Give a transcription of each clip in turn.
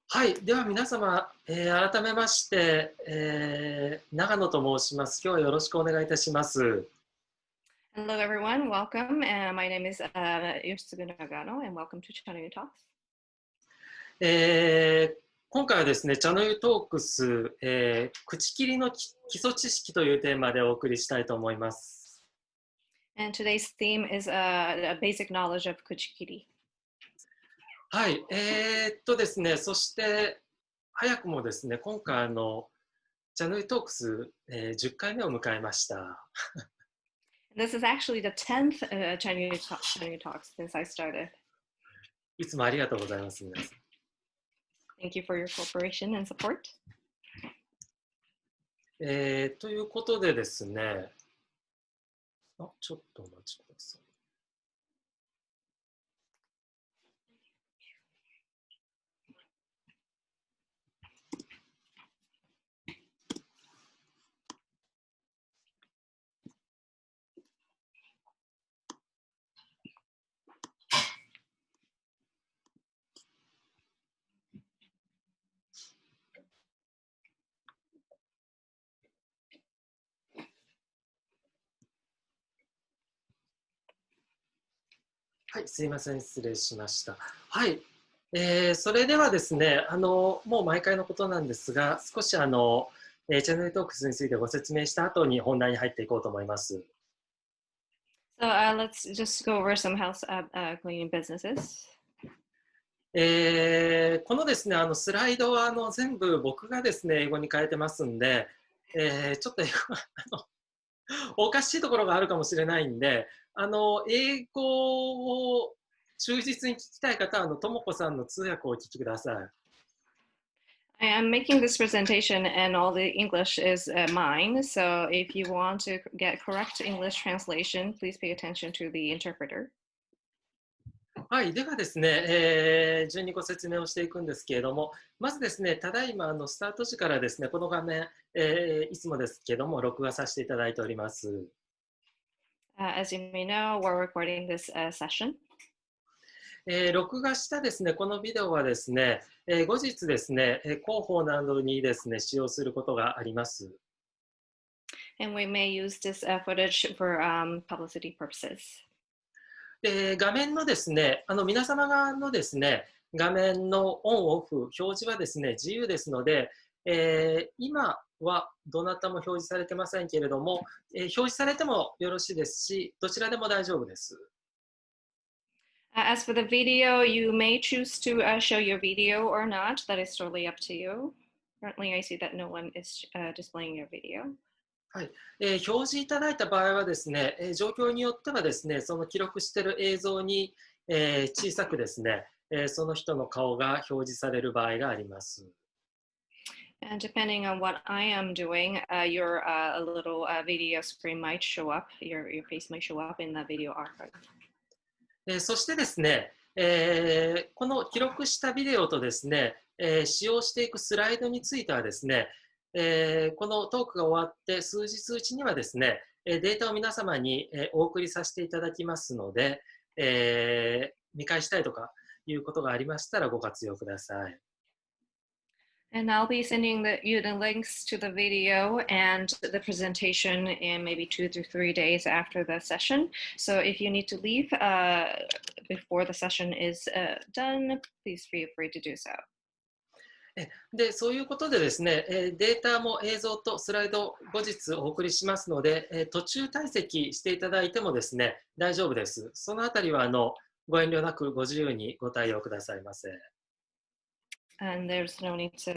はい、では皆様、改めまして、長野と申します。今日はよろしくお願いいたします。Hello, everyone. Welcome. My name is Yoshitsugu Nagano, and welcome to Chanoyu Talks. 今回はですね、茶の湯トークス、口切りの基礎知識というテーマでお送りしたいと思います。And today's theme is a basic knowledge of Kuchikiri. はい、ですね、そして早くもですね、今回茶の湯トークス、10回目を迎えました。This is actually the 10th Chanoyu Talks since I started. いつもありがとうございます、皆さん。Thank you for your cooperation and support. ということでですね、ちょっとお待ちください。はい、すいません、失礼しました。はい、それではですね、もう毎回のことなんですが、少しチャンネルトークスについてご説明した後に本題に入っていこうと思います。So let's just go over some house cleaning businesses. このですね、スライドは全部僕がですね、英語に変えてますんで、ちょっと英語おかしいところがあるかもしれないんで、英語を忠実に聞きたい方は、ともこさんの通訳をお聞きください。I am making this presentation, and all the English is mine. So if you want to get correct English translation, please pay attention to the interpreter. はい、ではですね、順にご説明をしていくんですけれども、まずですね、ただいまスタート時からですね、この画面、いつもですけども、録画させていただいております。As you may know, we're recording this session. 録画したですね、このビデオはですね、後日ですね、広報などにですね、使用することがあります。And we may use this footage for publicity purposes. 画面のですね、皆様側のですね、画面のオンオフ、表示はですね、自由ですので、今はどなたも表示されてませんけれども、表示されてもよろしいですし、どちらでも大丈夫です。As for the video, you may choose to show your video or not. That is totally up to you. Currently, I see that no one is displaying your video. はい、表示いただいた場合はですね、状況によってはですね、その記録している映像に、小さくですね、その人の顔が表示される場合があります。And depending on what I am doing, your little video screen might show up, your face might show up in the video archive. そしてですね、この記録したビデオとですね、使用していくスライドについてはですね、このトークが終わって数日うちにはですね、データを皆様にお送りさせていただきますので、見返したいとかいうことがありましたらご活用ください。And I'll be sending you the links to the video and the presentation in maybe 2 to 3 days after the session. So if you need to leave before the session is done, please feel free to do so. で、そういうことでですね、データも映像とスライド後日お送りしますので、途中退席していただいてもですね、大丈夫です。そのあたりはご遠慮なくご自由にご対応くださいませ。And there's no need to,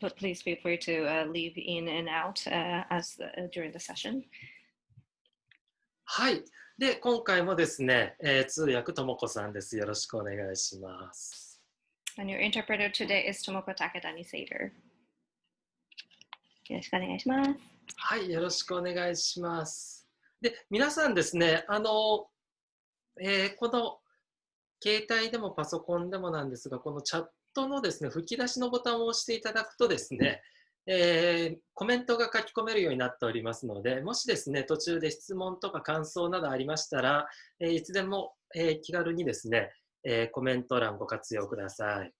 but please feel free to leave in and out during the session. はい。で、今回もですね、通訳ともこさんです。よろしくお願いします。And your interpreter today is Tomoko Takadani Seder. よろしくお願いします。はい、よろしくお願いします。で、皆さんですね、この携帯でもパソコンでもなんですが、このチャットのですね、吹き出しのボタンを押していただくとですね、コメントが書き込めるようになっておりますので、もしですね、途中で質問とか感想などありましたら、いつでも、気軽にですね、コメント欄ご活用ください。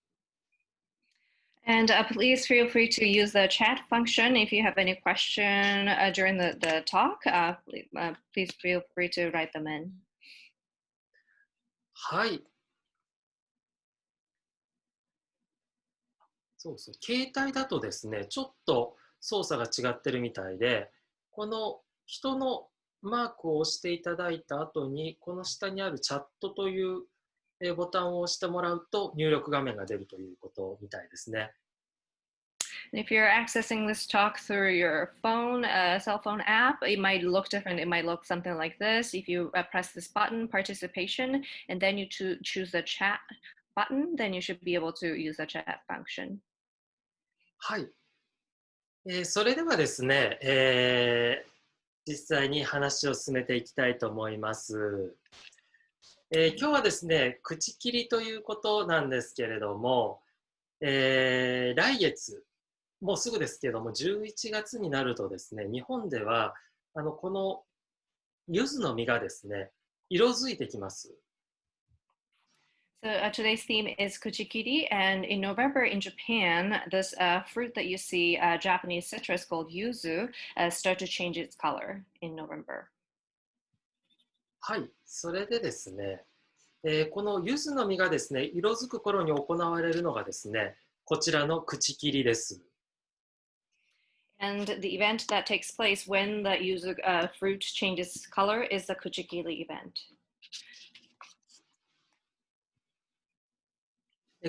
And please feel free to use the chat function if you have any question during the talk. Please feel free to write them in. はい。そうそう。携帯だとですね、ちょっと操作が違ってるみたいで、この人のマークを押していただいた後に、この下にあるチャットというボタンを押してもらうと入力画面が出るということみたいですね。If you're accessing this talk through your phone, cell phone app, it might look different. It might look something like this. If you press this button, participation, and then you choose the chat button, then you should be able to use the chat function. はい。それではですね、実際に話を進めていきたいと思います。今日はですね、口切りということなんですけれども、来月、もうすぐですけども、11月になるとですね、日本ではこの柚子の実がですね、色づいてきます。So today's theme is Kuchikiri, and in November in Japan, this fruit that you see, Japanese citrus called yuzu, start to change its color in November. はい、それでですね、この柚子の実がですね、色づく頃に行われるのがですね、こちらの口切りです。And the event that takes place when the yuzu fruit changes color is the Kuchikiri event.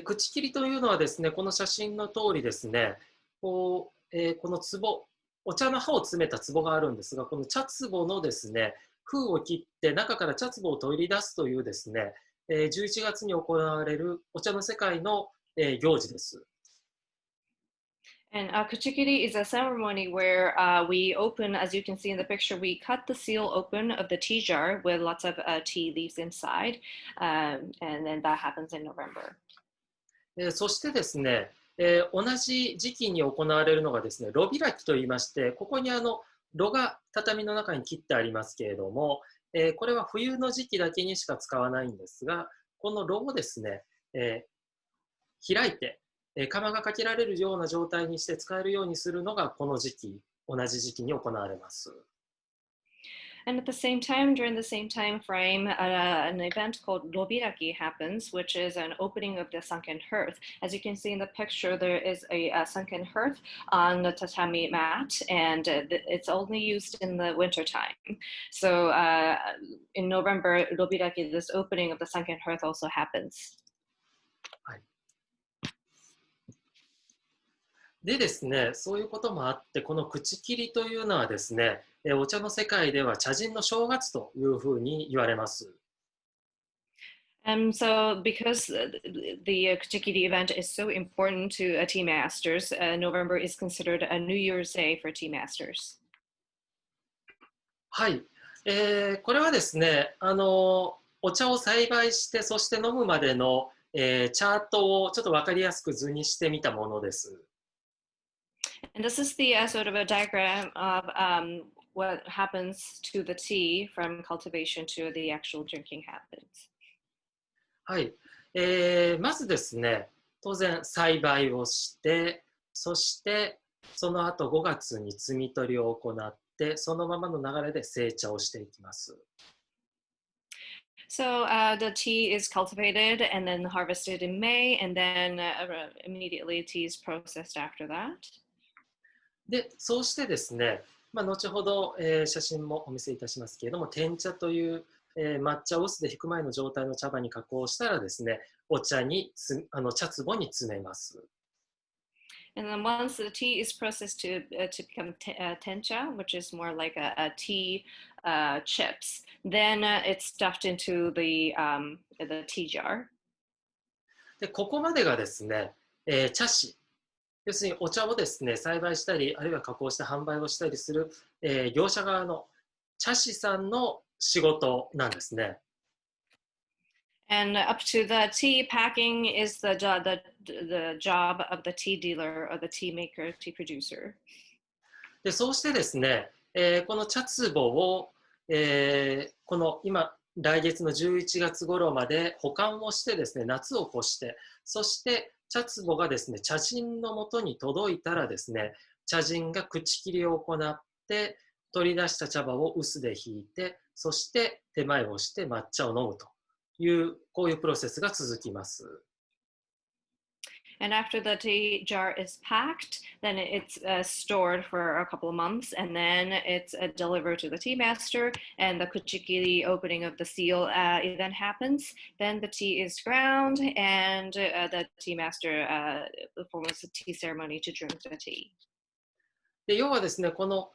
口切りというのはですね、この写真の通りですね、この壺、お茶の葉を詰めた壺があるんですが、この茶壺のですね、封を切って中から茶壺を取り出すというですね、11月に行われるお茶の世界の行事です。And Kuchikiri is a ceremony where we open, as you can see in the picture, we cut the seal open of the tea jar with lots of tea leaves inside, and then that happens in November. そしてですね、同じ時期に行われるのがですね、炉開きといいまして、ここに炉が畳の中に切ってありますけれども、これは冬の時期だけにしか使わないんですが、この炉をですね、開いて、釜がかけられるような状態にして使えるようにするのがこの時期、同じ時期に行われます。And at the same time, during the same time frame, an event called Robiraki happens, which is an opening of the sunken hearth. As you can see in the picture, there is a sunken hearth on the tatami mat, and it's only used in the winter time. So in November, Robiraki, this opening of the sunken hearth also happens. はい、でですね、そういうこともあって、この口切りというのはですね、お茶の世界では茶人の正月というふうに言われます。So because the Kuchikiri event is so important to tea masters, November is considered a New Year's Day for tea masters. はい、これはですね、お茶を栽培して、そして飲むまでの、チャートをちょっと分かりやすく図にしてみたものです。And this is the sort of a diagram of what happens to the tea from cultivation to the actual drinking habits. はい、まずですね、当然栽培をして、そしてその後5月に摘み取りを行って、そのままの流れで製茶をしていきます。So the tea is cultivated and then harvested in May, and then immediately tea is processed after that. で、そうしてですね、後ほど、写真もお見せいたしますけれども、天茶という、抹茶を臼で引く前の状態の茶葉に加工したらですね、お茶に茶壺に詰めます。And then once the tea is processed to become tencha, which is more like a tea chips, then it's stuffed into the tea jar. で、ここまでがですね、茶師、要するにお茶をですね、栽培したり、あるいは加工して販売をしたりする、業者側の茶師さんの仕事なんですね。And up to the tea packing is the job of the tea dealer or the tea maker, tea producer. で、そうしてですね、この茶壺を、この今、来月の11月頃まで保管をしてですね、夏を越して、そして茶壺がですね、茶人のもとに届いたらですね、茶人が口切りを行って、取り出した茶葉を臼でひいて、そして手前をして抹茶を飲むという、こういうプロセスが続きます。And after the tea jar is packed, then it's stored for a couple of months, and then it's delivered to the tea master. And the kuchikiri opening of the seal event happens. Then the tea is ground, and the tea master performs the tea ceremony to drink the tea. で要はですね、この、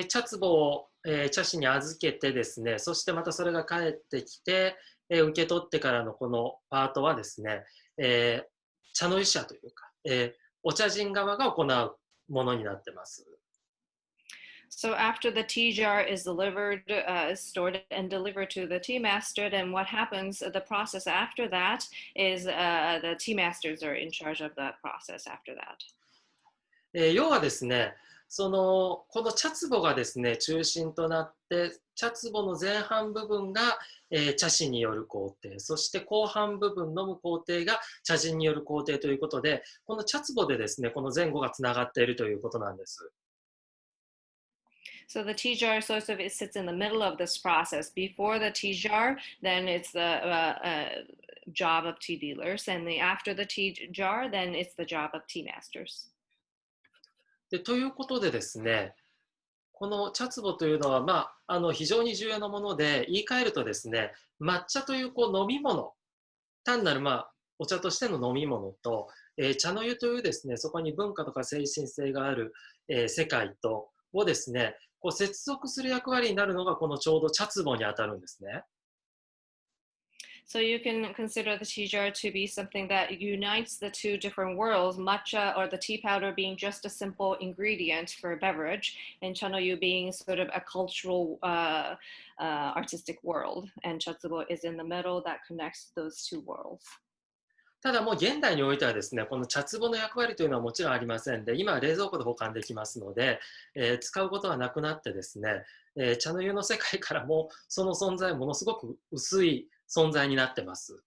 茶壺を、茶師に預けてですね、そしてまたそれが返ってきて、受け取ってからのこのパートはですね、茶の湯者というか、お茶人側が行うものになってます。So after the tea jar is delivered, stored and delivered to the tea master, then what happens? The process after that is the tea masters are in charge of that process after that. 要はですね、この茶壺がですね、中心となって、茶壺の前半部分が、茶師による工程、そして後半部分飲む工程が茶人による工程ということで、この茶壺でですね、この前後がつながっているということなんです。So the tea jar sort of it sits in the middle of this process. Before the tea jar, then it's the job of tea dealers, and after the tea jar, then it's the job of tea masters. でということでですね、この茶壺というのは、非常に重要なもので、言い換えるとですね、抹茶という飲み物、単なる、お茶としての飲み物と、茶の湯というですね、そこに文化とか精神性がある、世界とをですね、接続する役割になるのがこのちょうど茶壺にあたるんですね。So you can consider the tea jar to be something that unites the two different worlds, matcha or the tea powder being just a simple ingredient for a beverage, and chanoyu being sort of a cultural, artistic world. And chatsubo is in the middle that connects those two worlds. ただもう現代においてはですね、この茶壺の役割というのはもちろんありませんで、今は冷蔵庫で保管できますので、使うことはなくなってですね、茶の湯の世界からもその存在はものすごく薄い存在になってます。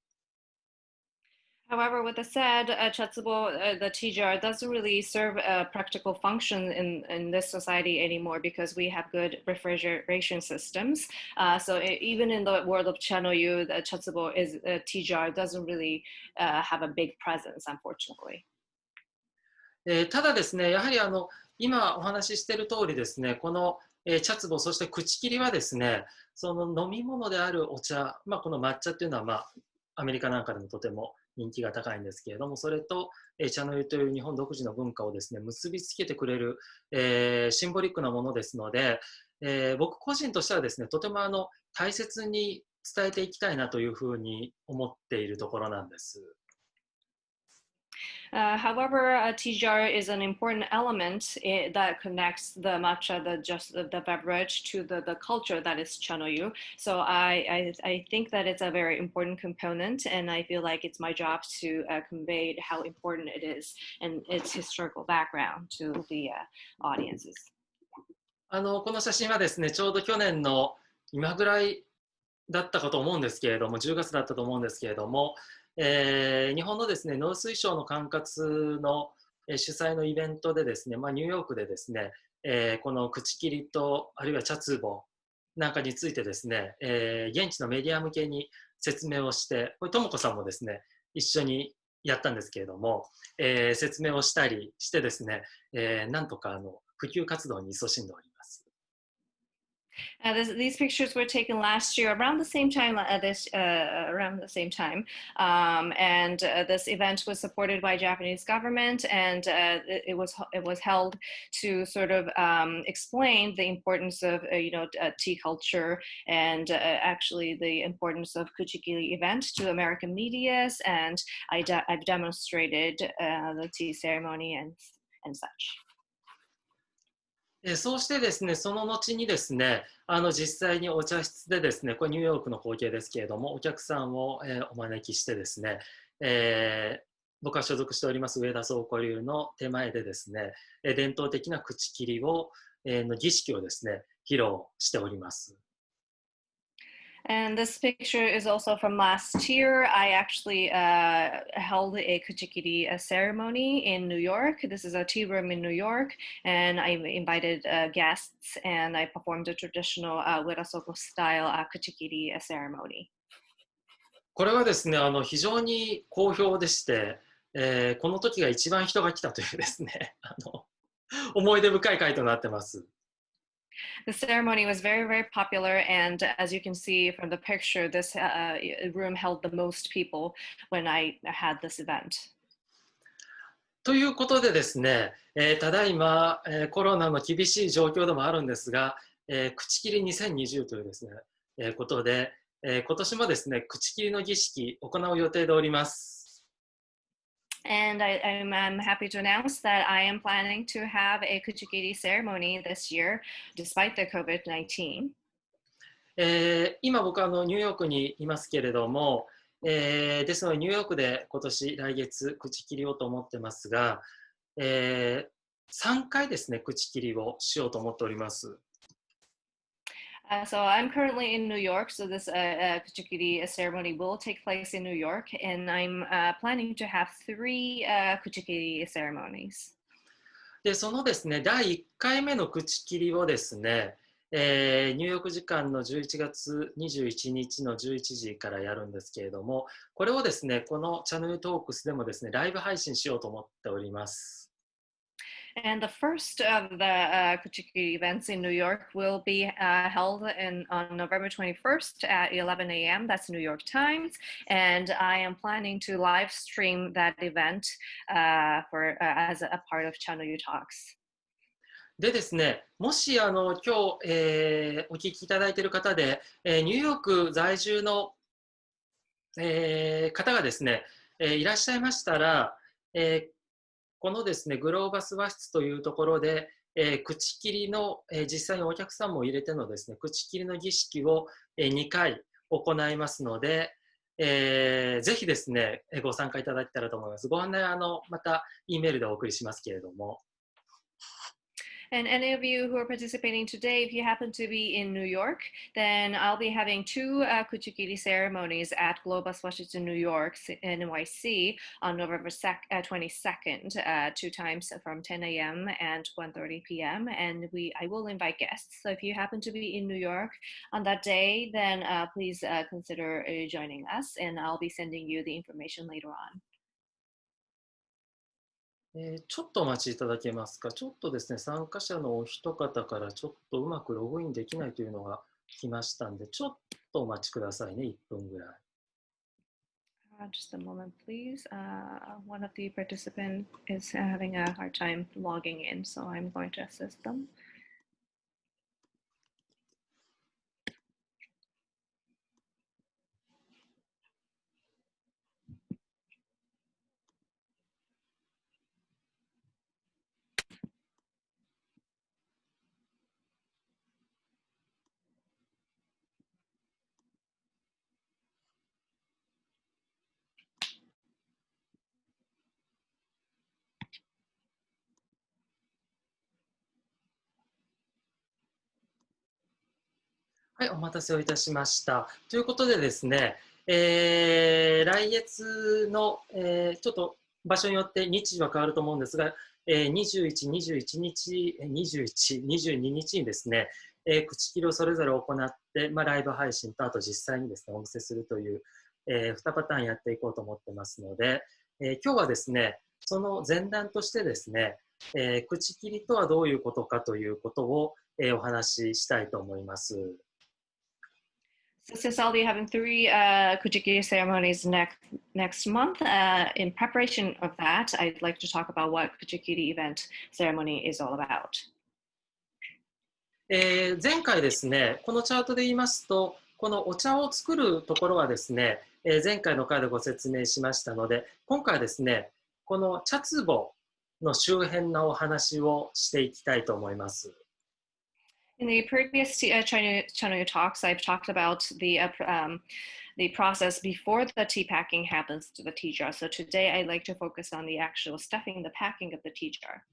However, with that said, chatsubo, the tea jar, doesn't really serve a practical function in this society anymore because we have good refrigeration systems. So even in the world of Chanoyu, the chatsubo is tea jar doesn't really have a big presence, unfortunately. ただですね、やはり今お話ししている通りですね、この、茶壺、そして口切りはですね、その飲み物であるお茶、この抹茶っていうのは、アメリカなんかでもとても人気が高いんですけれども、それと、茶の湯という日本独自の文化をですね、結びつけてくれる、シンボリックなものですので、僕個人としてはですね、とても大切に伝えていきたいなというふうに思っているところなんです。However, a tea jar is an important element that connects the matcha, the beverage, to the culture that is Chanoyu. So I think that it's a very important component, and I feel like it's my job to convey how important it is and its historical background to the audiences. この写真はですね、ちょうど去年の今ぐらいだったかと思うんですけれども、10月だったと思うんですけれども、日本のですね、農水省の管轄の、主催のイベントでですね、ニューヨークでですね、この口切りと、あるいは茶壺なんかについてですね、現地のメディア向けに説明をして、これ、ともこさんもですね、一緒にやったんですけれども、説明をしたりしてですね、なんとか普及活動に勤しんでおります。These pictures were taken last year around the same time. Around the same time, and this event was supported by Japanese government, and it was held to sort of explain the importance of tea culture and actually the importance of Kuchikiri event to American medias, and I've demonstrated the tea ceremony and such. そうしてですね、その後にですね、実際にお茶室でですね、これニューヨークの光景ですけれども、お客さんを、お招きしてですね、僕が所属しております上田倉庫流の手前でですね、伝統的な口切りの儀式をですね、披露しております。And this picture is also from last year. I actually held a Kuchikiri ceremony in New York. This is a tea room in New York, and I invited guests, and I performed a traditional Wirasoko style Kuchikiri ceremony. これはですね、非常に好評でして、この時が一番人が来たというですね、思い出深い回となってます。The ceremony was very, very popular, and as you can see from the picture, this room held the most people when I had this event. ということでですね、ただいま、コロナの厳しい状況でもあるんですが、口切り2020というですね、ことで、今年もですね、口切りの儀式行う予定でおります。And I'm happy to announce that I am planning to have a Kuchikiri ceremony this year, despite the COVID-19. 今僕はニューヨークにいますけれども、ですのでニューヨークで今年来月口切りをと思ってますが、3回ですね口切りをしようと思っております。So I'm currently in New York, so this Kuchikiri ceremony will take place in New York, and I'm planning to have 3 Kuchikiri ceremonies. でそのですね第1回目の口切りをですね、ニューヨーク時間の11月21日の11時からやるんですけれども、これをですねこのチャンネルトークスでもですねライブ配信しようと思っております。And the first of the Kuchikiri events in New York will be held on November 21st at 11 a.m. That's New York Times. And I am planning to live stream that event as a part of Chanoyu Talks. でですね、もし今日、お聞きいただいている方で、ニューヨーク在住の、方がですね、いらっしゃいましたら、このですね、グローバス和室というところで、口切りの、実際にお客さんも入れてのですね、口切りの儀式を、2回行いますので、ぜひですね、ご参加いただけたらと思います。ご案内また E メールでお送りしますけれども。And any of you who are participating today, if you happen to be in New York, then I'll be having 2 Kuchikiri ceremonies at Globus Washington, New York, NYC on November 22nd, 2 times from 10 a.m. and 1:30 p.m. And I will invite guests. So if you happen to be in New York on that day, then please consider joining us, and I'll be sending you the information later on. ちょっとお待ちいただけますか。ちょっとですね、参加者のお一方からちょっとうまくログインできないというのが来ましたんで、ちょっとお待ちくださいね、1分ぐらい。Just a moment, please. One of the participants is having a hard time logging in, so I'm going to assist them. はい、お待たせをいたしました。ということでですね、来月の、ちょっと場所によって日時は変わると思うんですが、21、21日、21、22日にですね、口切りをそれぞれ行って、ライブ配信とあと実際にですね、お見せするという、2パターンやっていこうと思ってますので、今日はですね、その前段としてですね、口切りとはどういうことかということを、お話ししたいと思います。So since I'll be having 3 Kuchikiri ceremonies next month, in preparation of that, I'd like to talk about what Kuchikiri event ceremony is all about. 前回ですね、このチャートで言いますと、このお茶を作るところはですね、前回の回でご説明しましたので、今回はですね、この茶壺の周辺のお話をしていきたいと思います。In the previous Chanoyu talks, I've talked about the process before the tea packing happens to the tea jar. So today I'd like to focus on the actual stuffing, the packing of the tea jar.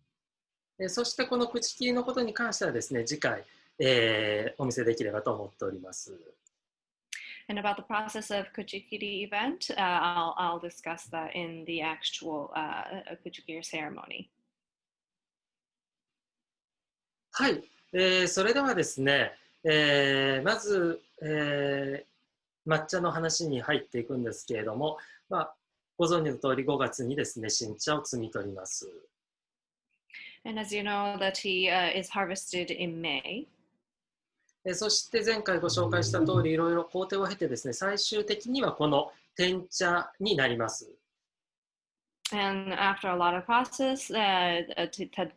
そしてこの口切りのことに関してはですね、次回、お見せできればと思っております。And about the process of Kuchikiri event, I'll discuss that in the actual Kuchikiri ceremony. はい、それではですね、まず、抹茶の話に入っていくんですけれども、ご存知の通り5月にですね、新茶を摘み取ります。And as you know, the tea is harvested in May. そして前回ご紹介した通り、いろいろ工程を経てですね、最終的にはこの天茶になります。And after a lot of process,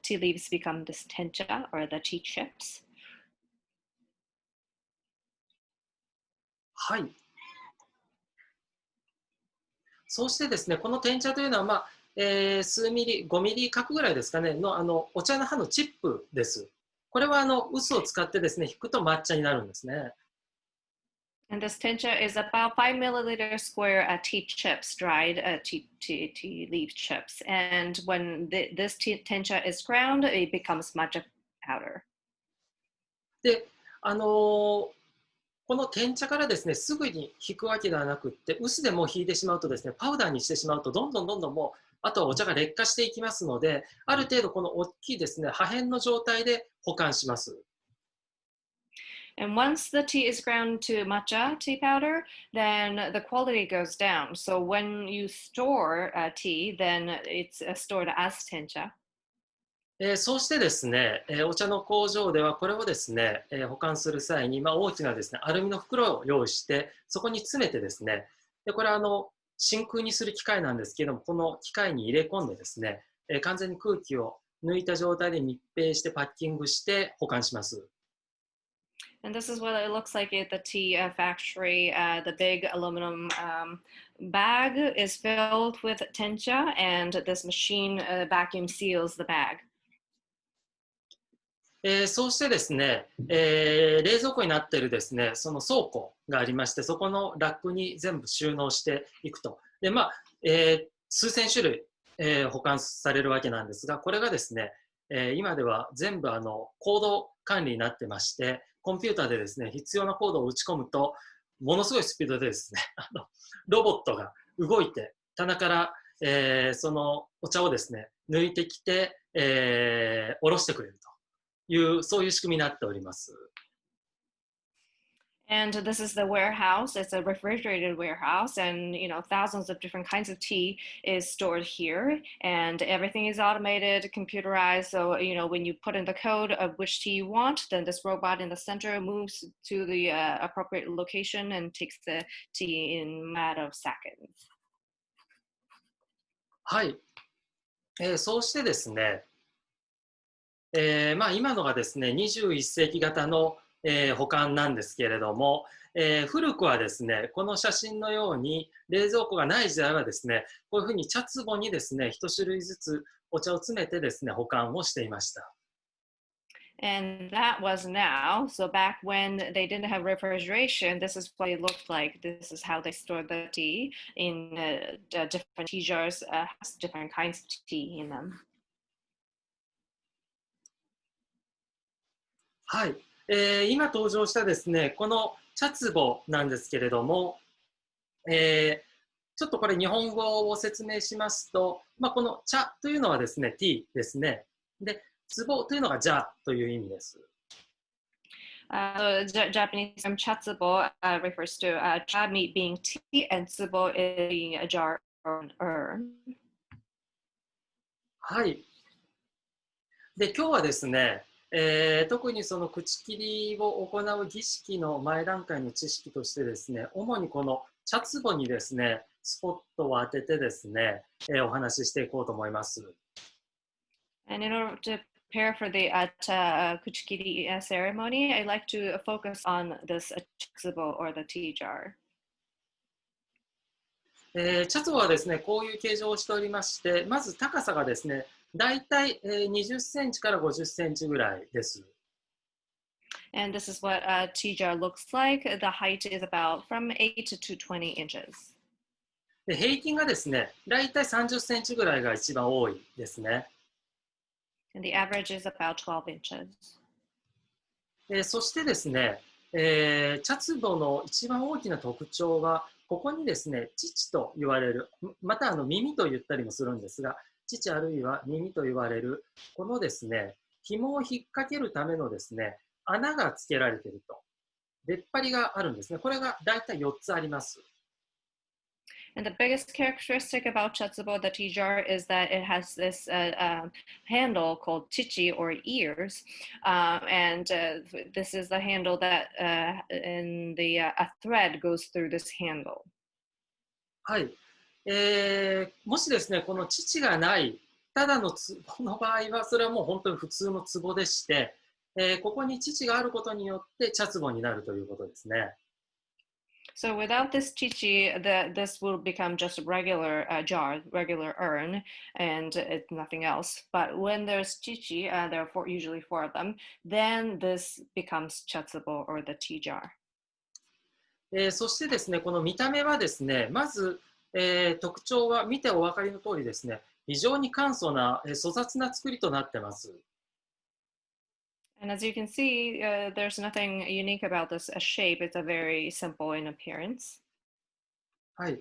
tea leaves become this tencha or the tea chips. はい。そうしてですね、この天茶というのは、数ミリ、5ミリ角ぐらいですかね、のお茶の葉のチップです。これは臼を使ってですね、引くと抹茶になるんですね。And this tencha is about 5 milliliter square tea chips, dried tea leaf chips. And when this tencha is ground, it becomes matcha powder. で、この天茶からですね、すぐに引くわけではなくって、臼でもう引いてしまうとですね、パウダーにしてしまうと、どんどんもう、あとはお茶が劣化していきますので、ある程度この大きいですね、破片の状態で保管します。And once the tea is ground to matcha tea powder, then the quality goes down. So when you store tea, then it's stored as tencha. そうしてですね、お茶の工場ではこれをですね、保管する際に、大きなですね、アルミの袋を用意して、そこに詰めてですね、でこれは真空にする機械なんですけれども、この機械に入れ込んでですね、完全に空気を抜いた状態で密閉してパッキングして保管します。And this is what it looks like at the tea factory. The big aluminum bag is filled with tencha, and this machine vacuum seals the bag. そうしてですね、冷蔵庫になっているですね、その倉庫がありまして、そこのラックに全部収納していくと。で、数千種類、保管されるわけなんですが、これがですね、今では全部コード管理になってまして、コンピューターでですね、必要なコードを打ち込むと、ものすごいスピードでですね、ロボットが動いて、棚から、そのお茶をですね、抜いてきて、下ろしてくれると。そういう仕組みになっております。And this is the warehouse. It's a refrigerated warehouse, and thousands of different kinds of tea is stored here, and everything is automated, computerized. So when you put in the code of which tea you want, then this robot in the center moves to the appropriate location and takes the tea in a matter of seconds. はい、そうしてですね、今のがですね、21世紀型の、保管なんですけれども、古くはですね、この写真のように冷蔵庫がない時代はですね、こういうふうに茶壺にですね、一種類ずつお茶を詰めてですね、保管をしていました。And that was now. So back when they didn't have refrigeration, this is what it looked like. This is how they stored the tea in different tea jars, different kinds of tea in them. はい、今登場したですね、この茶壺なんですけれども、ちょっとこれ日本語を説明しますと、この茶というのはですね、ティーですね。で、壺というのがジャーという意味です。Japanese term chatsubo refers to cha meat being tea and tsubo being a jar or an urn. はい。で、今日はですね、特にその口切りを行う儀式の前段階の知識としてですね、主にこの茶壺にですね、スポットを当ててですね、お話ししていこうと思います。And in order to prepare for the Kuchikiri ceremony, I like to focus on this chatsubo or the tea jar. 茶壺はですね、こういう形状をしておりまして、まず高さがですね、だいたい20センチから50センチぐらいです。And this is what a tea jar looks like. The height is about from 8 to 20 inches. で平均がですね、だいたい30センチぐらいが一番多いですね。And the average is about 12 inches. そしてですね、茶壺の一番大きな特徴は、ここにですね、乳と言われる、また耳と言ったりもするんですが、乳あるいは耳と言われる、このですね、紐を引っ掛けるためのですね、穴がつけられていると。出っ張りがあるんですね。これが大体4つあります。And the biggest characteristic about Chatsubo, the tea jar, is that it has this handle called chichi or ears. And this is the handle that a thread goes through this handle. はい。もしですね、この乳がない、ただの壺の場合は、それはもう本当に普通の壺でして、ここに乳があることによって茶壺になるということですね。So without this chichi, this will become just a regular jar, regular urn, and it's nothing else. But when there's chichi, there are usually four of them, then this becomes chatsubo or the tea jar. そしてですね、この見た目はですね、まず、特徴は見てお分かりの通りですね、非常に簡素な、粗雑な作りとなってます。And as you can see, there's nothing unique about this shape. It's a very simple in appearance. はい。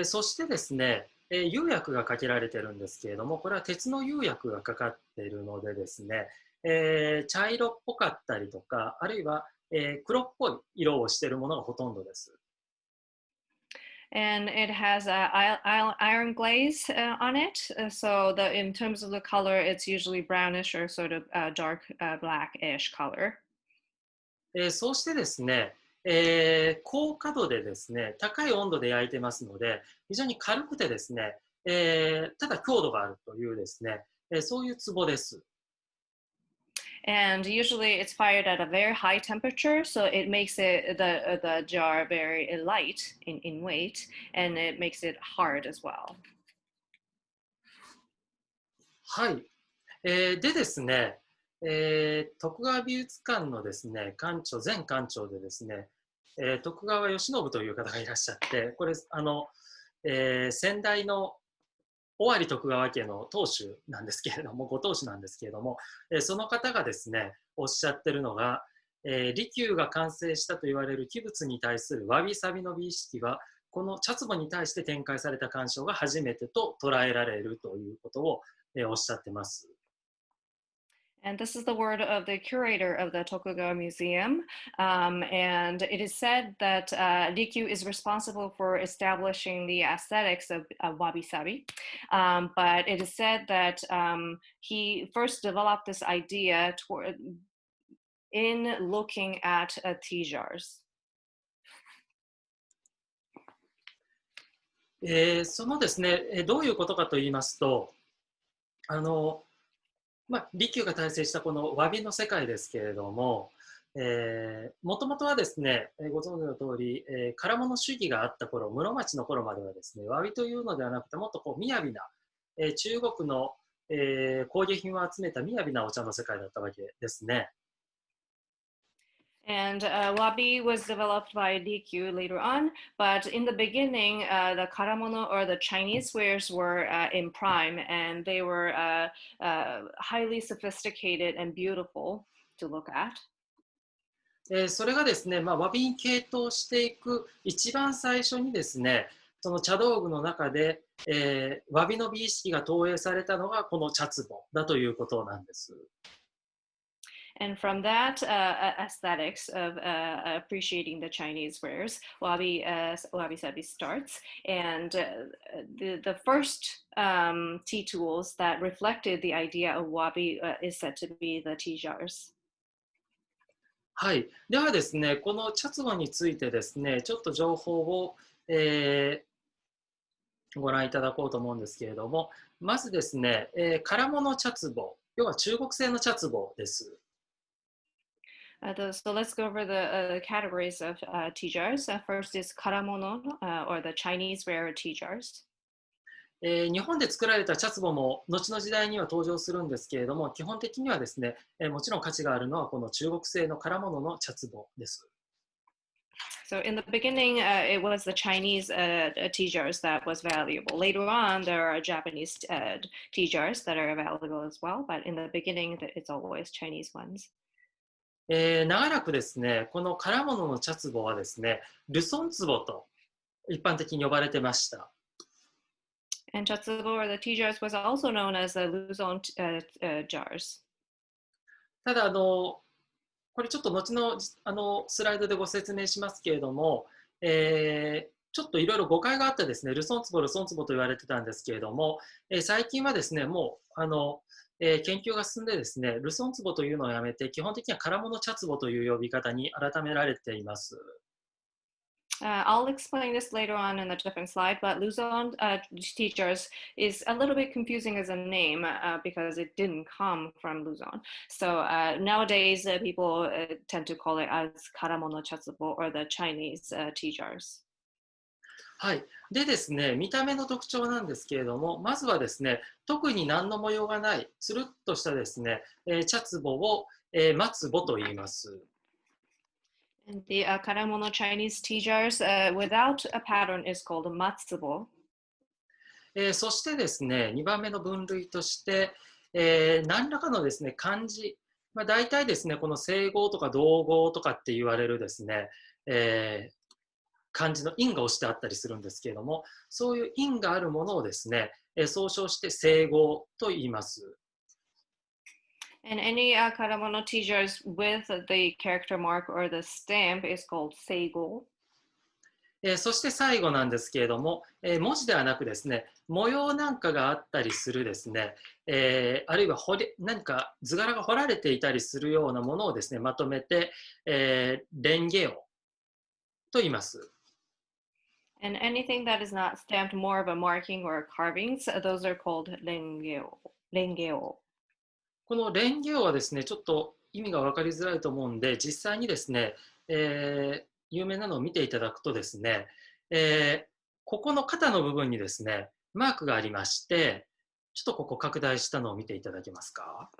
そしてですね、釉薬がかけられてるんですけれども、これは鉄の釉薬がかかっているのでですね、茶色っぽかったりとか、あるいは、黒っぽい色をしているものがほとんどです。And it has iron glaze on it. So in terms of the color, it's usually brownish or sort of dark blackish color. そうしてですね、高角度でですね、高い温度で焼いてますので、非常に軽くてですね、ただ強度があるというですね、そういう壺です。And usually it's fired at a very high temperature, so it makes the jar very light in weight, and it makes it hard as well. はい。でですね、徳川美術館のですね、前館長でですね、徳川慶喜という方がいらっしゃって、これ、先代の尾張徳川家の当主なんですけれども、ご当主なんですけれども、その方がですね、おっしゃってるのが、利休が完成したと言われる器物に対するわびさびの美意識は、この茶壺に対して展開された鑑賞が初めてと捉えられるということを、おっしゃってます。And this is the word of the curator of the Tokugawa Museum. And it is said that Rikyu is responsible for establishing the aesthetics of wabi-sabi. But it is said that he first developed this idea in looking at tea jars. そのですね、どういうことかと言いますと、利休が大成したこの詫びの世界ですけれども、もともとはですね、ご存知の通り、唐物主義があった頃、室町の頃まではですね、詫びというのではなくて、もっとこう雅な、中国の、工芸品を集めた雅なお茶の世界だったわけですね。And wabi was developed by Rikyu later on, but in the beginning, the karamono or the Chinese wares were in prime, and they were highly sophisticated and beautiful to look at. それがですね、詫びに傾倒していく一番最初にですね、その茶道具の中で、詫びの美意識が投影されたのがこの茶壺だということなんです。And from that aesthetics of appreciating the Chinese wares, wabi-sabi starts. And the first tea tools that reflected the idea of wabi is said to be the tea jars. はい。ではですね、この茶壺についてですね、ちょっと情報を、えご覧いただこうと思うんですけれども、まずですね、唐物茶壺、要は中国製の茶壺です。So let's go over the categories of tea jars. First is karamono, or the Chinese ware tea jars. 日本で作られた茶壺も後の時代には登場するんですけれども、基本的にはですね、もちろん価値があるのはこの中国製の唐物の茶壺です。So in the beginning, it was the Chinese tea jars that was valuable. Later on, there are Japanese tea jars that are valuable as well, but in the beginning, it's always Chinese ones. 長らくですね、この唐物の茶壺はですね、ルソン壺と一般的に呼ばれてました。And chatsubo or the tea jars was also known as the Luzon jars. ただこれちょっと後のスライドでご説明しますけれども、ちょっといろいろ誤解があってですね、ルソン壺、ルソン壺と言われてたんですけれども、最近はですね、もう研究が進んでですね、ルソン壺というのをやめて、基本的には唐物茶壺という呼び方に改められています。I'll explain this later on in a different slide, but Luzon teachers is a little bit confusing as a name because it didn't come from Luzon. So nowadays, people tend to call it as Karamono Chatsubo or the Chinese teachers. はい。でですね、見た目の特徴なんですけれども、まずはですね、特に何の模様がない、つるっとしたですね、茶壺を、松壺と言います。And the Karamono Chinese tea jars without a pattern is called matsubo. そしてですね、2番目の分類として、何らかのですね、漢字、大体ですね、この整合とか同合とかって言われるですね、漢字の印が押してあったりするんですけれども、そういう印があるものをですね、総称して整合と言います。And any Karamono tea jars with the character mark or the stamp is called seigo. そして最後なんですけれども、文字ではなくですね、模様なんかがあったりするですね、あるいは何か図柄が彫られていたりするようなものをですね、まとめて、レンゲオと言います。And anything that is not stamped more of a marking or carvings, those are called rengeo. Rengeo. このレンゲオはですね、ちょっと意味が分かりづらいと思うんで、実際にですね、有名なのを見ていただくとですね、ここの肩の部分にですね、マークがありまして、ちょっとここ拡大したのを見ていただけますか。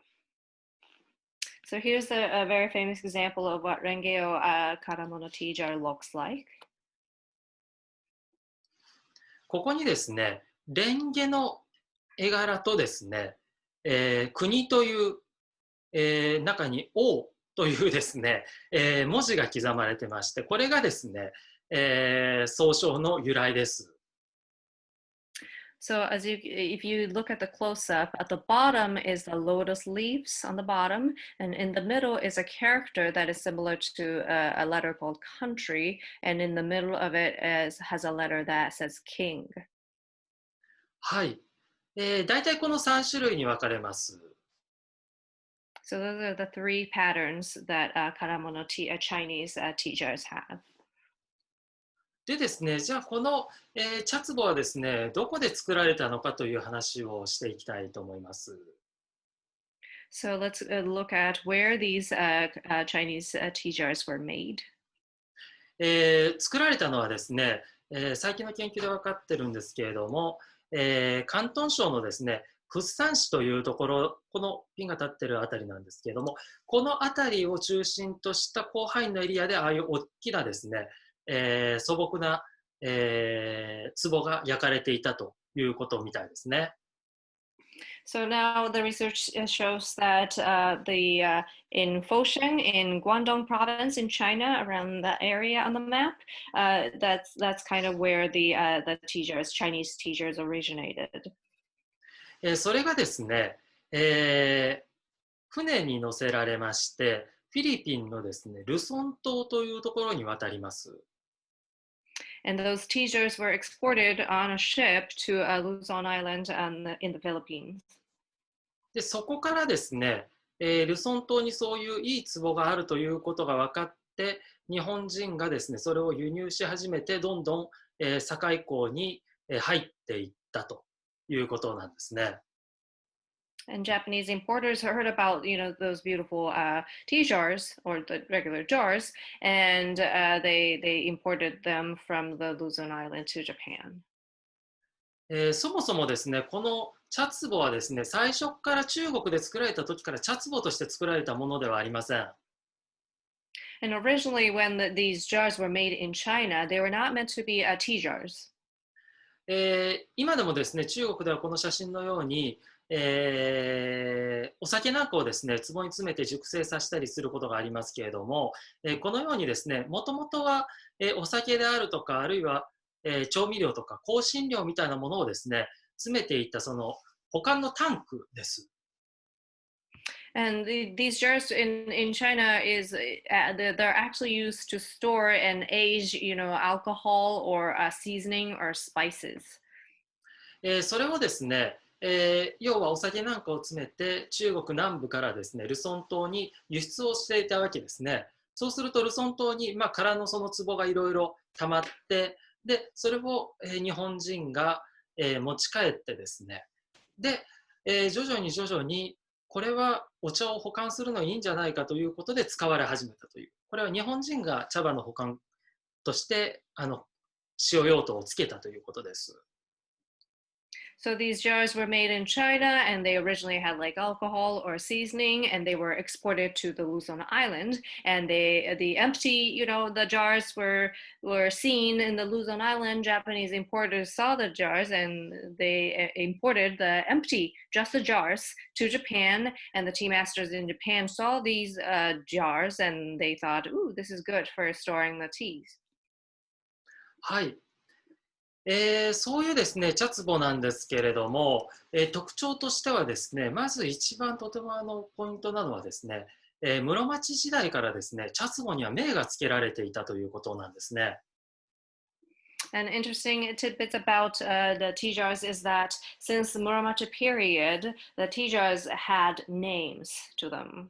So here's a very famous example of what Rengeo Karamono tea jar looks like. ここにですね、レンゲの絵柄とですね、国という、中に王というですね、文字が刻まれてまして、これがですね、総称の由来です。So if you look at the close-up, at the bottom is the lotus leaves on the bottom, and in the middle is a character that is similar to a letter called country, and in the middle of it has a letter that says king. はい。大体この3種類に分かれます。So those are the three patterns that Karamono Chinese teachers have. でですね、じゃあこの、茶壺はですね、どこで作られたのかという話をしていきたいと思います。So let's look at where these Chinese tea jars were made. 作られたのはですね、最近の研究で分かってるんですけれども、広東省のですね、福山市というところ、このピンが立ってるあたりなんですけれども、このあたりを中心とした広範囲のエリアで、ああいう大きなですね、素朴な、壺が焼かれていたということみたいですね。So now the research shows that in Foshan, in Guangdong province in China, around that area on the map, that's kind of where the teachers, Chinese teachers originated. それがですね、船に乗せられまして、フィリピンのですね、ルソン島というところに渡ります。And those teachers were exported on a ship to Luzon Island in the Philippines. で、そこからですね、ルソン島にそういういい壺があるということが分かって、日本人がですね、それを輸入し始めて、どんどん、堺港に入っていったということなんですね。And Japanese importers heard about, those beautiful tea jars or the regular jars, and they imported them from the Luzon Island to Japan. そもそもですね、この茶壺はですね、最初から中国で作られた時から茶壺として作られたものではありません。And originally, when these jars were made in China, they were not meant to be tea jars. 今でもですね、中国ではこの写真のように、お酒なんかをですね、壺に詰めて熟成させたりすることがありますけれども、このようにですね、もともとは、お酒であるとか、あるいは、調味料とか香辛料みたいなものをですね、詰めていったその保管のタンクです。And these jars in China is they're actually used to store and age, alcohol or seasoning or spices. それをですね、要はお酒なんかを詰めて中国南部からですね、ルソン島に輸出をしていたわけですね。そうするとルソン島に、空のその壺がいろいろ溜まって、で、それを、日本人が、持ち帰ってですね、で、徐々に徐々にこれはお茶を保管するのにいいんじゃないかということで使われ始めたという。これは日本人が茶葉の保管として使用用途をつけたということです。So these jars were made in China, and they originally had like alcohol or seasoning, and they were exported to the Luzon Island. And the empty, the jars were seen in the Luzon Island. Japanese importers saw the jars, and they imported just the jars, to Japan. And the tea masters in Japan saw these jars, and they thought, "Ooh, this is good for storing the teas." はい。そういうですね、茶壺なんですけれども、特徴としてはですね、まず一番とてもポイントなのはですね、室町時代からですね、茶壺には銘が付けられていたということなんですね。And interesting tidbits about the tea jars is that since the Muromachi period, the tea jars had names to them.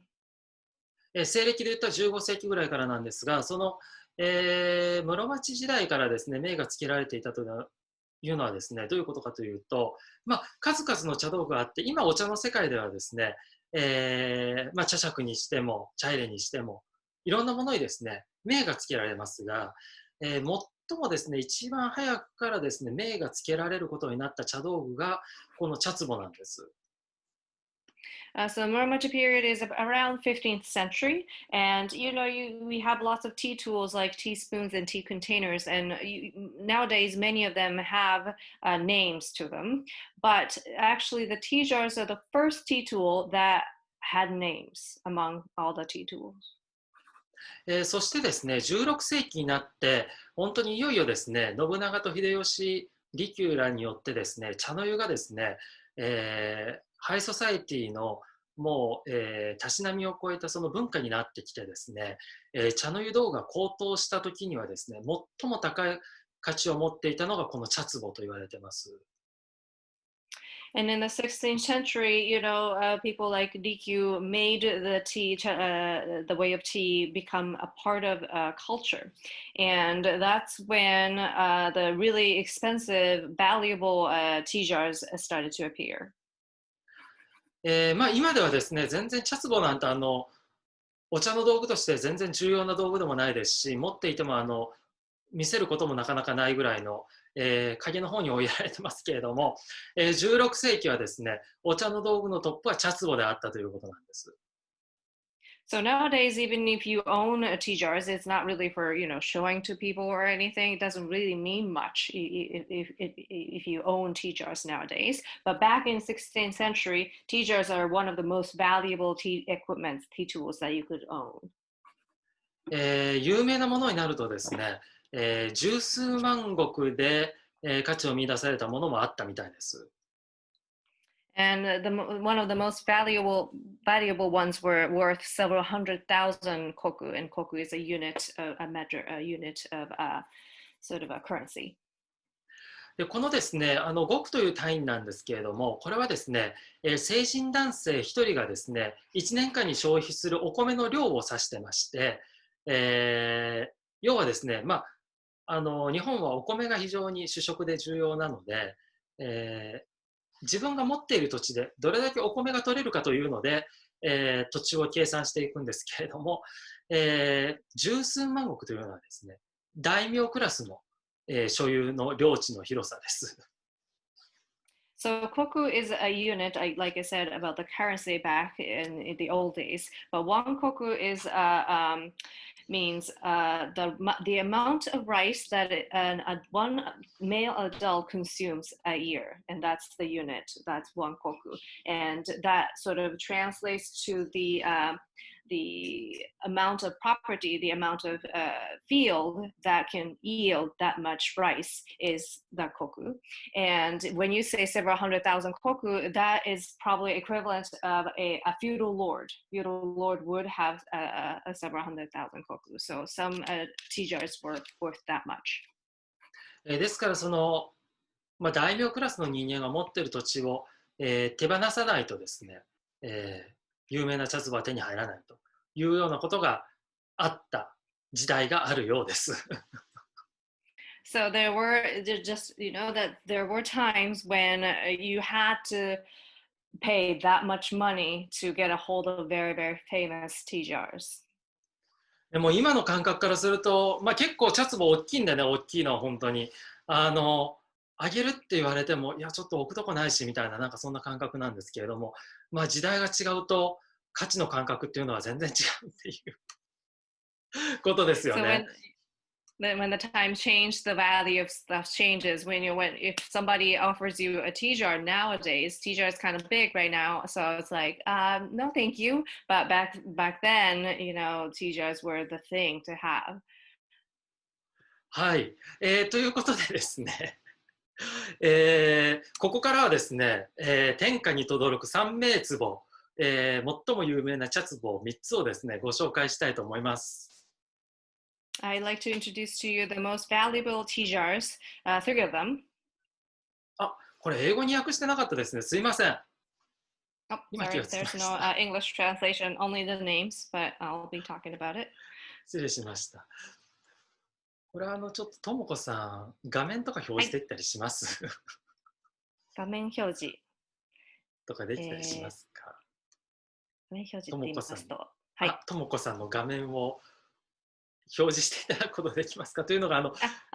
西暦で言ったら15世紀ぐらいからなんですが、その、室町時代からですね、銘が付けられていたというのはですね、どういうことかというと、数々の茶道具があって、今お茶の世界ではですね、茶杓にしても、茶入れにしても、いろんなものにですね、銘が付けられますが、最もですね、一番早くからですね、銘が付けられることになった茶道具が、この茶壺なんです。So Muromachi period is around 15th century, and we have lots of tea tools like teaspoons and tea containers, and nowadays many of them have names to them. But actually, the tea jars are the first tea tool that had names among all the tea tools. そしてですね、16世紀になって、本当にいよいよですね、信長と秀吉、利休らによってですね、茶の湯がですね、ハイソサイティのもう、たしなみを超えたその文化になってきてですね、茶の湯道が高騰した時にはですね、最も高い価値を持っていたのがこの茶壺と言われてます。And in the 16th century, people like DQ made the way of tea become a part of culture. And that's when the really expensive, valuable tea jars started to appear. 今ではですね、全然茶壺なんてお茶の道具として全然重要な道具でもないですし、持っていても見せることもなかなかないぐらいの、影の方に追いやられてますけれども、16世紀はですね、お茶の道具のトップは茶壺であったということなんです。So nowadays, even if you own tea jars, it's not really for showing to people or anything. It doesn't really mean much if you own tea jars nowadays. But back in 16th century, tea jars are one of the most valuable tea equipment, tea tools that you could own. 有名なものになるとですね、十数万石で、価値を見出されたものもあったみたいです。And one of the most valuable ones were worth several 100,000 koku, and koku is a unit, a unit of sort of a currency. でこのですね、5という単位なんですけれども、これはですね、成人男性1人がですね、1年間に消費するお米の量を指してまして、要はですね、日本はお米が非常に主食で重要なので、自分が持っている土地でどれだけお米が取れるかというので、土地を計算していくんですけれども、十数万石というのはですね、大名クラスの、所有の領地の広さです。So koku is a unit, like I said, about the currency back in the old days. But one koku is means the amount of rice that one male adult consumes a year, and that's the unit. That's one koku, and that sort of translates to the amount of property, the amount of field that can yield that much rice is the koku. And when you say several 100,000 koku, that is probably equivalent of a feudal lord. Feudal lord would have a several 100,000 koku. So some tea jars were worth that much. ですからその、大名クラスの人間が持っている土地を、手放さないとですね、有名な茶壺は手に入らないというようなことがあった時代があるようです。So there were just, that there were times when you had to pay that much money to get a hold of very, very famous tea jars. でも今の感覚からすると、結構茶壺大きいんだよね、大きいのは本当に。あげるって言われても、いや、ちょっと置くとこないしみたいな、なんかそんな感覚なんですけれども、時代が違うと、価値の感覚っていうのは全然違うっていうことですよね。When the time changed, the value of stuff changes. If somebody offers you a tea jar nowadays, tea jar is kind of big right now, so it's like, no, thank you. But back then, tea jars were the thing to have. はい、ということでですね、ここからはですね、天下に轟く三名壺、最も有名な茶壺3つをですね、ご紹介したいと思います。I'd like to introduce to you the most valuable tea jars, three of them. これ英語に訳してなかったですね。すいません。Oh, sorry, there's no English translation, only the names, but I'll be talking about it. 失礼しました。これちょっとともこさん、画面とか表示できたりします？画面表示。とかできたりしますか？画面表示って言いますと。はい。ともこさんの画面を表示していただくことできますかというのが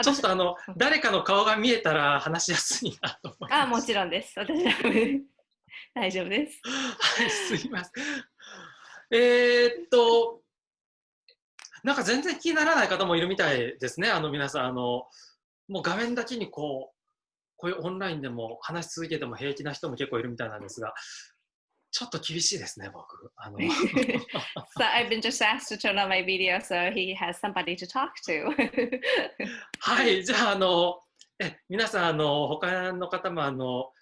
ちょっと誰かの顔が見えたら話しやすいなと思います。もちろんです。私は大丈夫です。はい、すいません。なんか全然気にならない方もいるみたいですね。皆さんもう画面だけにこういうオンラインでも話し続けても平気な人も結構いるみたいなんですが。ちょっと厳しいですね、僕。So I've been just asked to turn on my video, so he has somebody to talk to. はい、じゃあ皆さん他の方も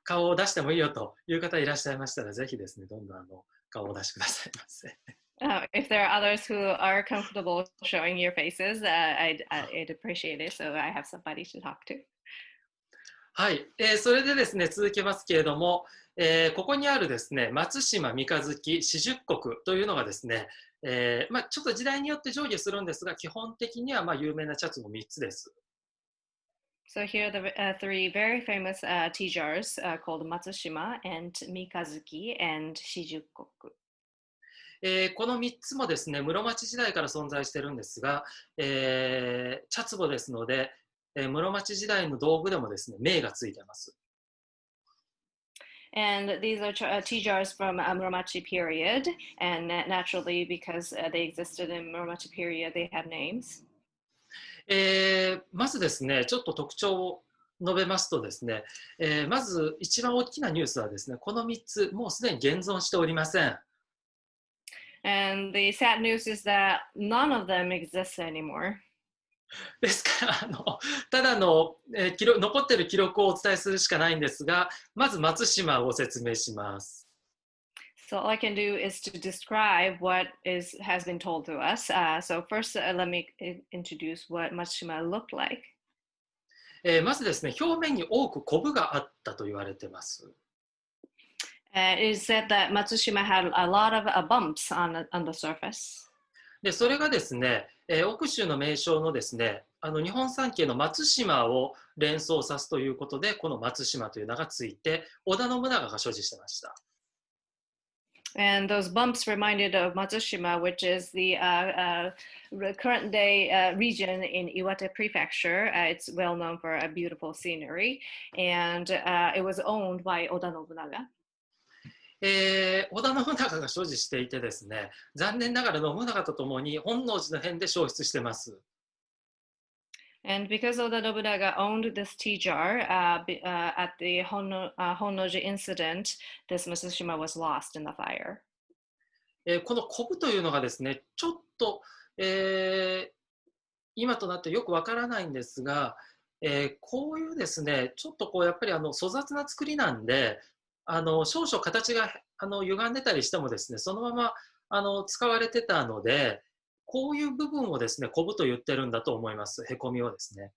顔を出してもいいよという方いらっしゃいましたら、ぜひですね、どんどん顔を出してくださいませ。If there are others who are comfortable showing your faces, I'd appreciate it. So I have somebody to talk to. はい、それでですね、続けますけれども、ここにあるですね、松島三日月四十石というのがですね、ちょっと時代によって上下するんですが、基本的には有名な茶壺3つです。So here are the three very famous tea jars called Matsushima and Mikazuki and Shijukoku. この3つもですね、室町時代から存在しているんですが、茶壺ですので、室町時代の道具でもですね、銘がついています。And these are tea jars from Muromachi period, and naturally, because they existed in Muromachi period, they have names. まずですね、ちょっと特徴を述べますとですね、まず一番大きなニュースはですね、この3つ、もうすでに現存しておりません。And the sad news is that none of them exists anymore. ですからただの、残っている記録をお伝えするしかないんですが、まず松島をご説明します。So all I can do is to describe what has been told to us. So first, let me introduce what Matsushima looked like. まずですね、表面に多くコブがあったと言われています。It is said that Matsushima had a lot of bumps on the surface. でそれがですね、奥州の名称のですね、日本三景の松島を連想さすということで、この松島という名がついて、織田信長が所持してました。And those bumps reminded of Matsushima, which is the current day region in Iwate Prefecture. It's well known for a beautiful scenery, and it was owned by Oda Nobunaga. 織田信長が所持していてですね、残念ながら信長とともに本能寺の変で消失してます。And because Oda Nobunaga owned this tea jar, at the Honnoji incident, this Matsushima was lost in the fire. このコブというのがですね、ちょっと、えー今となってよくわからないんですが、こういうですね、ちょっとこうやっぱり粗雑な作りなんで、少々形が歪んでたりしてもですね、そのまま使われてたので、こういう部分をですね、コブと言ってるんだと思います。へこみをですね。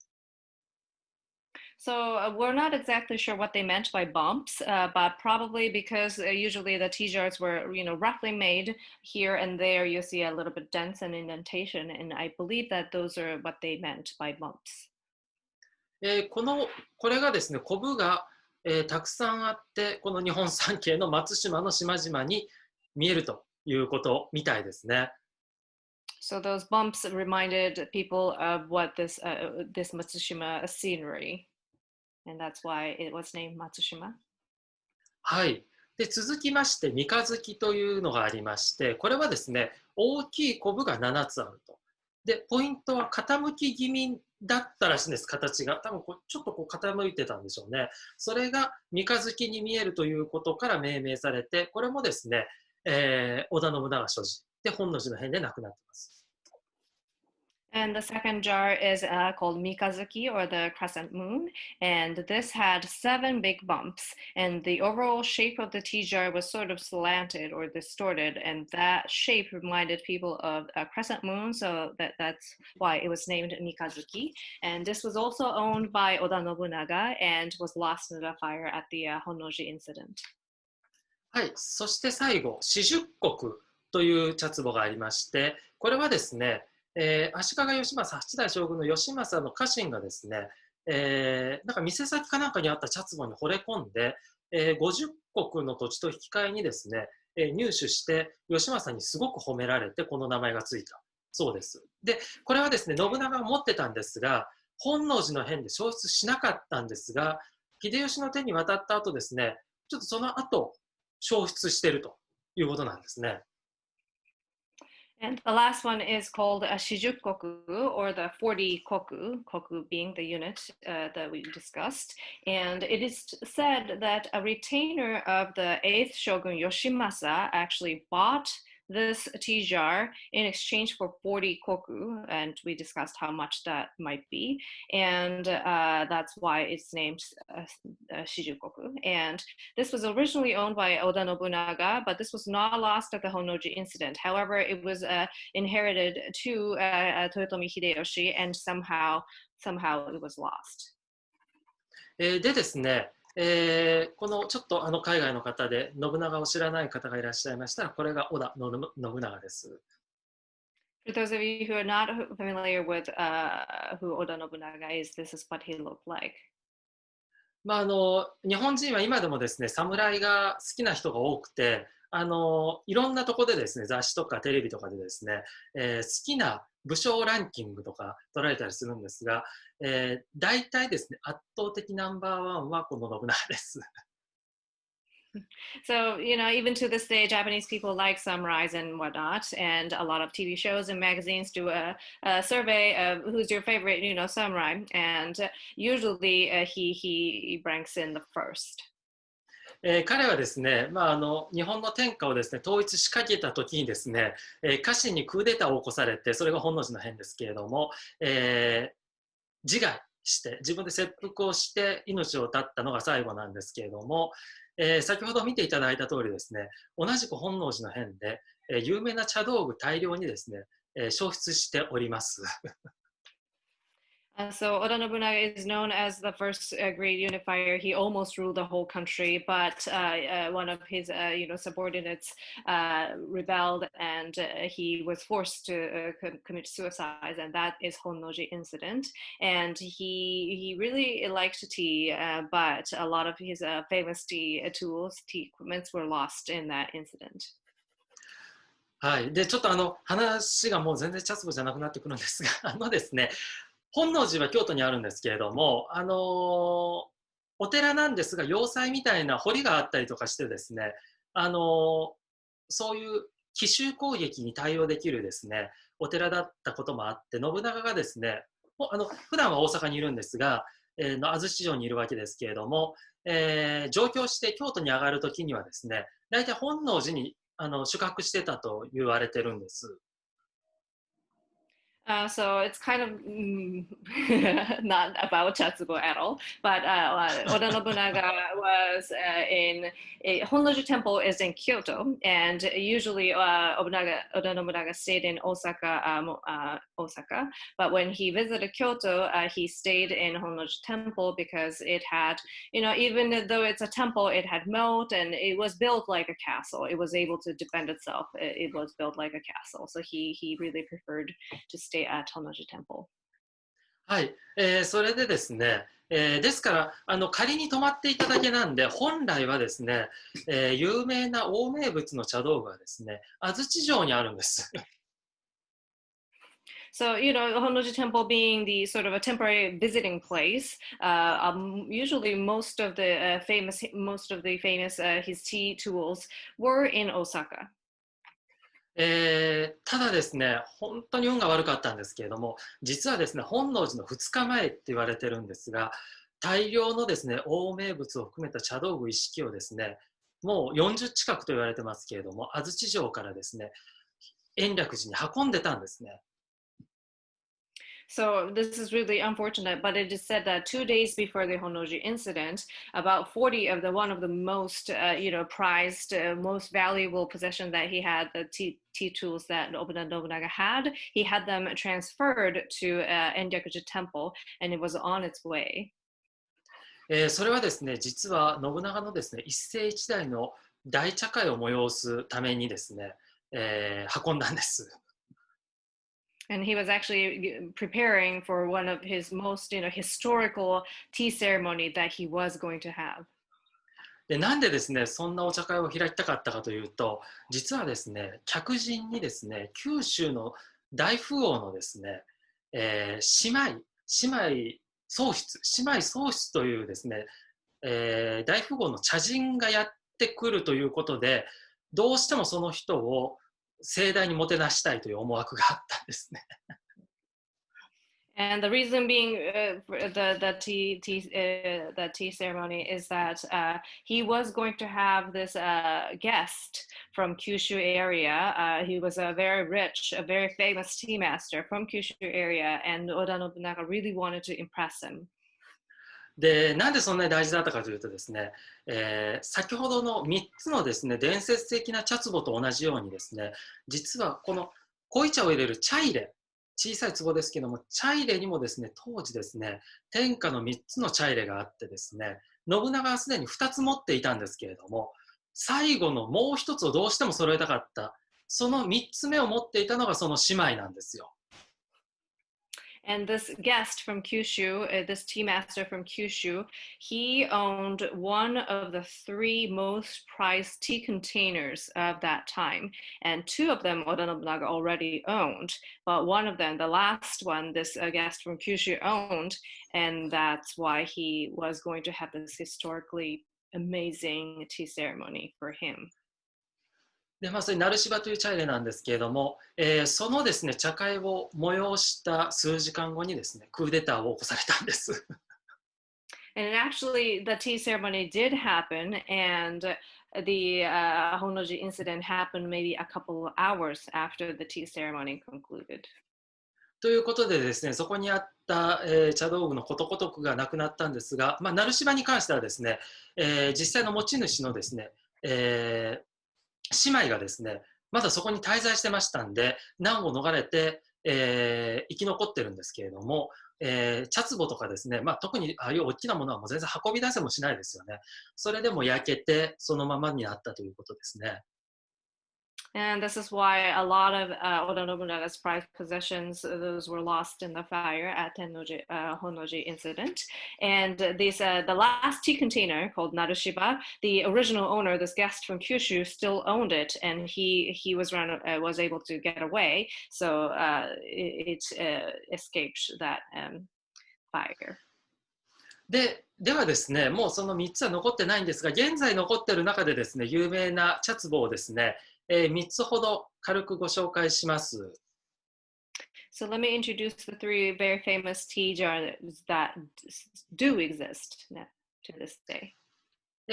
So we're not exactly sure what they meant by bumps, but probably because usually the tea jars were, roughly made. Here and there, you see a little bit dents and indentation, and I believe that those are what they meant by bumps. これがですね、コブが、たくさんあって、この日本三景の松島の島々に見えるということみたいですね。So those bumps reminded people of what this Matsushima scenery, and that's why it was named Matsushima. はい。で、続きまして、三日月というのがありまして、これはですね、大きいコブが7つあると。で、ポイントは傾き気味だったらしいんです、形が。多分ちょっとこう傾いてたんでしょうね。それが三日月に見えるということから命名されて、これもですね、織田信長所持で本能寺の変で亡くなっています。And the second jar is called Mikazuki, or the crescent moon. And this had 7 big bumps. And the overall shape of the tea jar was sort of slanted or distorted. And that shape reminded people of a crescent moon. So that's why it was named Mikazuki. And this was also owned by Oda Nobunaga and was lost in the fire at the Honnoji incident. はい。そして最後、四十石という茶壺がありまして、これはですね、足利義政8代将軍の義政の家臣がですね、なんか店先かなんかにあった茶壺に惚れ込んで、50石の土地と引き換えにですね、入手して義政にすごく褒められてこの名前がついたそうです。で、これはですね、信長が持ってたんですが、本能寺の変で消失しなかったんですが、秀吉の手に渡った後ですね、ちょっとその後消失しているということなんですね。And the last one is called a shijukoku, or the 40 koku, koku being the unit that we discussed. And it is said that a retainer of the 8th shogun Yoshimasa actually bought this tea jar in exchange for 40 koku, and we discussed how much that might be. And that's why it's named Shijukoku. And this was originally owned by Oda Nobunaga, but this was not lost at the Honnoji incident. However, it was inherited to Toyotomi Hideyoshi, and somehow it was lost. でですね、このちょっと海外の方で信長を知らない方がいらっしゃいましたら、これが織田信長です。For those of you who are not familiar with who Oda Nobunaga is, this is what he looked like. まあ、日本人は今でもですね、侍が好きな人が多くて、いろんなところでですね、雑誌とかテレビとかでですね、好きな武将ランキングとか取られたりするんですが、大体ですね、圧倒的ナンバーワンはこの信長です。So, even to this day, Japanese people like samurais and whatnot, and a lot of TV shows and magazines do a survey of who's your favorite, samurai, and usually he ranks in the first. 彼はですね、日本の天下をですね、統一しかけた時にですね、家臣にクーデターを起こされて、それが本能寺の変ですけれども、自害して、自分で切腹をして命を絶ったのが最後なんですけれども、先ほど見ていただいた通りですね、同じく本能寺の変で、有名な茶道具大量にですね、消失しております。So Oda Nobunaga is known as the first great unifier. He almost ruled the whole country, but one of his subordinates rebelled, and he was forced to commit suicide, and that is Honnoji incident. And he really liked tea, but a lot of his famous tea tools, tea equipments, were lost in that incident. はい、でちょっと話がもう全然茶壺じゃなくなってくるんですが、ですね、本能寺は京都にあるんですけれども、お寺なんですが、要塞みたいな堀があったりとかしてですね、あのそういう奇襲攻撃に対応できるですね、お寺だったこともあって、信長がですね、普段は大阪にいるんですが、安土城にいるわけですけれども、上京して京都に上がるときにはですね、大体本能寺に宿泊してたと言われてるんです。So it's kind of not about Chatsubo at all, but Oda Nobunaga was Honnoji Temple is in Kyoto, and usually Oda Nobunaga stayed in Osaka. But when he visited Kyoto, he stayed in Honnoji Temple because it had, even though it's a temple, it had moat and it was built like a castle. It was able to defend itself. It was built like a castle. So he really preferred to stay at Honnoji Temple. はい、それでですね、ですから仮に泊まっていただけなんで、本来はですね、有名な大名物の茶道具はですね、安土城にあるんです。So, Honnoji Temple being the sort of a temporary visiting place, usually most of the famous his tea tools were in Osaka. ただですね、本当に運が悪かったんですけれども、実はですね、本能寺の2日前って言われてるんですが、大量のですね、大名物を含めた茶道具一式をですね、もう40近くと言われてますけれども、安土城からですね、延暦寺に運んでたんですね。So this is really unfortunate, but it is said that 2 days before the Honnoji incident, about 40 of the one of the most, prized, most valuable possession that he had, the tea tools that Oda Nobunaga had, he had them transferred to Enryakuji Temple, and it was on its way. それはですね、実は信長のですね、一世一代の大茶会を催すためにですね、運んだんです。And he was actually preparing for one of his most, historical tea ceremony that he was going to have. で、なんでですね、そんなお茶会を開きたかったかというと、実はですね、客人にですね、九州の大富豪のですね、姉妹喪失というですね、大富豪の茶人がやってくるということで、どうしてもその人を盛大にもてなしたいという思惑があったんですね。And the reason being the tea ceremony is that he was going to have this guest from Kyushu area. He was a very rich, a very famous tea master from Kyushu area, and Oda Nobunaga really wanted to impress him. で、なんでそんなに大事だったかというとですね、先ほどの3つのですね、伝説的な茶壺と同じようにですね、実はこの濃い茶を入れる茶入れ、小さい壺ですけども、茶入れにもですね、当時ですね、天下の3つの茶入れがあってですね、信長はすでに2つ持っていたんですけれども、最後のもう1つをどうしても揃えたかった、その3つ目を持っていたのがその姉妹なんですよ。And this guest from Kyushu, this tea master from Kyushu, he owned one of the three most prized tea containers of that time. And two of them Oda Nobunaga already owned, but one of them, the last one, this guest from Kyushu owned, and that's why he was going to have this historically amazing tea ceremony for him. で、それ、ナルシバという茶入れなんですけれども、そのですね、茶会を催した数時間後にですね、クーデターを起こされたんです。And actually, the tea ceremony did happen, and the Honnoji incident happened maybe a couple of hours after the tea ceremony concluded. ということでですね、そこにあった、茶道具のことごとくがなくなったんですが、ナルシバに関してはですね、実際の持ち主のですね、姉妹がですね、まだそこに滞在してましたんで、難を逃れて、生き残ってるんですけれども、茶壺とかですね、特にああいう大きなものはもう全然運び出せもしないですよね。それでも焼けて、そのままになったということですね。And this is why a lot of Oda Nobunaga's prized possessions, those were lost in the fire at Honnoji incident. And the last tea container called Narushiba, the original owner, this guest from Kyushu, still owned it, and he was able to get away, so it escaped that fire. で、ではですね、もうその3つは残ってないんですが、現在残っている中でですね、有名な茶壺をですね、3つほど軽くご紹介します。So let me introduce the three very famous tea jars that do exist to this day.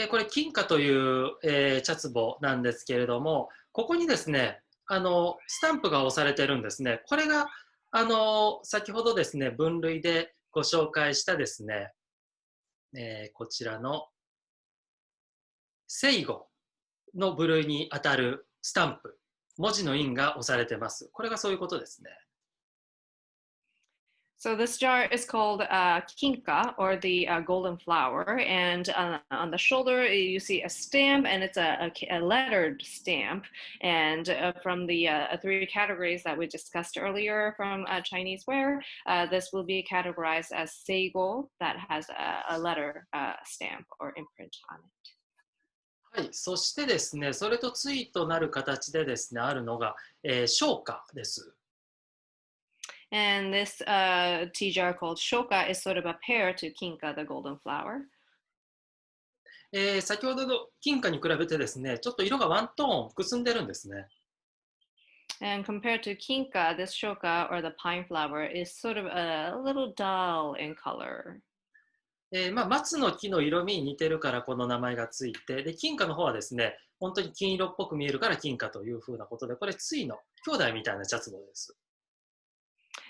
これ、金貨という、茶壺なんですけれども、ここにですね、スタンプが押されてるんですね。これが、先ほどですね、分類でご紹介したですね、こちらの正語の部類にあたるスタンプ、文字の印が押されてます。これがそういうことですね。So this jar is called kinka, or the golden flower, and on the shoulder you see a stamp, and it's a lettered stamp. And from the three categories that we discussed earlier from Chinese ware, this will be categorized as seigo, that has a letter stamp or imprint on it. はい、そしてですね、それと対となる形でですね、あるのが、昇華です。And this tea jar called shoka is sort of a pair to kinka, the golden flower. 先ほどの金貨に比べてですね、ちょっと色がワントーンくすんでるんですね。And compared to kinka, this shoka, or the pine flower, is sort of a little dull in color. 松の木の色味に似てるからこの名前がついて、で金貨の方はですね、本当に金色っぽく見えるから金貨というふうなことで、これ、対の兄弟みたいな茶壺です。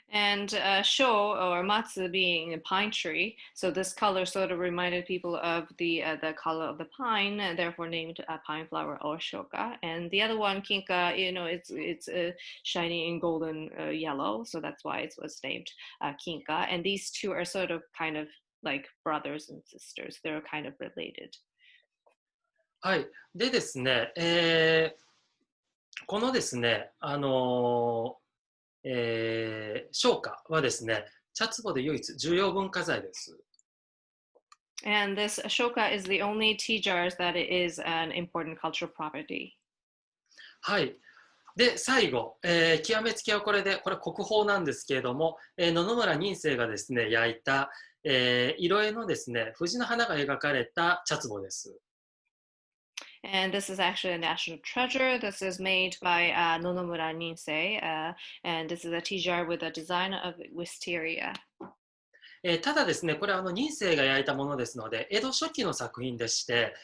And sho, or matsu, being a pine tree, so this color sort of reminded people of the color of the pine, and therefore named pine flower or shoka. And the other one, kinka, it's shiny in golden yellow, so that's why it was named kinka. And these two are sort of kind of like brothers and sisters. They're kind of related. はい。でですね、このですね、昇華はですね、茶壺で唯一重要文化財です。And this Ashoka is the only tea jars that it is an important cultural property. はい。で、最後、極めつきはこれで、これ国宝なんですけれども、野々村仁清がですね、焼いた、色絵のですね、藤の花が描かれた茶壺です。And this is actually a national treasure. This is made by Nonomura Ninsei, and this is a tea jar with a design of wisteria. ただですね、これは仁清が焼いたものですので、江戸初期の作品でして、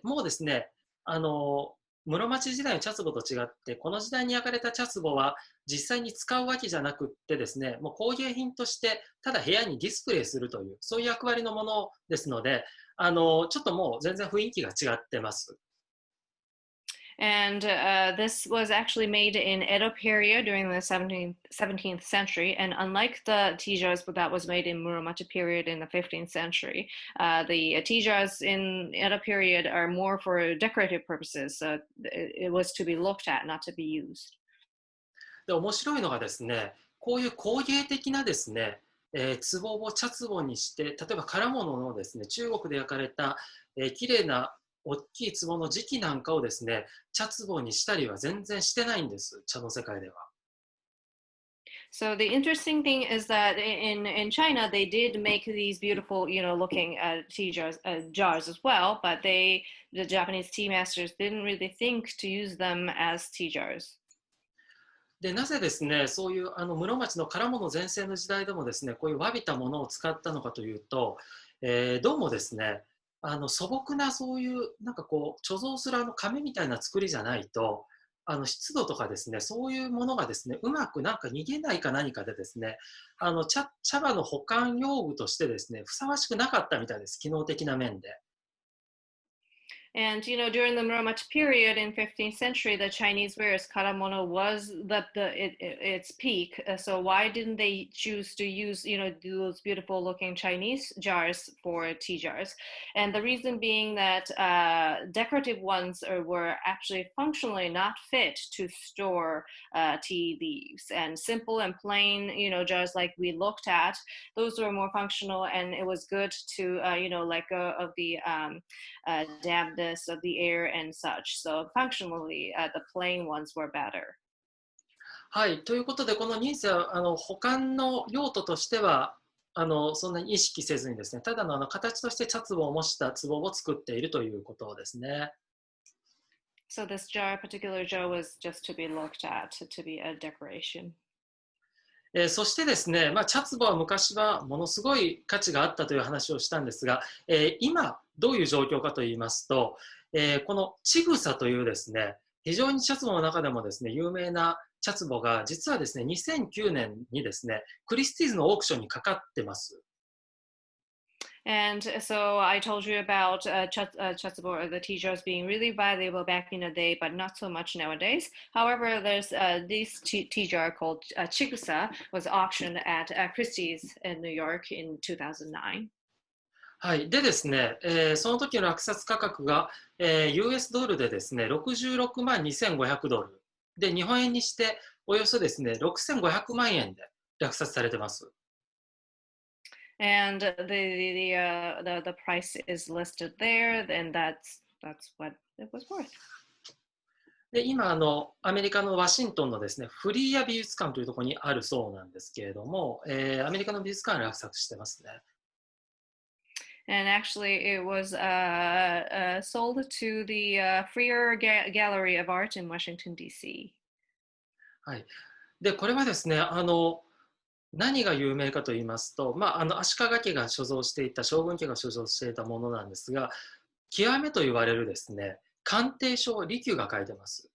もうですね、室町時代の茶壺と違って、この時代に焼かれた茶壺は実際に使うわけじゃなくってですね、もう工芸品としてただ部屋にディスプレイするという、そういう役割のものですので、ちょっともう全然雰囲気が違ってます。And this was actually made in Edo period during the 17th century. And unlike the tea jars that was made in Muromachi period in the 15th century, the tea jars in Edo period are more for decorative purposes. So it was to be looked at, not to be used. で、面白いのがですね、こういう工芸的なですね、壺を茶壺にして、例えば唐物のですね、中国で焼かれた、綺麗な大きい壺の時期なんかをですね、茶壺にしたりは全然してないんです、茶の世界では。So the interesting thing is that in China they did make these beautiful, looking tea jars as well, but the Japanese tea masters didn't really think to use them as tea jars. で、なぜですね、そういう室町の唐物全盛の時代でもですね、こういう詫びたものを使ったのかというと、どうもですね、素朴なそういうなんかこう貯蔵する紙みたいな作りじゃないと、湿度とかですね、そういうものがですね、うまくなんか逃げないか何かでですね、茶葉の保管用具としてですね、ふさわしくなかったみたいです、機能的な面で。And during the Muromachi period in 15th century, the Chinese wares karamono was its peak. So why didn't they choose to use those beautiful looking Chinese jars for tea jars? And the reason being that decorative ones were actually functionally not fit to store tea leaves, and simple and plain jars like we looked at, those were more functional, and it was good to let go of the dampness of the air and such. So functionally, the plain ones were better. はい、ということで、このニーセは保管の用途としてはそんなに意識せずにですね、ただの形として茶壺を模した壺を作っているということですね。So this jar, particular jar, was just to be looked at, to be a decoration. そしてですね、茶壺は昔はものすごい価値があったという話をしたんですが、今どういう状況かといいますと、このちぐさというですね、非常に茶壺の中でもですね、有名な茶壺が実はですね、2009年にですね、クリスティーズのオークションにかかってます。And so I told you about chatsubo or the tea jars being really valuable back in the day, but not so much nowadays. However, there's this tea jar called Chigusa was auctioned at Christie's in New York in 2009. はい。でですね、その時の落札価格が、US ドルでですね、66万2500ドル。で、日本円にしておよそですね、6500万円で落札されてます。And the price is listed there, and that's what it was worth. で、今、アメリカのワシントンのですね、フリーア美術館というところにあるそうなんですけれども、アメリカの美術館が落札してますね。And actually, it was sold to the Freer Gallery of Art in Washington, D.C. はい。で、これはですね、何が有名かと言いますと、足利家が所蔵していた、将軍家が所蔵していたものなんですが、極めと言われるですね、鑑定書、利休が書いてます。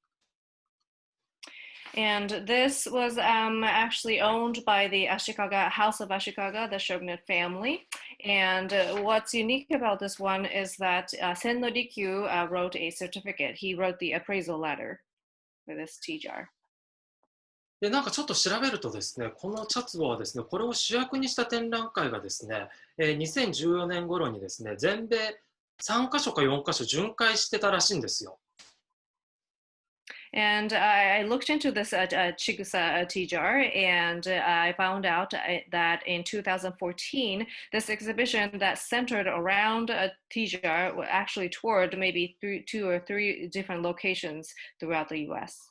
And this was actually owned by the Ashikaga House of Ashikaga, the shogunate family. And what's unique about this one is that Senno Rikyu wrote a certificate. He wrote the appraisal letter for this tea jar. で、なんかちょっと調べるとですね、この茶壺はですね、これを主役にした展覧会がですね、2014年頃にですね、全米3カ所か4カ所巡回してたらしいんですよ。And I looked into this Chigusa tea jar, and I found out that in 2014, this exhibition that centered around a tea jar actually toured maybe two or three different locations throughout the US.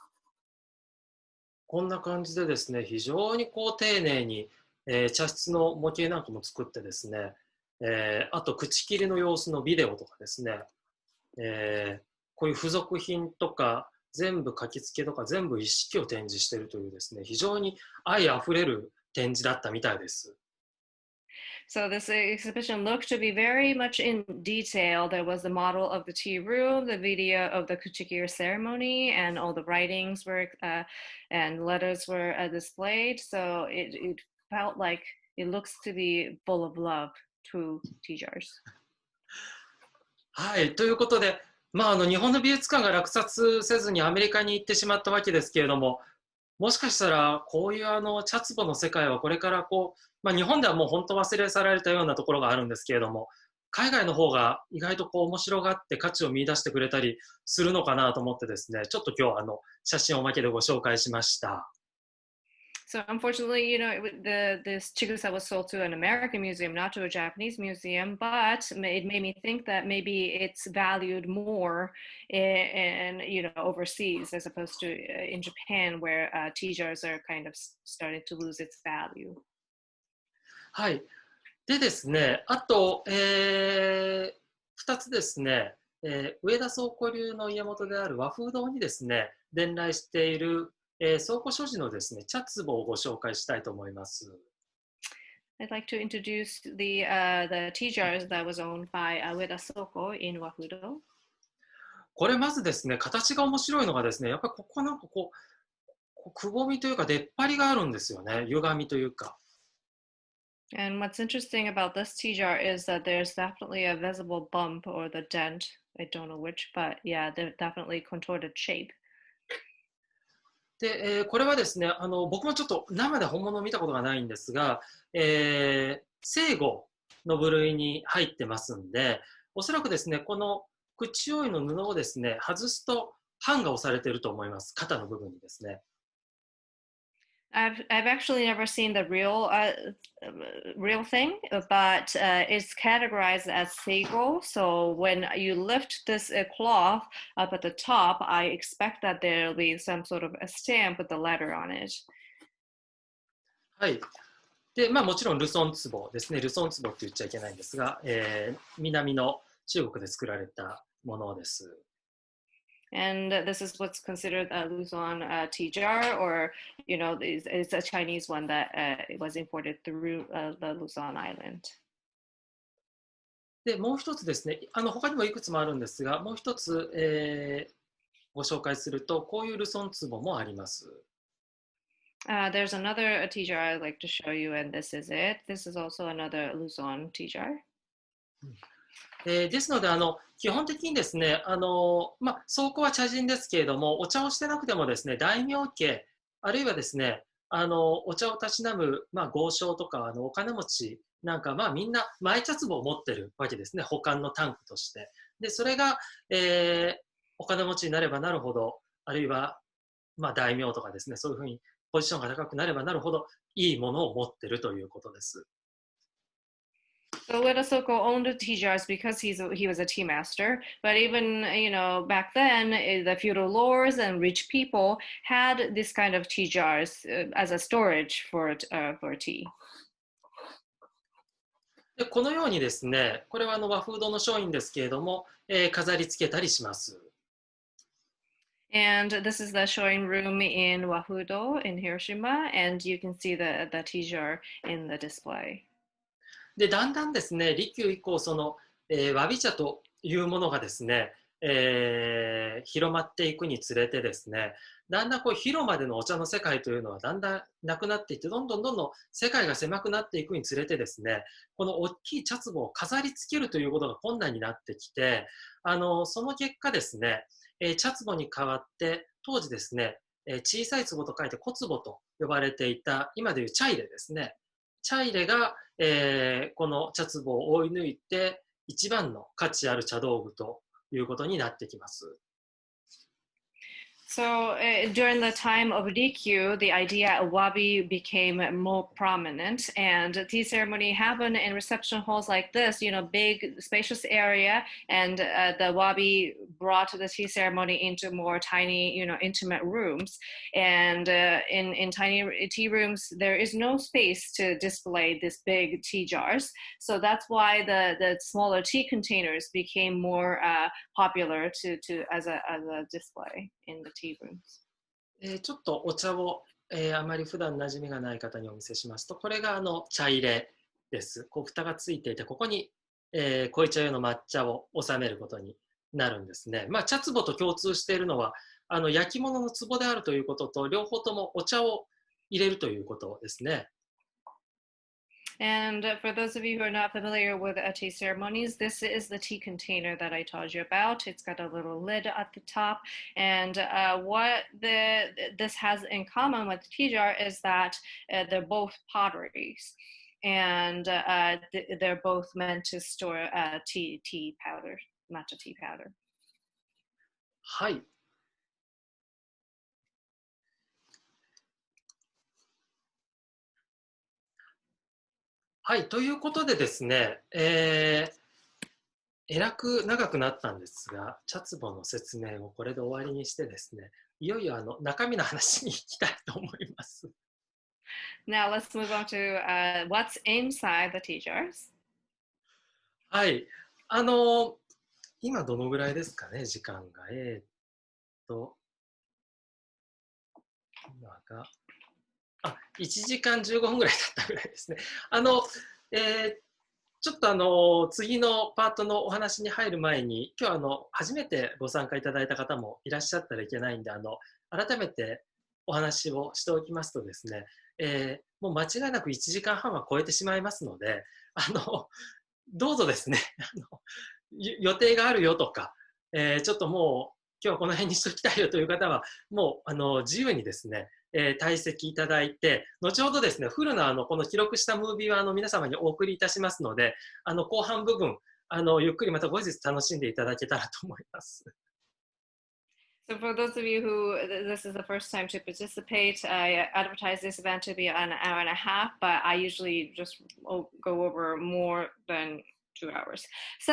こんな感じでですね、非常にこう丁寧に、茶室の模型なんかも作ってですね、あと口切りの様子のビデオとかですね、こういう付属品とか全部書き付けとか全部一式を展示しているというですね、非常に愛あふれる展示だったみたいです。So this exhibition looked to be very much in detail. There was the model of the tea room, the video of the Kuchikiri ceremony, and all the writings were and letters were displayed. So it felt like it looks to be full of love to tea jars. はい、ということで、日本の美術館が落札せずにアメリカに行ってしまったわけですけれども、もしかしたらこういう茶壺の世界はこれからこう、日本ではもう本当忘れ去られたようなところがあるんですけれども、海外の方が意外とこう面白がって価値を見出してくれたりするのかなと思ってですね、ちょっと今日写真をおまけでご紹介しました。So unfortunately, this Chigusa was sold to an American museum, not to a Japanese museum. But it made me think that maybe it's valued more overseas as opposed to in Japan, where tea jars are kind of starting to lose its value. はい。でですね、あと、2つですね、上田倉庫流の家元である和風堂にですね、伝来している、倉庫所持のですね、茶壺をご紹介したいと思います。I'd like to introduce the tea jars that was owned by Ueda Soko in Wafudo. これまずですね、形が面白いのがですね、やっぱりここなんかこう、くぼみというか出っ張りがあるんですよね、歪みというか。And what's interesting about this tea jar is that there's definitely a visible bump or the dent. I don't know which, but yeah, they're definitely contorted shape. で、これはですね、僕もちょっと生で本物を見たことがないんですが、正午の部類に入ってますんで、おそらくですね、この口覆いの布をですね、外すと版が押されていると思います。肩の部分にですね。I've actually never seen the real thing, but it's categorized as seigo. So when you lift this cloth up at the top, I expect that there'll be some sort of a stamp with the letter on it. はい。で、まあ、もちろんルソン壺ですね。ルソン壺って言っちゃいけないんですが、南の中国で作られたものです。And this is what's considered a Luzon tea jar, or it's a Chinese one that was imported through the Luzon island. で、もう一つですね、他にもいくつもあるんですが、もう一つ、ご紹介すると、こういうルソン壺もあります。There's another tea jar I'd like to show you, and this is it. This is also another Luzon tea jar. ですので基本的にですね装香は茶人ですけれども、お茶をしてなくてもですね、大名家あるいはですねお茶をたしなむ、豪商とかお金持ちなんか、みんなマイ茶壺を持ってるわけですね、保管のタンクとして。でそれが、お金持ちになればなるほど、あるいは、大名とかですね、そういうふうにポジションが高くなればなるほどいいものを持ってるということです。So Ueda Soko owned tea jars because he was a tea master. But even back then, the feudal lords and rich people had this kind of tea jars as a storage for tea. でこのようにですね、これは和風堂の商品ですけれども、飾り付けたりします。And this is the showing room in Wahudo in Hiroshima, and you can see the tea jar in the display. でだんだんですね、利休以降わび茶というものがですね、広まっていくにつれてですね、だんだん広間でのお茶の世界というのはだんだんなくなっていって、どんどん世界が狭くなっていくにつれてですね、この大きい茶壺を飾り付けるということが困難になってきて、その結果ですね、茶壺に代わって当時ですね、小さい壺と書いて小壺と呼ばれていた今でいう茶入れですね、茶入れが、この茶壺を追い抜いて一番の価値ある茶道具ということになってきます。So during the time of Rikyu, the idea of wabi became more prominent, and tea ceremony happened in reception halls like this, big spacious area, and the wabi brought the tea ceremony into more tiny, intimate rooms. And in tiny tea rooms, there is no space to display these big tea jars. So that's why the smaller tea containers became more popular as a display in the tea rooms. ちょっとお茶を、あまり普段馴染みがない方にお見せしますと、これが茶入れです。蓋がついていて、ここに、濃い茶用の抹茶を収めることになるんですね。茶壺と共通しているのは焼き物の壺であるということと、両方ともお茶を入れるということですね。And for those of you who are not familiar with tea ceremonies, this is the tea container that I told you about. It's got a little lid at the top. And what this has in common with the tea jar is that they're both potteries. And they're both meant to store tea powder, matcha tea powder. はい。はい、ということでですね、えらく長くなったんですが、茶壺の説明をこれで終わりにしてですね、いよいよ中身の話に行きたいと思います。Now let's move on to what's inside the tea jars. はい、今どのぐらいですかね、時間が。今が、1時間15分ぐらい経ったぐらいですね。ちょっと次のパートのお話に入る前に、今日初めてご参加いただいた方もいらっしゃったらいけないんで、改めてお話をしておきますとですね、もう間違いなく1時間半は超えてしまいますので、どうぞですね、予定があるよとか、ちょっともう今日はこの辺にしときたいよという方は、もう自由にですね、退席いただいて、後ほどですね、フルなこの記録したムービーは皆様にお送りいたしますので、後半部分ゆっくりまた後日楽しんでいただけたらと思います。So for those of you who this is the first time to participate, I advertise this event to be an hour and a half, but I usually just go over more than 2 hours. So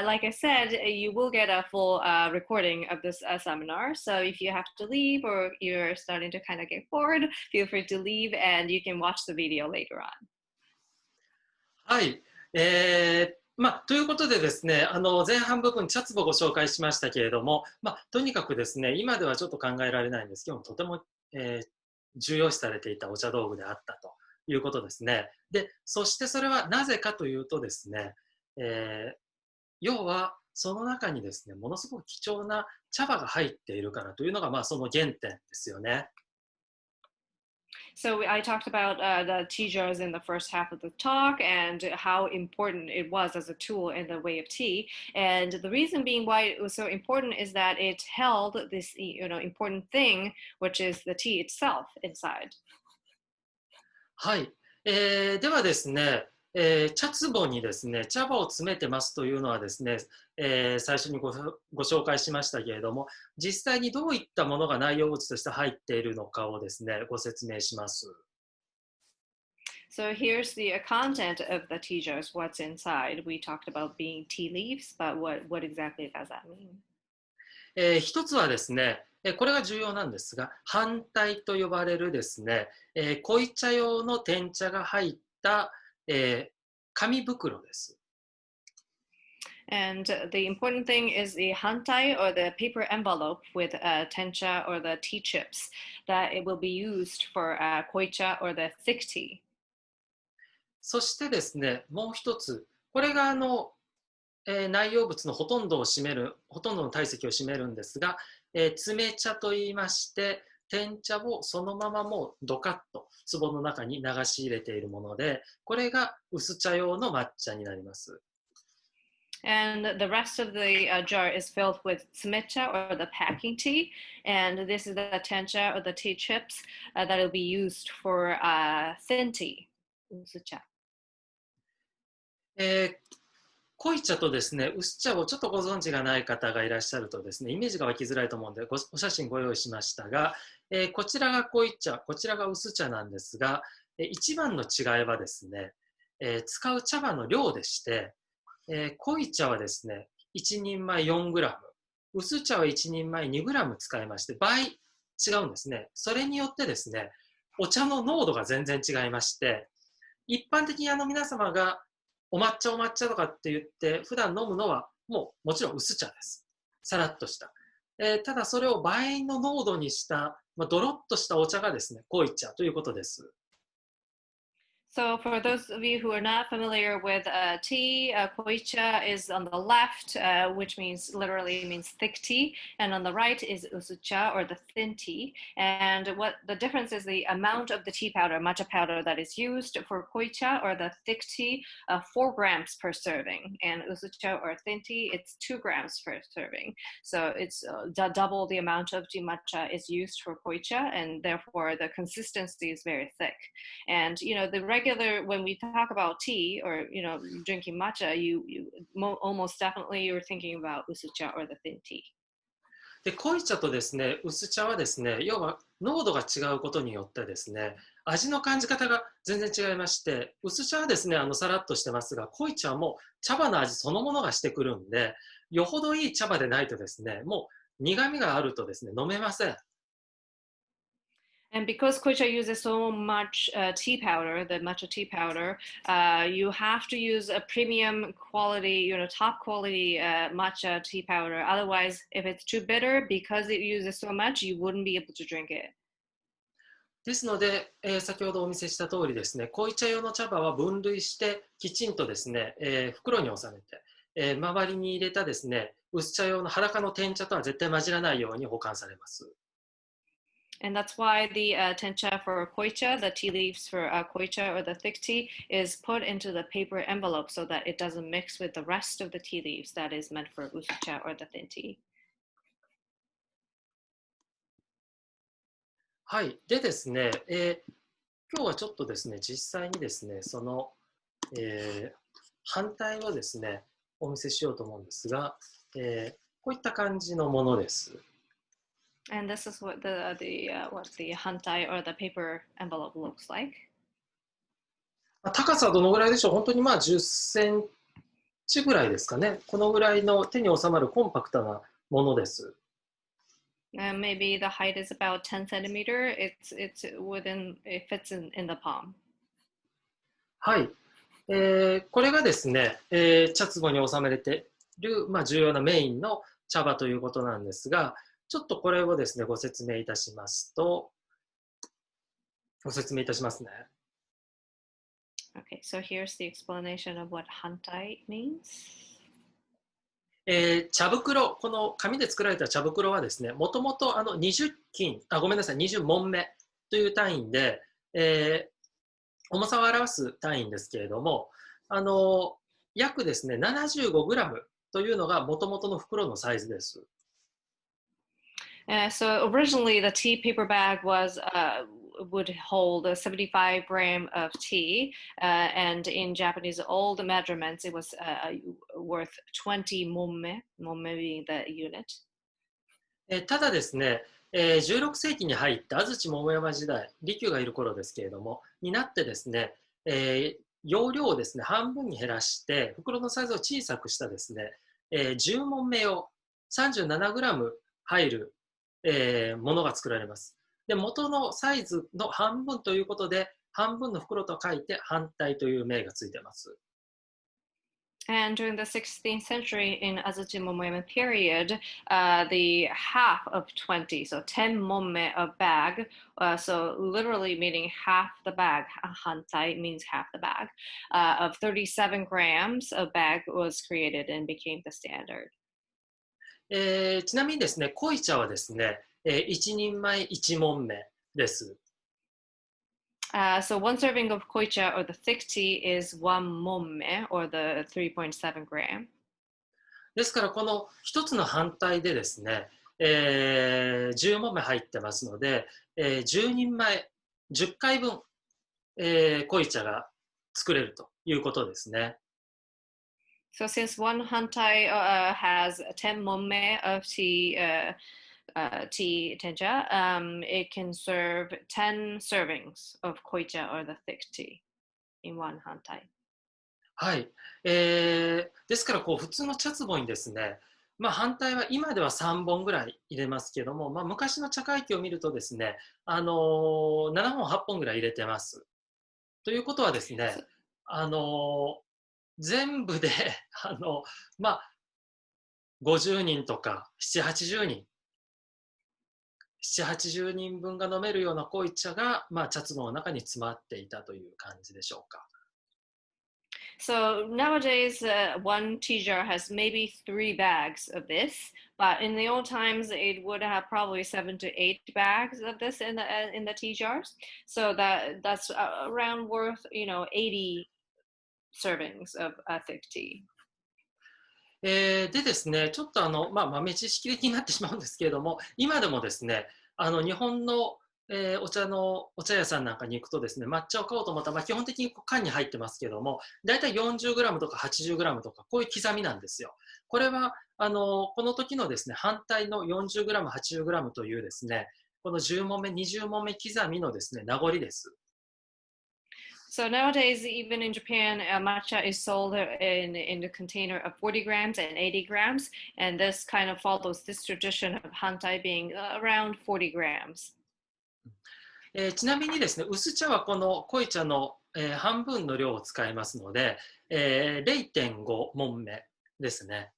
like I said, you will get a full recording of this seminar. So if you have to leave or you're starting to kind of get bored, feel free to leave and you can watch the video later on. はい。ということでですね、前半部分、茶壺をご紹介しましたけれども、とにかくですね、今ではちょっと考えられないんですけども、とても、重要視されていたお茶道具であったということですね。で、そしてそれはなぜかというとですね、えー要はその中にですね、ものすごく貴重な茶葉が入っているからというのが、その原点ですよね。So I talked about the tea jars in the first half of the talk and how important it was as a tool in the way of tea. And the reason being why it was so important is that it held this, important thing, which is the tea itself inside. はい。ではですね、茶壺にですね、茶葉を詰めてますというのはですね、最初にご紹介しましたけれども、実際にどういったものが内容物として入っているのかをですね、ご説明します。So here's the content of the tea jars, what's inside. We talked about being tea leaves, but what exactly does that mean? 一つはですね、これが重要なんですが、反対と呼ばれるですね、濃茶用の天茶が入った、紙袋です。And the important thing is the hantai or the paper envelope with tencha or the tea chips that it will be used for koicha or the thick tea. そしてですね、もう一つ、これが内容物のほとんどを占める、ほとんどの体積を占めるんですが、詰茶といいまして、天茶をそのままもうドカッと壺の中に流し入れているもので、これが薄茶用の抹茶になります。And the rest of the jar is filled with tsumecha or the packing tea. And this is the tencha or the tea chips that will be used for thin tea. Usucha. えー濃茶とですね、薄茶をちょっとご存知がない方がいらっしゃるとですね、イメージが湧きづらいと思うんで、お写真ご用意しましたが、こちらが濃茶、こちらが薄茶なんですが、一番の違いはですね、使う茶葉の量でして、濃茶はですね、1人前4グラム、薄茶は1人前2グラム使いまして、倍違うんですね。それによってですね、お茶の濃度が全然違いまして、一般的に皆様がお抹茶お抹茶とかって言って普段飲むのはもちろん薄茶です。さらっとした。ただそれを倍の濃度にした、ドロッとしたお茶がですね、濃茶ということです。So for those of you who are not familiar with tea, koicha is on the left, which means literally means thick tea, and on the right is usucha or the thin tea. And what the difference is the amount of the tea powder, matcha powder that is used for koicha or the thick tea, 4 grams per serving, and usucha or thin tea, it's 2 grams per serving. So it's double the amount of tea matcha is used for koicha, and therefore the consistency is very thick. And the regular when we talk about tea or drinking matcha, almost definitely you're thinking about usucha or the thin tea. で、濃茶とですね、薄茶はですね、要は濃度が違うことによってですね、味の感じ方が全然違いまして、薄茶はですね、さらっとしてますが、濃茶はもう茶葉の味そのものがしてくるんで、よほどいい茶葉でないとですね、もう苦味があるとですね、飲めません。And because Koicha uses so much tea powder, the matcha tea powder, you have to use a premium quality, top quality matcha tea powder. Otherwise, if it's too bitter, because it uses so much, you wouldn't be able to drink it. ですので、先ほどお見せした通りですね、濃茶用の茶葉は分類してきちんとですね、袋に収めて、周りに入れたですね、薄茶用の裸の天茶とは絶対混じらないように保管されます。And that's why the tencha for koicha, the tea leaves for koicha or the thick tea, is put into the paper envelope so that it doesn't mix with the rest of the tea leaves that is meant for usucha or the thin tea. はい。でですね、今日はちょっとですね、実際にですね、その、反対をですね、お見せしようと思うんですが、こういった感じのものです。And this is what the hantai or the paper envelope looks like. 高さはどのぐらいでしょう？本当に10センチぐらいですかね。このぐらいの手に収まるコンパクトなものです。Maybe the height is about 10 centimeter. It fits in the palm. はい。これがですね、茶壺に収められている、重要なメインの茶葉ということなんですが、ちょっとこれをですね、ご説明いたしますね。Okay, so here's the explanation of what hantai means. 茶袋、この紙で作られた茶袋はですね、もともと20斤、ごめんなさい、20文目という単位で、重さを表す単位ですけれども、約ですね、75グラムというのがもともとの袋のサイズです。So originally, the tea paper bag would hold 75 grams of tea, and in Japanese old measurements, it was worth 20 momme, momme being the unit. ただですね、16世紀に入った安土桃山時代、利休がいる頃ですけれども、になってですね、容量をですね、半分に減らして、袋のサイズを小さくしたですね、10問目を37グラム入る、ものが作られます。で、元のサイズの半分ということで、半分の袋と書いて反対という名がついています。And during the 16th century in Azuchi Momoyama period, the half of 20, so 10 momme of bag, so literally meaning half the bag, hantai means half the bag, of 37 grams of bag was created and became the standard. ちなみにですね、濃茶はですね、1人前1問目です。So one serving of koicha or the thick tea is one momme or the 3.7 gram. ですからこの一つの反対でですね、10問目入ってますので、10人前10回分、濃茶が作れるということですね。So since one hantai has 10 momme of tea tenja, it can serve 10 servings of koicha or the thick tea in one hantai. はい。ですからこう普通の茶壺にですね、反対は今では3本ぐらい入れますけども、昔の茶会期を見るとですね、7本8本ぐらい入れてます。ということはですね、So, あの全部であの、まあ、50人とか7、80人、7、80人分が飲めるような濃い茶が、茶壺の中に詰まっていたという感じでしょうか。so nowadays, one tea jar has maybe 3 bags of this, but in the old times, it would have probably 7 to 8 bags of this in the tea jars. So that's around worth 80 servings of thick tea. でですね、ちょっと豆知識的になってしまうんですけれども、今でもですね、日本の、お茶屋さんなんかに行くとですね、抹茶を買おうと思ったら、基本的に缶に入ってますけども、だいたい 40g とか 80g とか、こういう刻みなんですよ。これは、この時のですね、反対の 40g、80g というですね、この10問目、20問目刻みのですね、名残です。So nowadays, even in Japan, matcha is sold in a container of 40 grams and 80 grams, and this kind of follows this tradition of hantai being around 40 grams. ちなみにですね、薄茶はこの濃茶の、半分の量を使いますので、0.5問目ですね。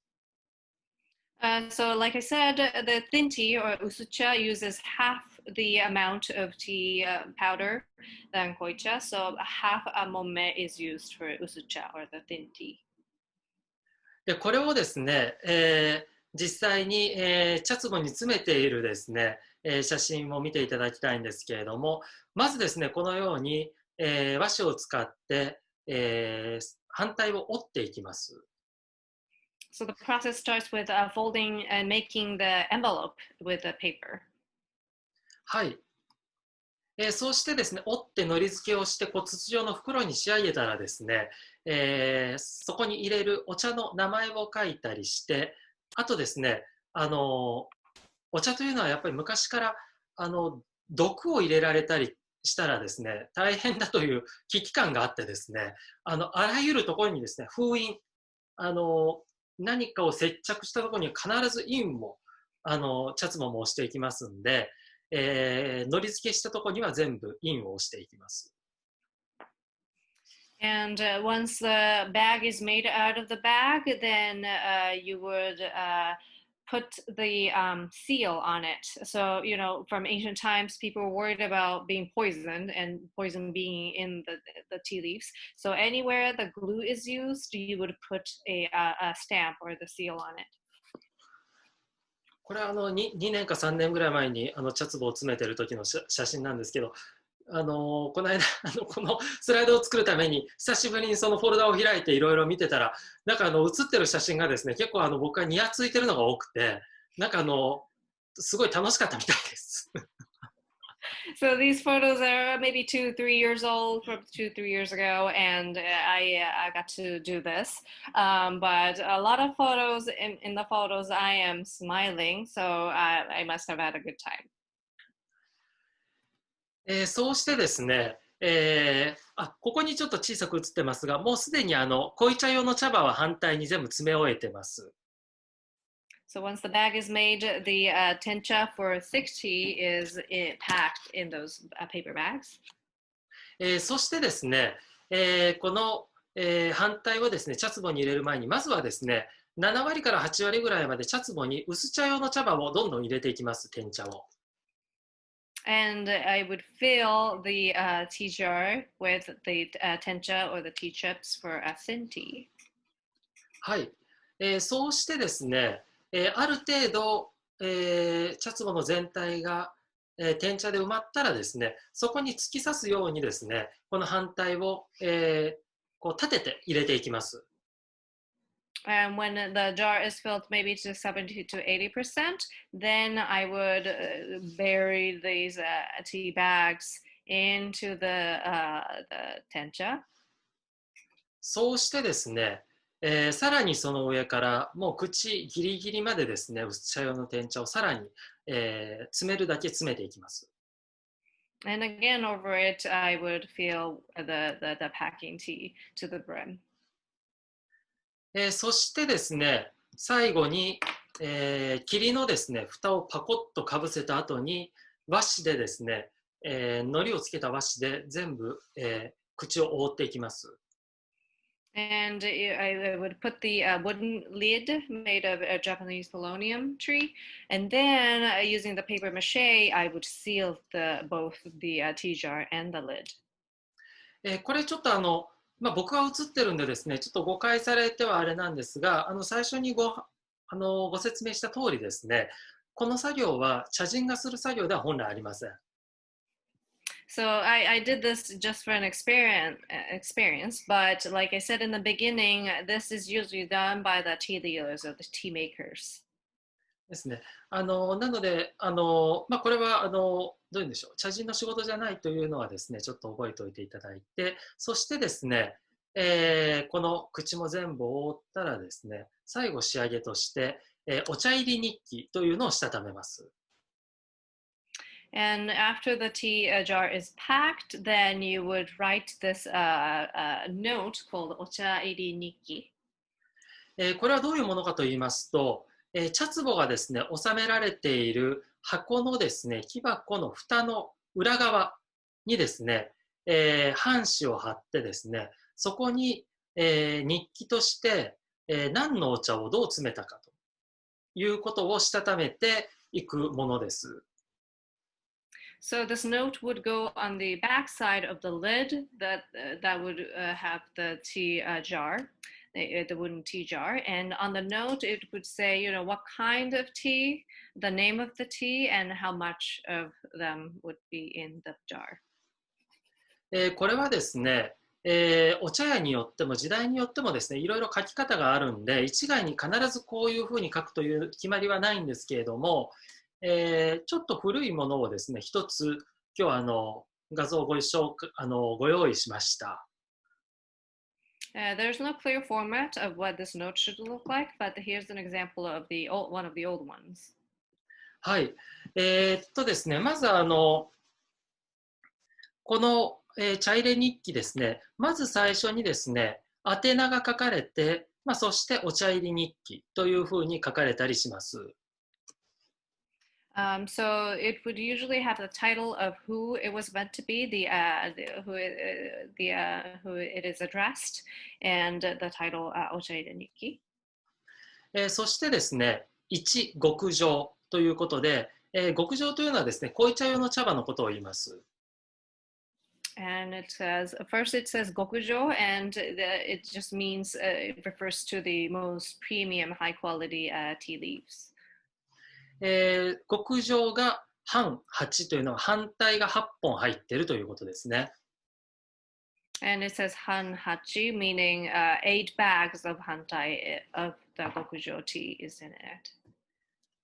So, like I said, the thin tea or usucha uses half the amount of tea powder than koicha. So, half a momme is used for usucha or the thin tea. で、これをですね、実際に、茶壺に詰めているですね、写真を見ていただきたいんですけれども、まずですね、このように、和紙を使って、反対を折っていきます。So the process starts with folding and making the envelope with the paper. はい。そうしてですね、折ってのり付けをして筒状の袋に仕上げたらですね、そこに入れるお茶の名前を書いたりして、あとですね、お茶というのはやっぱり昔から毒を入れられたりしたらですね、大変だという危機感があってですね、あらゆるところにですね、封印、何かを接着したところに必ず印も、茶壺も押していきますんで、のり付けしたところには全部印を押していきます。And once the bag is made out of the bag, then you would put the seal on it. So, from ancient times, people were worried about being poisoned and poison being in the tea leaves. So anywhere the glue is used, you would put a stamp or the seal on it. これは2年か3年ぐらい前に茶壺を詰めてる時の写真なんですけど、この間このスライドを作るために久しぶりにそのフォルダを開いていろいろ見てたら、なんか写ってる写真がですね、結構僕がニヤついてるのが多くて、なんかすごい楽しかったみたいです。So these photos are maybe 2-3 years old from 2-3 years ago, and I got to do this. But a lot of photos in the photos, I am smiling, so I must have had a good time. そうしてですね、ここにちょっと小さく写ってますが、もうすでに濃茶用の茶葉は反対に全部詰め終えてます。So once the bag is made, the tencha for thick tea is packed in those paper bags. そしてですね、この、反対をですね、茶壺に入れる前に、まずはですね、7割から8割ぐらいまで茶壺に薄茶用の茶葉をどんどん入れていきます、天茶を。And I would fill the tea jar with the tencha or the tea chips for a thin tea. はい。そうしてですね、ある程度、茶壺の全体が、天茶で埋まったらですね、そこに突き刺すようにですね、この反対を、こう立てて入れていきます。And when the jar is filled maybe to 70 to 80%, then I would bury these tea bags into the tencha. そうしてですね、さらにその上からもう口ギリギリまでですね、薄茶用の天茶をさらに、詰めるだけ詰めていきます。And again, over it, I would fill the packing tea to the brim. そしてですね、最後に、霧のですね、蓋をパコッとかぶせた後に、和紙でですね、海苔をつけた和紙で全部、口を覆っていきます。And I would put the wooden lid made of a Japanese polonium tree, and then using the paper mache, I would seal both the tea jar and the lid. これちょっと僕が写ってるんでですね、ちょっと誤解されてはあれなんですが、最初にご説明した通りですね、この作業は茶人がする作業では本来ありません。So I did this just for an experience, but like I said in the beginning, this is usually done by the tea dealers or the tea makers. ですね。なので、これはどういうんでしょう、茶人の仕事じゃないというのはですね、ちょっと覚えておいていただいて、そしてですね、この口も全部覆ったらですね、最後仕上げとして、お茶入り日記というのをしたためます。And after the tea jar is packed, then you would write this note called Ocha Iri Nikki. これはどういうものかと言いますと、茶壺がですね、収められている箱のですね、木箱の蓋の裏側にですね、半紙を貼ってですね、そこに、日記として、何のお茶をどう詰めたかということをしたためていくものです。So this note would go on the back side of the lid that would have the tea jar, the wooden tea jar, and on the note it would say, what kind of tea, the name of the tea, and how much of them would be in the jar. これはですね、お茶屋によっても時代によってもですね、いろいろ書き方があるんで、一概に必ずこういうふうに書くという決まりはないんですけれども、ちょっと古いものをですね、一つ今日は画像をご用意しました。There's no clear format of what this note should look like, but here's an example of one of the old ones. はい。ですね、まずこの、茶入れ日記ですね、まず最初にですね、宛名が書かれて、そしてお茶入り日記というふうに書かれたりします。So it would usually have the title of who it was meant to be, who it is addressed, and the title お茶入れ日記。そしてですね、1、極上ということで、極上というのはですね、濃茶用の茶葉のことを言います。And it says, first it says gokujo, and it just means, it refers to the most premium, high quality tea leaves. 極上が半8というのは反対が8本入っているということですね。And it says hanhachi, meaning 8 bags of hantai of the gokujo tea is in it.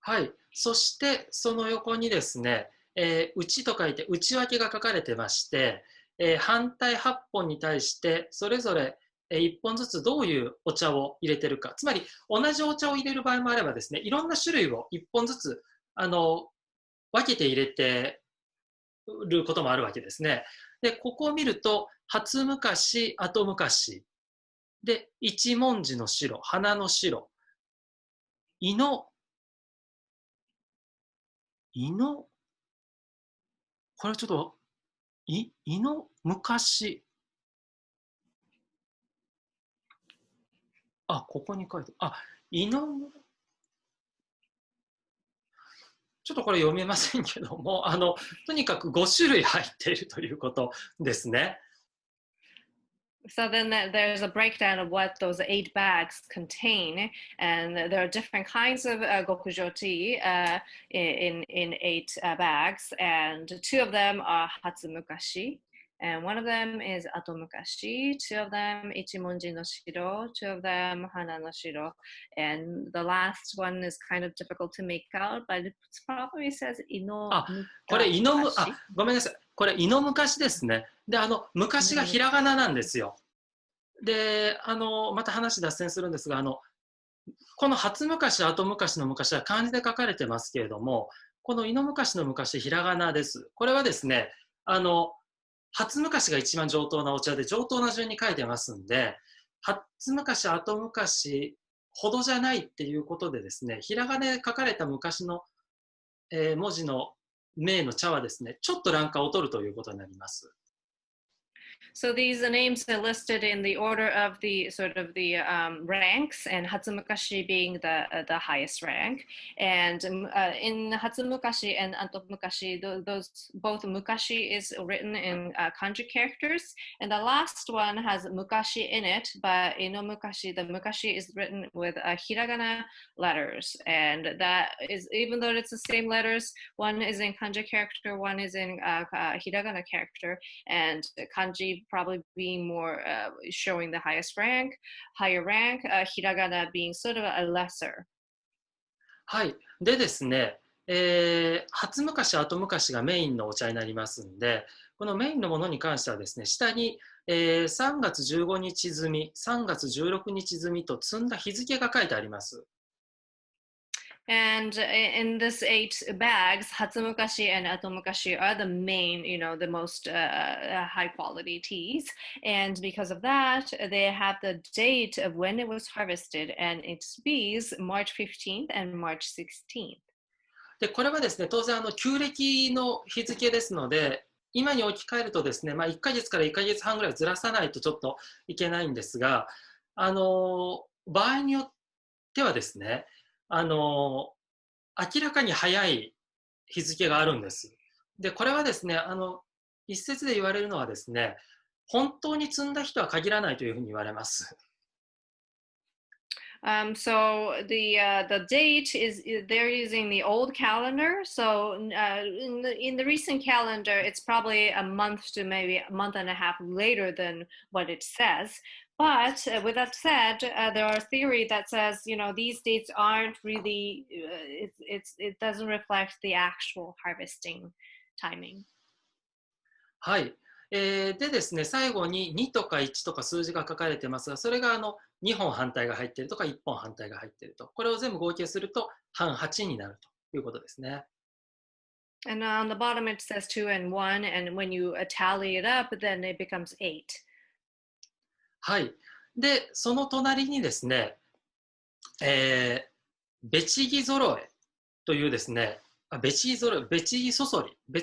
はい。そしてその横にですね、内と書いて内訳が書かれてまして、反対8本に対してそれぞれ1本ずつどういうお茶を入れてるか、つまり同じお茶を入れる場合もあればですね、いろんな種類を1本ずつ分けて入れてることもあるわけですね。で、ここを見ると、初昔、後昔、で、一文字の白、花の白、胃の、これちょっと、胃の昔、ここに書いて、胃の、ちょっとこれ読めませんけども、とにかく5種類入っているということですね。So then there's a breakdown of what those 8 bags contain, and there are different kinds of gokujo tea in 8 bags, and 2 of them are hatsumukashi, and 1 of them is atomukashi, 2 of them ichimonji no shiro, 2 of them hana no shiro, and the last one is kind of difficult to make out, but it probably says ino これ胃のmukashi. ごめんなさい。これ胃の昔ですね。で、昔がひらがななんですよ。で、また話脱線するんですが、この初昔、後昔の昔は漢字で書かれてますけれども、この胃の昔の昔、ひらがなです。これはですね、初昔が一番上等なお茶で、上等な順に書いてますんで、初昔、後昔ほどじゃないっていうことでですね、ひらがなで書かれた昔の、文字の名の茶はですね、ちょっとランクを劣るということになります。So these names are listed in the order of the sort of the ranks, and Hatsumukashi being the highest rank. And in Hatsumukashi and Antomukashi, those both Mukashi is written in kanji characters, and the last one has Mukashi in it, but in Mukashi, the Mukashi is written with hiragana letters, and that is, even though it's the same letters, one is in kanji character, one is in hiragana character, and kanji probably being more showing the higher rank, hiragana being sort of a lesser. はい。でですね、初昔、後昔がメインのお茶になりますんで、このメインのものに関してはですね、下に、3月15日済み、3月16日済みと積んだ日付が書いてあります。And in this 8 bags, Hatsumukashi and Atomukashi are the main, the most high quality teas. And because of that, they have the date of when it was harvested, and it's B's March 15th and March 16th. で、これはですね、当然旧暦の日付ですので、今に置き換えるとですね、1ヶ月から1ヶ月半ぐらいずらさないとちょっといけないんですが、場合によってはですね、明らかに早い日付があるんです。で、これはですね、一説で言われるのはですね、本当に積んだ人は限らないというふうに言われます。So the date is, they're using the old calendar. So in the recent calendar, it's probably a month to maybe a month and a half later than what it says. But with that said, there are theory that says, these dates aren't really, it doesn't reflect the actual harvesting timing. はい。でですね、最後に2とか1とか数字が書かれてますが、それが2本反対が入っているとか1本反対が入っていると。これを全部合計すると半8になるということですね。And on the bottom it says 2 and 1, and when you tally it up, then it becomes 8. はい。で、その隣にですね、別木揃えというですね、ベチギソリ、ベチギソソリ、ベ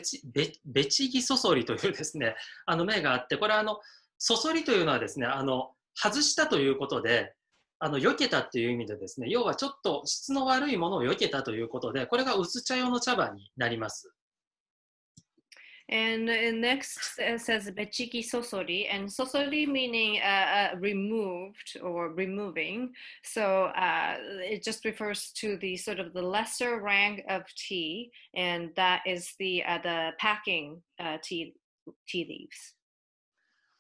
チギソソリというですね、銘があって、これはソソリというのはですね、外したということで、避けたっていう意味でですね、要はちょっと質の悪いものを避けたということで、これが薄茶用の茶葉になります。And next says bechiki sosori, and sosori meaning removed or removing. So it just refers to the sort of the lesser rank of tea, and that is the packing tea leaves.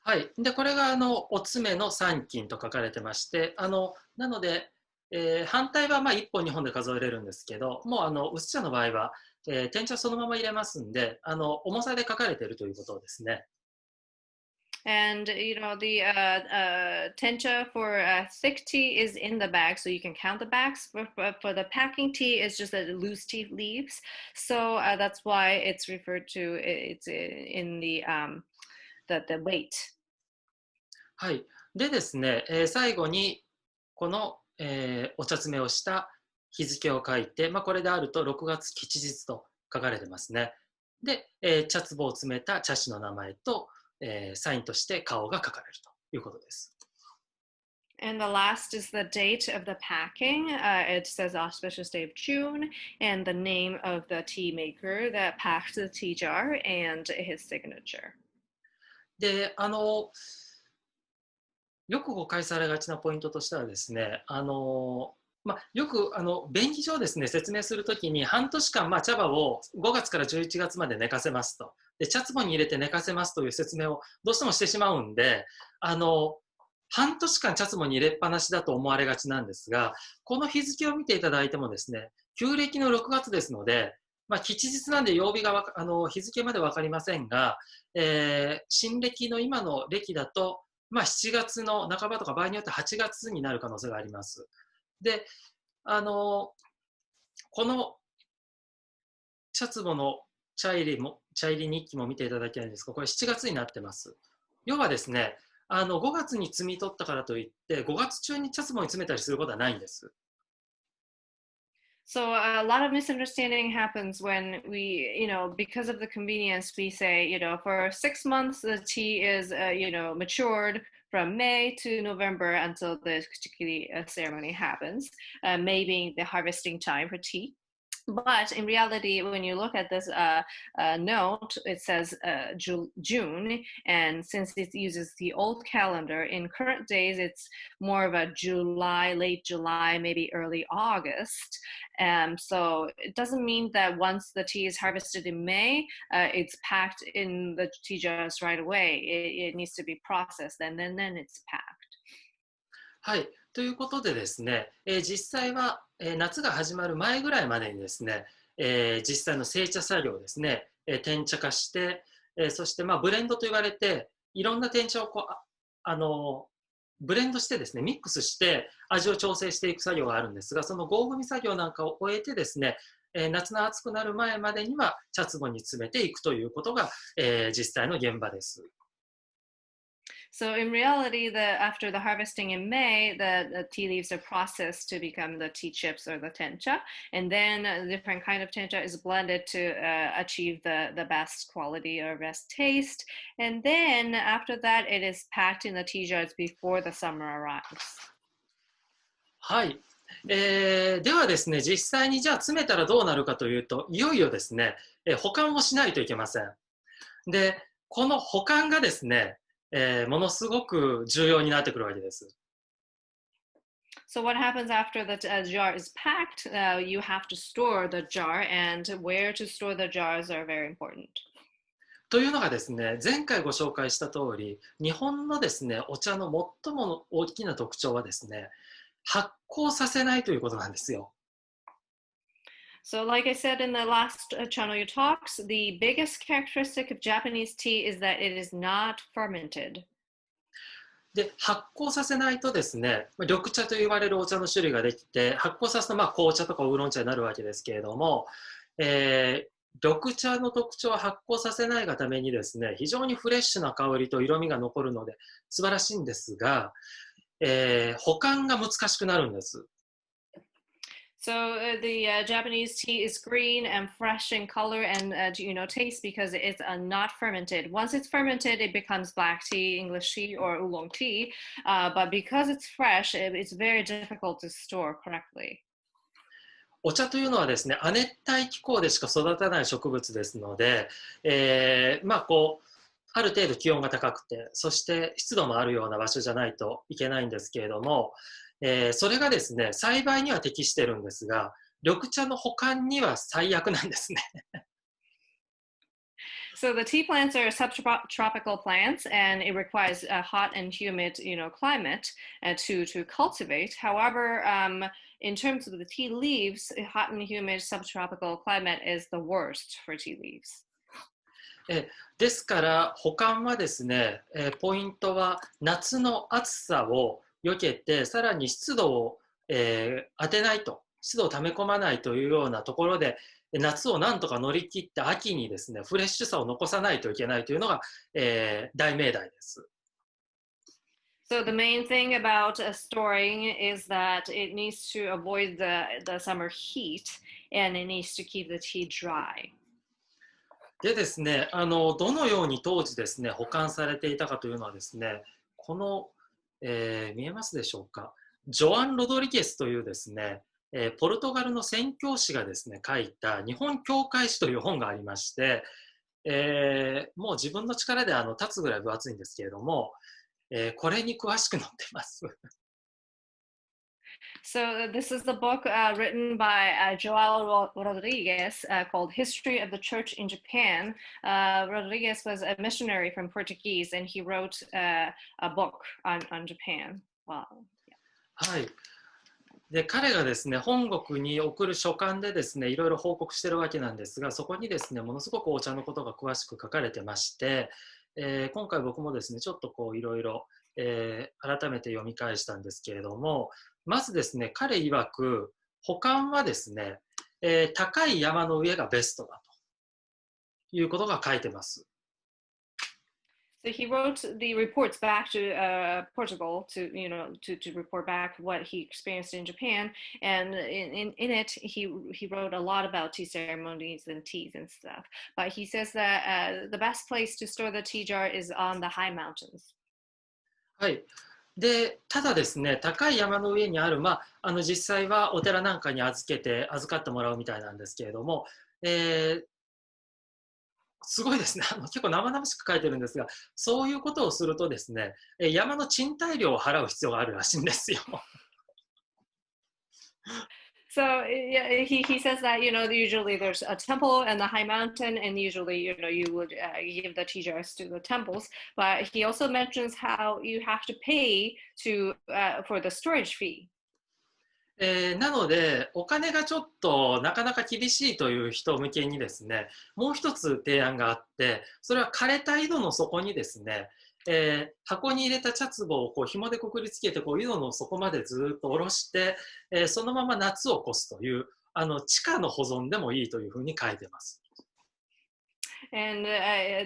はい。で、これがお詰めの三斤と書かれてまして、なので、反対はまあ1本2本で数えれるんですけど、もう薄茶の場合は、天茶そのまま入れますんで、重さで書かれているということですね。And the tencha for thick tea is in the bag, so you can count the bags. For the packing tea, it's just the loose tea leaves, so that's why it's referred to. It's in the weight. はい。でですね、最後にこの、お茶詰めをした日付を書いて、まあ、これであると6月吉日と書かれてますね。で、茶壺を詰めた茶師の名前と、サインとして顔が書かれるということです。And the last is the date of the packing. It says auspicious day of June, and the name of the tea maker that packed the tea jar and his signature. で、よく誤解されがちなポイントとしてはですね、よく便宜上ですね、説明するときに半年間、茶葉を5月から11月まで寝かせますと。で、茶壺に入れて寝かせますという説明をどうしてもしてしまうんで、半年間茶壺に入れっぱなしだと思われがちなんですが、この日付を見ていただいてもですね、旧暦の6月ですので、吉日なんで曜日が日付まで分かりませんが、新暦の今の暦だと、7月の半ばとか場合によって8月になる可能性があります。で、この茶壺の茶入り日記も見ていただきたいんですが、これ7月になってます。要はですね、5月に摘み取ったからといって、5月中に茶壺に詰めたりすることはないんです。So a lot of misunderstanding happens when we, because of the convenience, we say, for 6 months the tea is, matured from May to November until the Kuchikiri ceremony happens, May being the harvesting time for tea. But in reality, when you look at this note, it says June, and since it uses the old calendar, in current days, it's more of a July, late July, maybe early August. So it doesn't mean that once the tea is harvested in May, it's packed in the tea jars right away. It needs to be processed, and then it's packed. はい。ということでですね、実際は、夏が始まる前ぐらいまでにですね、実際の製茶作業ですね、転茶化して、そしてブレンドと言われて、いろんな転茶をブレンドしてですね、ミックスして味を調整していく作業があるんですが、その合組作業なんかを終えてですね、夏の暑くなる前までには茶壺に詰めていくということが、実際の現場です。So in reality, after the harvesting in May, the tea leaves are processed to become the tea chips or the tencha, and then a different kind of tencha is blended to achieve the best quality or best taste. And then after that, it is packed in the tea jars before the summer arrives. はい。ではですね、実際にじゃあ詰めたらどうなるかというと、いよいよですね、保管をしないといけません。で、この保管がですね、ものすごく重要になってくるわけです。So what happens after the jar is packed? You have to store the jar, and where to store the jars are very important. というのがですね、前回ご紹介した通り、日本のですね、お茶の最も大きな特徴はですね、発酵させないということなんですよ。So, like I said in the last Chanoyu talks, the biggest characteristic of Japanese tea is that it is not fermented. で、発酵させないとですね、緑茶と言われるお茶の種類ができて、発酵させると紅茶とかウーロン茶になるわけですけれども、緑茶の特徴は発酵させないがためにですね、非常にフレッシュな香りと色味が残るので素晴らしいんですが、保管が難しくなるんです。So the Japanese tea is green and fresh in color and taste because it's not fermented. Once it's fermented, it becomes black tea, English tea, or oolong tea. But because it's fresh, it's very difficult to store correctly. お茶というのはですね、亜熱帯気候でしか育たない植物ですので、ある程度気温が高くて、そして湿度もあるような場所じゃないといけないんですけれども、それがですね、栽培には適してるんですが、緑茶の保管には最悪なんですね。So the tea plants are subtropical plants, and it requires a hot and humid, climate to cultivate. However, in terms of the tea leaves, a hot and humid subtropical climate is the worst for tea leaves. ですから保管はですね、ポイントは夏の暑さを避けて、さらに湿度を、当てないと、湿度を溜め込まないというようなところで、夏をなんとか乗り切って秋にですね、フレッシュさを残さないといけないというのが、大命題です。So the main thing about storing is that it needs to avoid the summer heat, and it needs to keep the tea dry. でですね、どのように当時ですね、保管されていたかというのはですね、この、見えますでしょうか。ジョアン・ロドリゲスというですね、ポルトガルの宣教師がですね、書いた日本教会史という本がありまして、もう自分の力で立つぐらい分厚いんですけれども、これに詳しく載ってます。So this is the book written by Joao Rodriguez called History of the Church in Japan. Rodriguez was a missionary from Portuguese, and he wrote a book on Japan. Wow. はい。で、彼がですね、本国に送る書簡でですね、いろいろ報告してるわけなんですが、そこにですね、ものすごくお茶のことが詳しく書かれてまして、今回僕もですね、ちょっとこういろいろ、改めて読み返したんですけれども、まずですね、彼曰く、保管はですね、高い山の上がベストだということが書いてます。So he wrote the reports back to Portugal to report back what he experienced in Japan, and in it he wrote a lot about tea ceremonies and teas and stuff. But he says that the best place to store the tea jar is on the high mountains. はい。で、ただですね、高い山の上にある、実際はお寺なんかに預かってもらうみたいなんですけれども、すごいですね。結構生々しく書いてるんですが、そういうことをするとですね、山の賃貸料を払う必要があるらしいんですよ。So yeah, he says that usually there's a temple and the high mountain, and usually you would give the tea jars to the temples. But he also mentions how you have to pay for the storage fee. なので、お金がちょっとなかなか厳しいという人向けにですね、もう一つ提案があって、それは枯れた井戸の底にですね、箱に入れた茶壺をこう紐でくくりつけてこう井戸の底までずっと下ろして、そのまま夏を越すという地下の保存でもいいというふうに書いてます。And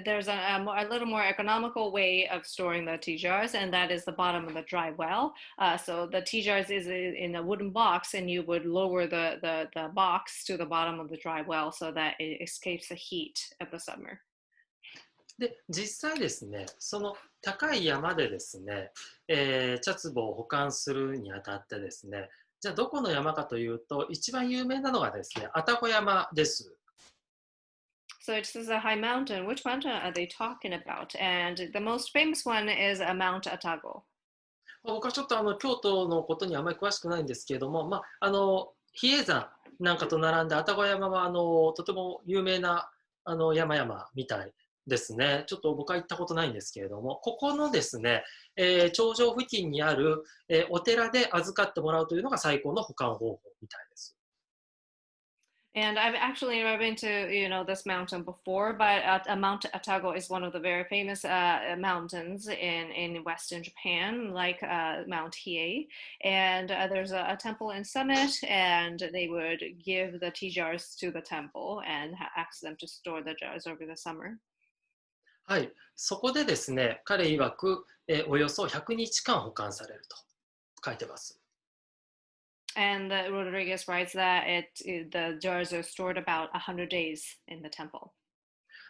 there's a little more economical way of storing the tea jars, and that is the bottom of the dry well. So the tea jars is in a wooden box, and you would lower the box to the bottom of the dry well so that it escapes the heat of the summer. で、実際ですね、その高い山でですね、茶壺を保管するにあたってですね、じゃあどこの山かというと、一番有名なのがですね、愛宕山です。So it is a high mountain. Which mountain are they talking about? And the most famous one is Mount Atago. 僕はちょっと京都のことにあまり詳しくないんですけれども、比叡山なんかと並んで愛宕山はとても有名な山々みたいですね。ちょっと僕は行ったことないんですけれども、ここのですね、頂上付近にある、お寺で預かってもらうというのが最高の保管方法みたいです。And I've actually never been to this mountain before, but Mount Atago is one of the very famous mountains in Western Japan, like Mount Hiei. And there's a temple in summit, and they would give the tea jars to the temple and ask them to store the jars over the summer. はい、そこでですね、彼曰く、およそ100日間保管されると書いてます。And Rodriguez writes that the jars are stored about 100 days in the temple.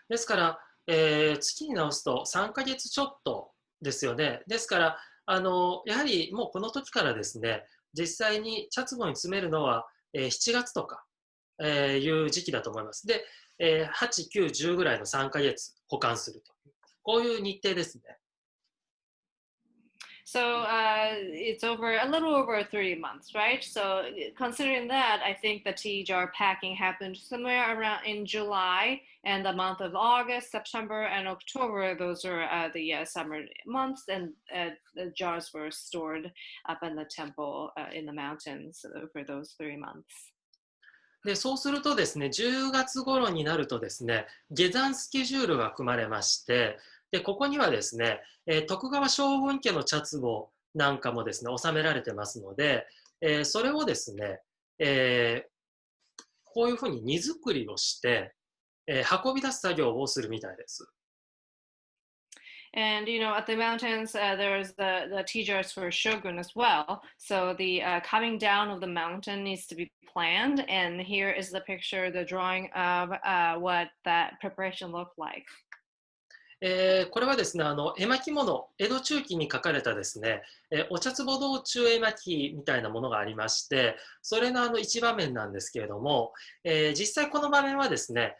ですから、月に直すと3ヶ月ちょっとですよね。ですから、やはりもうこの時からですね、実際に茶壺に詰めるのは、7月とか、いう時期だと思います。で、8、9、10ぐらいの3ヶ月保管すると。こういう日程ですね。So it's a little over 3 months, right? So considering that, I think the tea jar packing happened somewhere around in July, and the month of August, September, and October, those are the summer months, and the jars were stored up in the temple in the mountains for those 3 months. で、そうするとですね、10月頃になるとですね、下山スケジュールが組まれまして、で、ここにはですね、徳川将軍家の茶壺なんかもですね、収められてますので、それをですね、こういうふうに荷造りをして、運び出す作業をするみたいです。And at the mountains, there's the tea jars for shogun as well. So the coming down of the mountain needs to be planned. And here is the picture, the drawing of what that preparation looked like. これはですね、絵巻物、江戸中期に書かれたですね、お茶壺道中絵巻みたいなものがありまして、それの一場面なんですけれども、実際この場面はですね、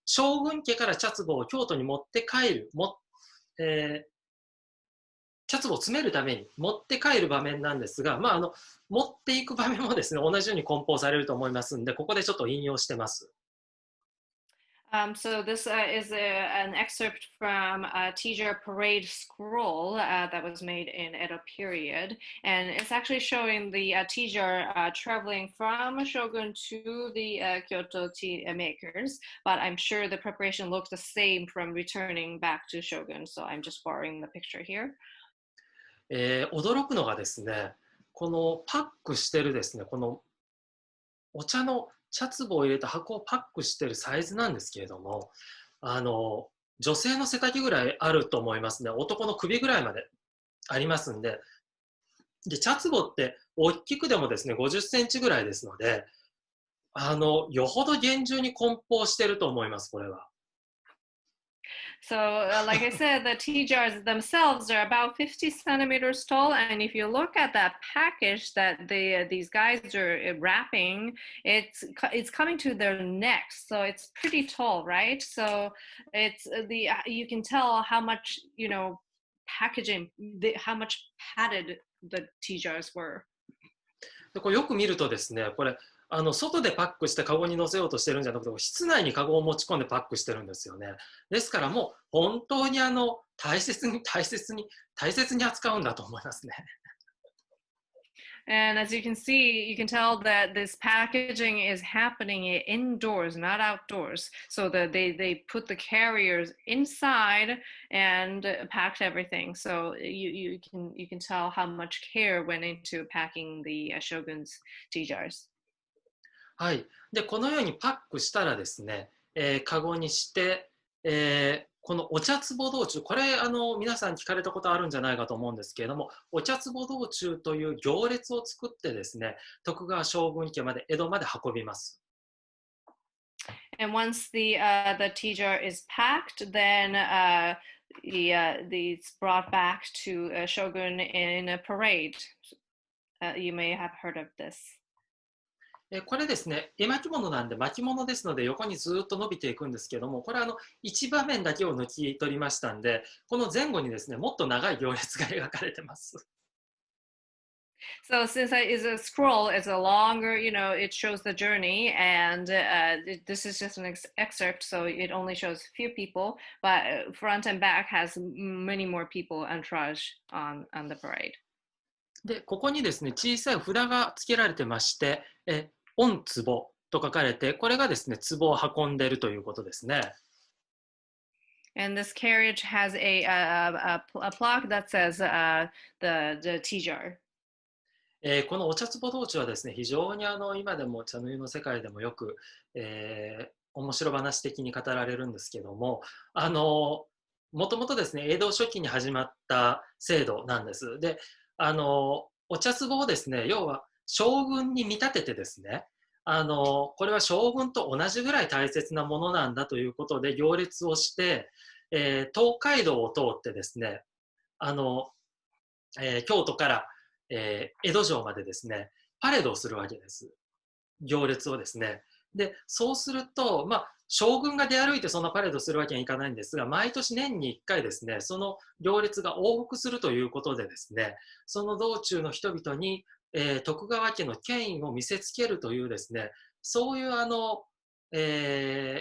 将軍家から茶壺を京都に持って帰る、茶壺を詰めるために持って帰る場面なんですが、持っていく場面もですね、同じように梱包されると思いますんで、ここでちょっと引用してます。So this is an excerpt from a teacher parade scroll that was made in Edo period, and it's actually showing the teacher traveling from Shogun to the Kyoto tea makers. But I'm sure the preparation looks the same from returning back to Shogun. So I'm just borrowing the picture here. 驚くのがですね、このパックしてるですね、このお茶の茶壺を入れた箱をパックしてるサイズなんですけれども、あの、女性の背丈ぐらいあると思いますね。男の首ぐらいまでありますんで、で、茶壺って大きくでもですね、50センチぐらいですので、よほど厳重に梱包してると思います、これは。So, like I said, the tea jars themselves are about 50 centimeters tall, and if you look at that package that these guys are wrapping, it's coming to their necks, so it's pretty tall, right? So, it's the you can tell how much packaging, how much padded the tea jars were. でこれよく見るとですね、これ外でパックしてカゴに乗せようとしてるんじゃなくて、室内にカゴを持ち込んでパックしてるんですよね。ですからもう本当に大切に扱うんだと思いますね。And as you can see, you can tell that this packaging is happening indoors, not outdoors. So that they put the carriers inside and packed everything. So you can tell how much care went into packing the Shogun's tea jars. はい。で、このようにパックしたらですね、カゴにして、このお茶壺道中、これ皆さん聞かれたことあるんじゃないかと思うんですけれども、お茶壺道中という行列を作ってですね、徳川将軍家まで江戸まで運びます。And once the tea jar is packed, then it's brought back to Shogun in a parade. You may have heard of this. これですね、絵巻物なんで巻物ですので横にずっと伸びていくんですけども、これは一場面だけを抜き取りましたんで、この前後にですね、もっと長い行列が描かれてます。So since it is a scroll, it's a longer, it shows the journey, and this is just an excerpt, so it only shows a few people, but front and back has many more people entourage on the parade. で、ここにですね、小さい札が付けられてまして、御壺と書かれて、これがですね、壺を運んでいるということですね。And this carriage has a plaque that says the tea jar. このお茶壺道中はですね、非常に今でも茶の湯の世界でもよく、面白話的に語られるんですけども、もともとですね、江戸初期に始まった制度なんです。で、お茶壺をですね、要は将軍に見立ててですね、これは将軍と同じぐらい大切なものなんだということで行列をして、東海道を通ってですね、あの、京都から、江戸城までですね、パレードをするわけです。行列をですね。で、そうすると、将軍が出歩いてそんなパレードするわけにはいかないんですが、毎年年に1回ですね、その行列が往復するということでですね、その道中の人々に、徳川家の権威を見せつけるというですね、そういう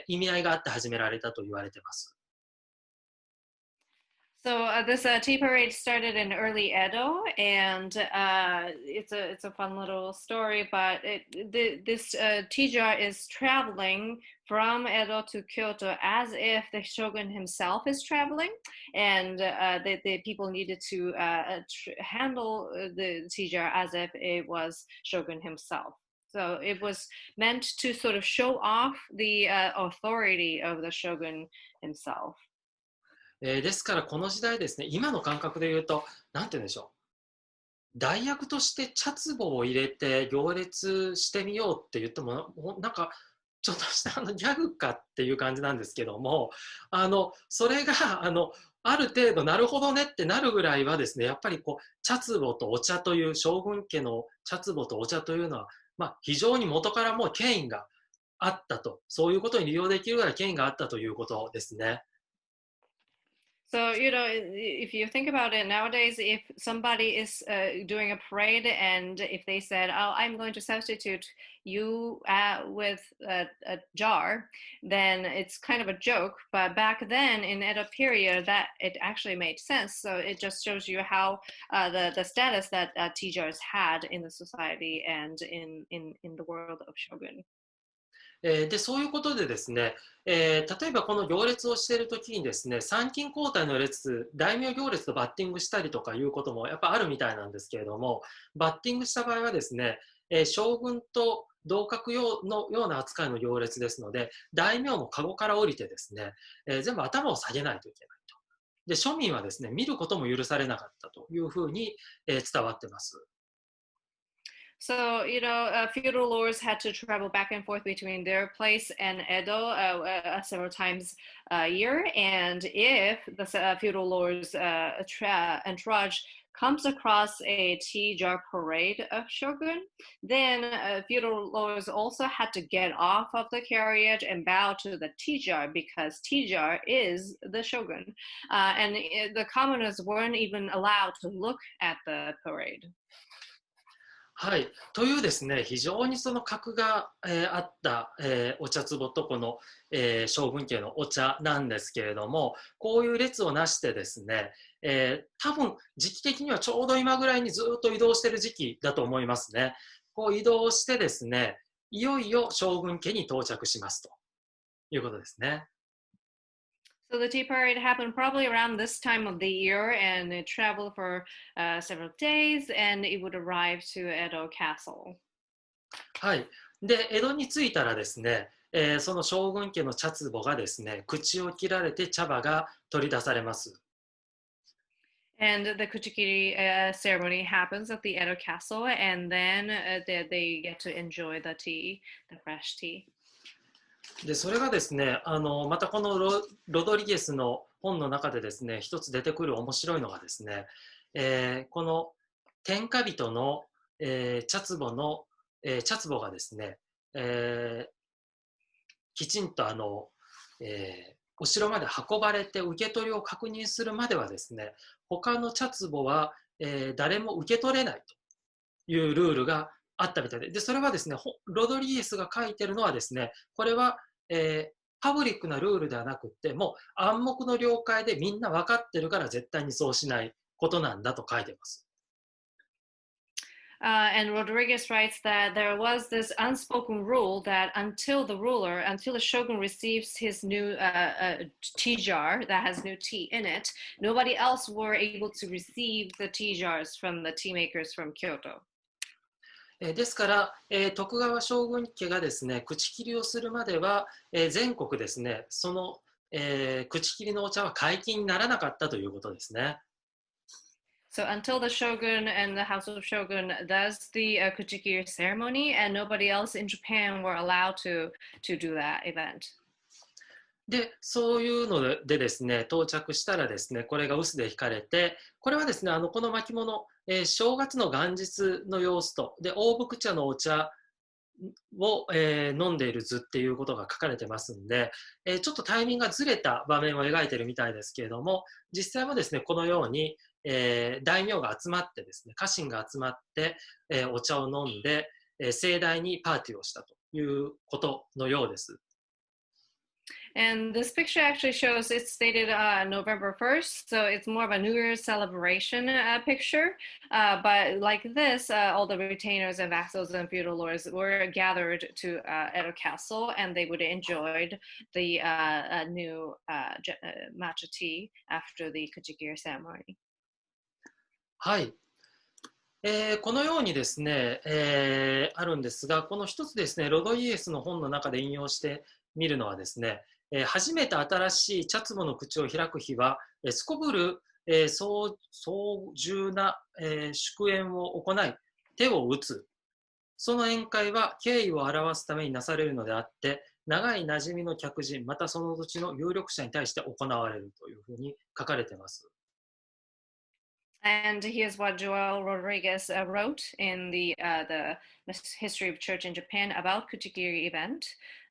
意味合いがあって始められたと言われています。So this tea parade started in early Edo, and it's a fun little story. But this tea jar is traveling from Edo to Kyoto as if the shogun himself is traveling, and the people needed to handle the tea jar as if it was shogun himself. So it was meant to sort of show off the authority of the shogun himself. ですからこの時代ですね、今の感覚で言うと、なんて言うんでしょう。代役として茶壺を入れて行列してみようって言っても、なんかちょっとしたギャグかっていう感じなんですけども、それがある程度なるほどねってなるぐらいはですね、やっぱりこう茶壺とお茶という将軍家の茶壺とお茶というのは、非常に元からもう権威があったと、そういうことに利用できるぐらい権威があったということですね。So, if you think about it nowadays, if somebody is doing a parade and if they said, "Oh, I'm going to substitute you with a jar," then it's kind of a joke. But back then in Edo period, that it actually made sense. So it just shows you how the status that tea jars had in the society and in the world of shogun. で、そういうことでですね、例えばこの行列をしているときにですね、参勤交代の列、大名行列とバッティングしたりとかいうこともやっぱあるみたいなんですけれども、バッティングした場合はですね、将軍と同格のような扱いの行列ですので、大名も籠から降りてですね、全部頭を下げないといけないと。で、庶民はですね、見ることも許されなかったというふうに、伝わってます。So, feudal lords had to travel back and forth between their place and Edo several times a year. And if the feudal lords entourage comes across a tea jar parade of shogun, then feudal lords also had to get off of the carriage and bow to the tea jar because tea jar is the shogun. And the commoners weren't even allowed to look at the parade. はい、というですね、非常にその格が、あった、お茶壺とこの、将軍家のお茶なんですけれども、こういう列をなしてですね、多分時期的にはちょうど今ぐらいにずっと移動している時期だと思いますね。こう移動してですね、いよいよ将軍家に到着しますということですね。So the tea parade happened probably around this time of the year, and it traveled for several days, and it would arrive to Edo Castle. はい。で、江戸に着いたらですね、その将軍家の茶壺がですね、口を切られて茶葉が取り出されます。And the Kuchikiri ceremony happens at the Edo Castle, and then they get to enjoy the tea, the fresh tea. で、それがですね、またこのロドリゲスの本の中でですね、一つ出てくる面白いのがですね、この天下人の、茶壺の、茶壺がですね、きちんとお城まで運ばれて受け取りを確認するまではですね、他の茶壺は、誰も受け取れないというルールがあったみたいで、それはですね、ロドリゲスが書いてるのはですね、これは、パブリックなルールではなくって、もう暗黙の了解でみんな分かってるから絶対にそうしないことなんだと書いてます。And Rodriguez writes that there was this unspoken rule that until the shogun receives his new tea jar that has new tea in it, nobody else were able to receive the tea jars from the tea makers from Kyoto. ですから、徳川将軍家がですね、口切りをするまでは、全国ですね、その、口切りのお茶は解禁にならなかったということですね。So until the shogun and the house of shogun does the Kuchikiri ceremony, and nobody else in Japan were allowed to do that event. で、そういうのでですね、到着したらですね、これが臼で引かれて、これはですね、この巻物、正月の元日の様子と、で、大福茶のお茶を、飲んでいる図っていうことが書かれてますんで、ちょっとタイミングがずれた場面を描いているみたいですけれども、実際もですね、このように、大名が集まってですね、家臣が集まって、お茶を飲んで、盛大にパーティーをしたということのようです。And this picture actually shows it's dated November 1st, so it's more of a New Year's celebration picture. But like this, all the retainers and vassals and feudal lords were gathered to Edo Castle, and they would enjoy the new matcha tea after the Kuchikiri ceremony. はい。このようにですね、あるんですが、この一つですね、ロドイエスの本の中で引用してみるのはですね、初めて新しい茶壺の口を開く日は、すこぶる、壮重な、祝宴を行い、手を打つ。その宴会は敬意を表すためになされるのであって、長い馴染みの客人、またその土地の有力者に対して行われるというふうに書かれています。And here's what Joel Rodriguez wrote in the History of Church in Japan about Kuchikiri event,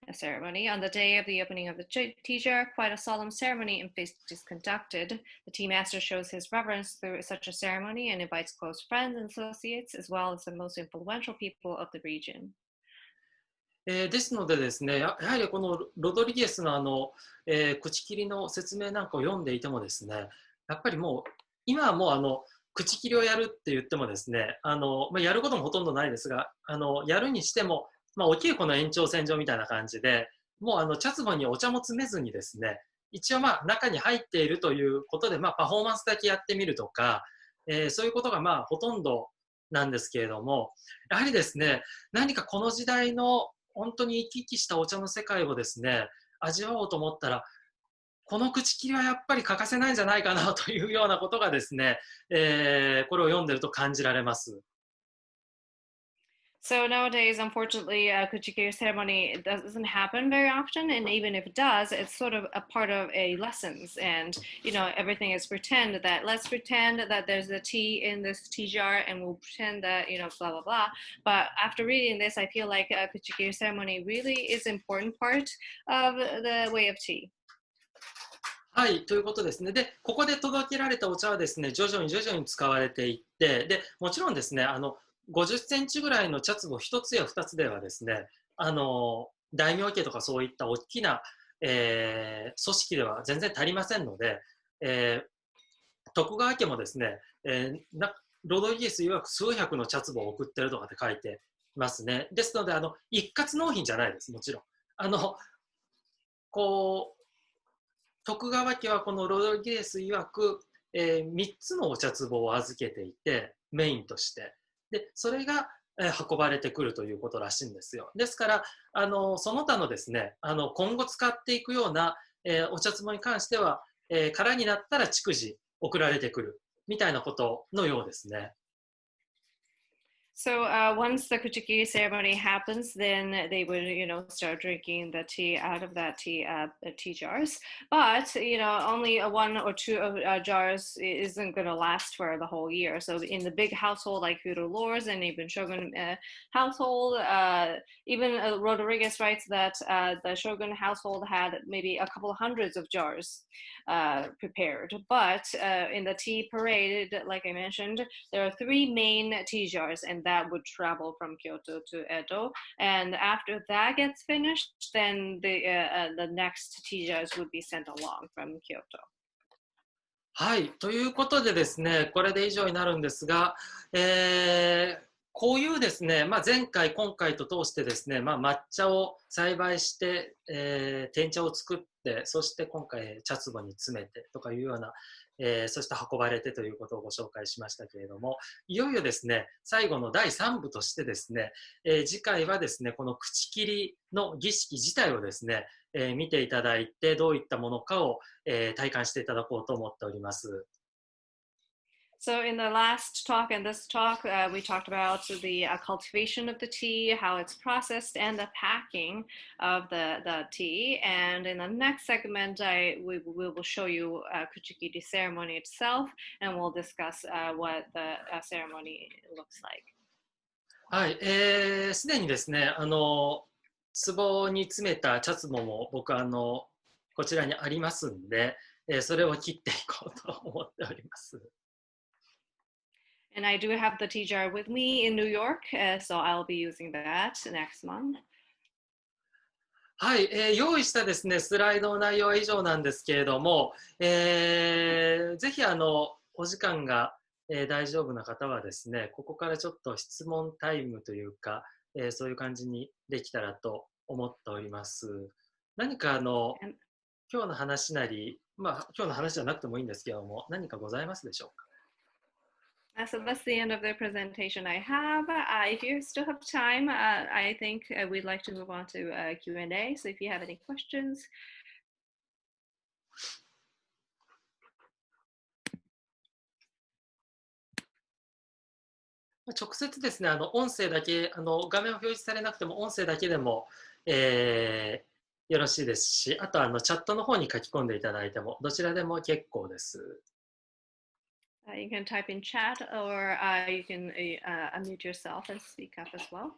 a ceremony. On the day of the opening of the tea jar, quite a solemn ceremony and feast is conducted. The tea master shows his reverence through such a ceremony and invites close friends and associates, as well as the most influential people of the region. ですのでですね、やはりこのロドリゲスの口切りの説明なんかを読んでいてもですね、やっぱりもう今はもう口切りをやるって言ってもですね、やることもほとんどないですが、やるにしても、お稽古の延長線上みたいな感じで、もう茶壺にお茶も詰めずにですね、一応中に入っているということで、パフォーマンスだけやってみるとか、そういうことがほとんどなんですけれども、やはりですね、何かこの時代の本当に生き生きしたお茶の世界をですね、味わおうと思ったら、この口切りはやっぱり欠かせないんじゃないかなというようなことがですね、これを読んでると感じられます。So nowadays, unfortunately, Kuchikiri ceremony doesn't happen very often, and even if it does, it's sort of a part of a lessons. And everything is pretend that let's pretend that there's a tea in this tea jar, and we'll pretend that blah blah blah. But after reading this, I feel like Kuchikiri ceremony really is an important part of the way of tea. はい、ということですね。で、ここで届けられたお茶はですね、徐々に使われていって、で、もちろんですね、50センチぐらいの茶壺1つや2つではですね、大名家とかそういった大きな、組織では全然足りませんので、徳川家もですね、ロドリゲス曰く数百の茶壺を送ってるとかって書いてますね。ですので、一括納品じゃないです、もちろん。こう、徳川家はこのロドリゲス曰く、3つのお茶壺を預けていて、メインとして。で、それが運ばれてくるということらしいんですよ。ですから、その他のですね、今後使っていくような、お茶壺に関しては、空になったら逐次送られてくるみたいなことのようですね。So once the Kuchikiri ceremony happens, then they would, start drinking the tea out of that tea jars. But only one or two jars isn't going to last for the whole year. So in the big household like feudal lords and even shogun household, even Rodriguez writes that the shogun household had maybe a couple of hundreds of jars prepared. But in the tea parade, like I mentioned, there are 3 main tea jars, and that would travel from Kyoto to Edo. And after that gets finished, then the next tea jars would be sent along from Kyoto. はい、ということでですね、これで以上になるんですが、こういうですね、前回、今回と通してですね、抹茶を栽培して、天茶を作って、そして今回茶壺に詰めてとかいうような、そして運ばれてということをご紹介しましたけれども、いよいよですね、最後の第3部としてですね、次回はですね、この口切りの儀式自体をですね、見ていただいて、どういったものかを、体感していただこうと思っております。So in the last talk and this talk, we talked about the cultivation of the tea, how it's processed, and the packing of the tea. And in the next segment, we will show you Kuchikiri ceremony itself, and we'll discuss what the ceremony looks like. はい、すでにですね、壺に詰めた茶壺も僕こちらにありますんで、それを切っていこうと思っております。And I do have the tea jar with me in New York, so I'll be using that next month. はい、用意したですね、スライドの内容は以上なんですけれども、ぜひお時間が、大丈夫な方はですね、ここからちょっと質問タイムというか、そういう感じにできたらと思っております。何かAnd 今日の話なり、まあ今日の話じゃなくてもいいんですけども、何かございますでしょうか。So that's the end of the presentation I have. If you still have time, I think we'd like to move on to Q&A. So if you have any questions. 直接ですね、音声だけ、画面を表示されなくても音声だけでも、よろしいですし、あとチャットの方に書き込んでいただいても、どちらでも結構です。You can type in chat or you can unmute yourself and speak up as well.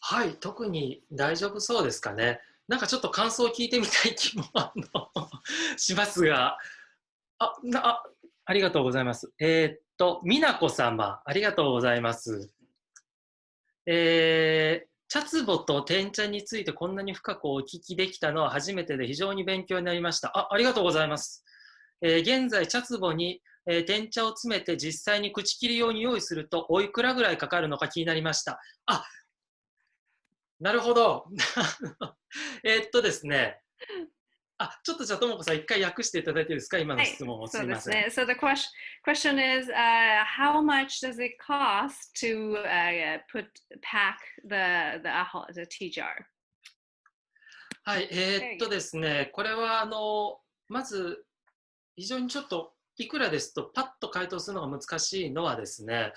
はい、特に大丈夫そうですかね。なんかちょっと感想を聞いてみたい気もしますが、あ、ありがとうございます。美奈子様、ありがとうございます。茶壺と天茶についてこんなに深くお聞きできたのは初めてで非常に勉強になりました。ありがとうございます。現在、茶壺に、天茶を詰めて実際に口切り用に用意するとおいくらぐらいかかるのか気になりました。なるほど。ですね。ちょっとじゃあ、ともこさん、一回訳していただいていいですか、今の質問を。すいません。So the question is, how much does it cost to pack the tea jar? はい、ですね、これはまず非常にちょっといくらですとパッと回答するのが難しいのはですね、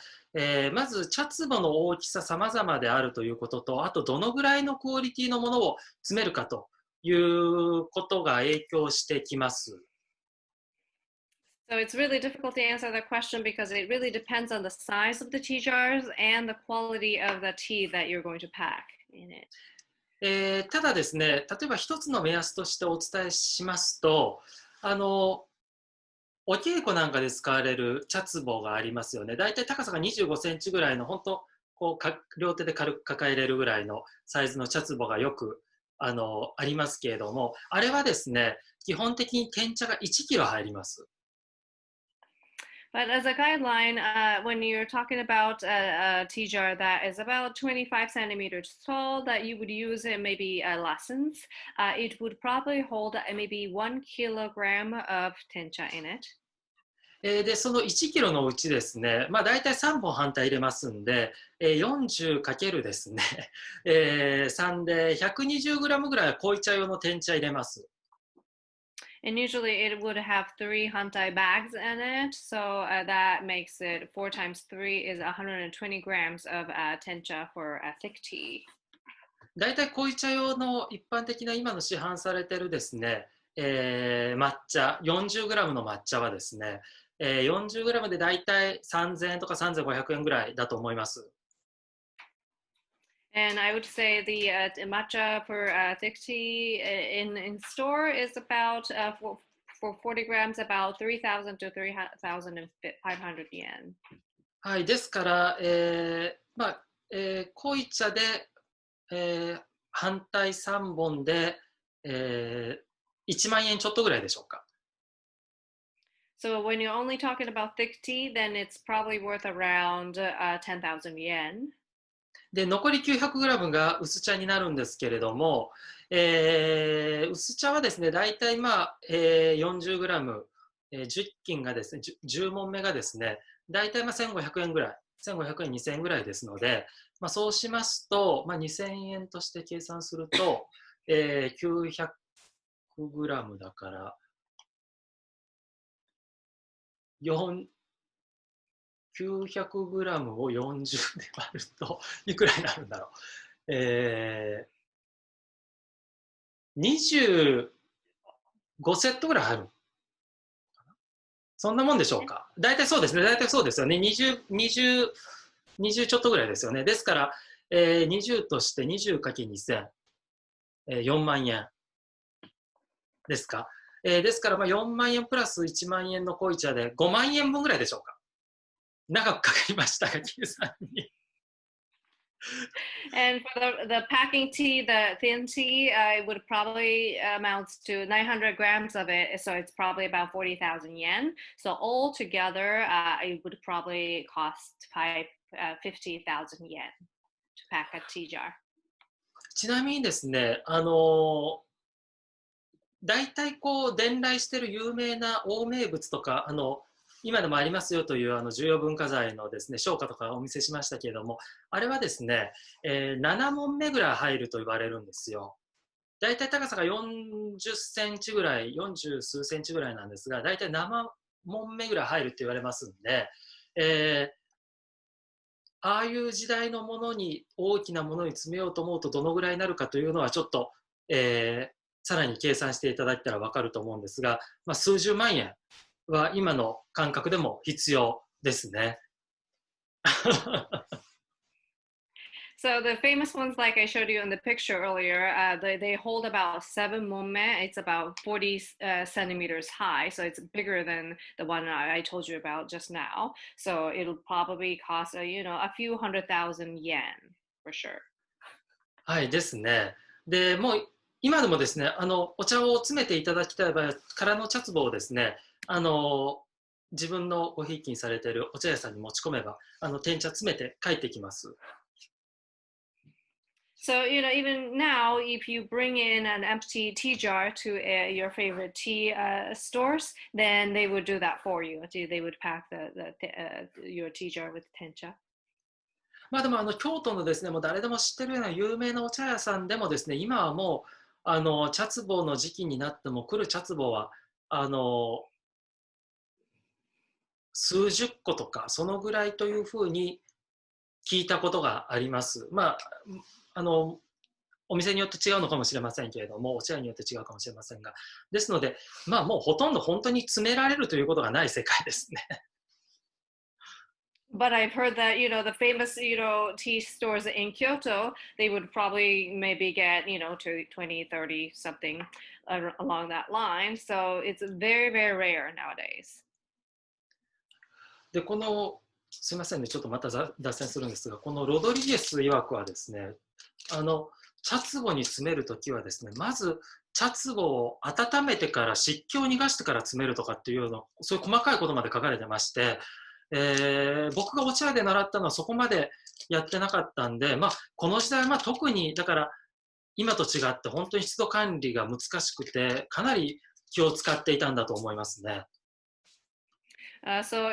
まず茶壺の大きさ様々であるということと、あとどのぐらいのクオリティのものを詰めるかということが影響してきます。So it's really difficult to answer the question because it really depends on the size of the tea jars and the quality of the tea that you're going to pack in it. ただですね、例えば一つの目安としてお伝えしますと、お稽古なんかで使われる茶壺がありますよね。だいたい高さが25センチぐらいの、本当両手で軽く抱えれるぐらいのサイズの茶壺がよくありますけれども、あれはですね、基本的に天茶が1キロ入ります。But as a guideline, when you're talking about a tea jar that is about 25 centimeters tall that you would use in maybe lessons, it would probably hold maybe 1 kilogram of tencha in it. で、その1キロのうちですね、まあ大体3本反対入れますんで、40かけるですね、3で120グラムぐらいは濃茶用の天茶入れます。And usually it would have 3 hantai bags in it. So that makes it 4 times 3 is 120 grams of tencha for a thick tea. 大体濃茶用の一般的な今の市販されてるですね、抹茶 40g の抹茶はですね、40g で大体3000円とか3500円ぐらいだと思います。And I would say the matcha for thick tea in store is about for 40 grams about 3,000 to 3,500 yen. はい、ですから、濃茶で、反対3本で、1万円ちょっとぐらいでしょうか。So when you're only talking about thick tea, then it's probably worth around 10,000 yen. で残り 900g が薄茶になるんですけれども、薄茶はですね大体40g、10斤がですね 10問目がですね大体1500円ぐらい、1500円2000円ぐらいですので、そうしますと、2000円として計算すると、900g だから900g を40で割るといくらになるんだろう。25セットぐらい入る。そんなもんでしょうか。大体そうですね。大体そうですよね。20ちょっとぐらいですよね。ですから、20として 20×2000、4万円ですか。ですから4万円プラス1万円の濃茶で5万円分ぐらいでしょうか。長くかかりましたが、計算に。And for the packing tea, the thin tea, it would probably amounts to 900 grams of it. So it's probably about 40,000 yen. So altogether, it would probably cost 50,000 yen to pack a tea jar. ちなみにですね、大体こう伝来している有名な欧名物とか今でもありますよという重要文化財のですね商家とかお見せしましたけれども、あれはですね、7問目ぐらい入ると言われるんですよ。大体高さが40センチぐらい、40数センチぐらいなんですが、大体7問目ぐらい入るって言われますんで、ああいう時代のものに大きなものに詰めようと思うとどのぐらいになるかというのはちょっと、さらに計算していただいたら分かると思うんですが、数十万円は今の感覚でも必要ですね。So the famous ones, like I showed you in the picture earlier, they hold about 7 momme. It's about 40 centimeters high, so it's bigger than the one I told you about just now. So it'll probably cost a few 100,000 yen for sure. はいですね。でもう今でもですねお茶を詰めていただきたい場合は空の茶壺をですね自分のごひいきにされているお茶屋さんに持ち込めば天茶詰めて帰ってきます。So, even now, if you bring in an empty tea jar to your favorite tea stores, then they would do that for you. They would pack your tea jar with tencha. でも京都のですねもう誰でも知ってるような有名なお茶屋さんでもですね今はもう茶壺の時期になっても来る茶壺は数十個とかそのぐらいというふうに聞いたことがあります。お店によって違うのかもしれませんけれども、お茶屋によって違うかもしれませんが、ですので、もうほとんど本当に詰められるということがない世界ですね。But I've heard that, the famous, tea stores in Kyoto, they would probably maybe get, to 20, 30 something along that line. So it's very, very rare nowadays. で、すいませんね、ちょっとまた脱線するんですが、このロドリゲス曰くはですね、茶壺に詰めるときはですね、まず茶壺を温めてから湿気を逃がしてから詰めるとかっていうような、そういう細かいことまで書かれてまして、僕がお茶屋で習ったのはそこまでやってなかったんで、この時代は特にだから今と違って本当に湿度管理が難しくてかなり気を使っていたんだと思いますね。So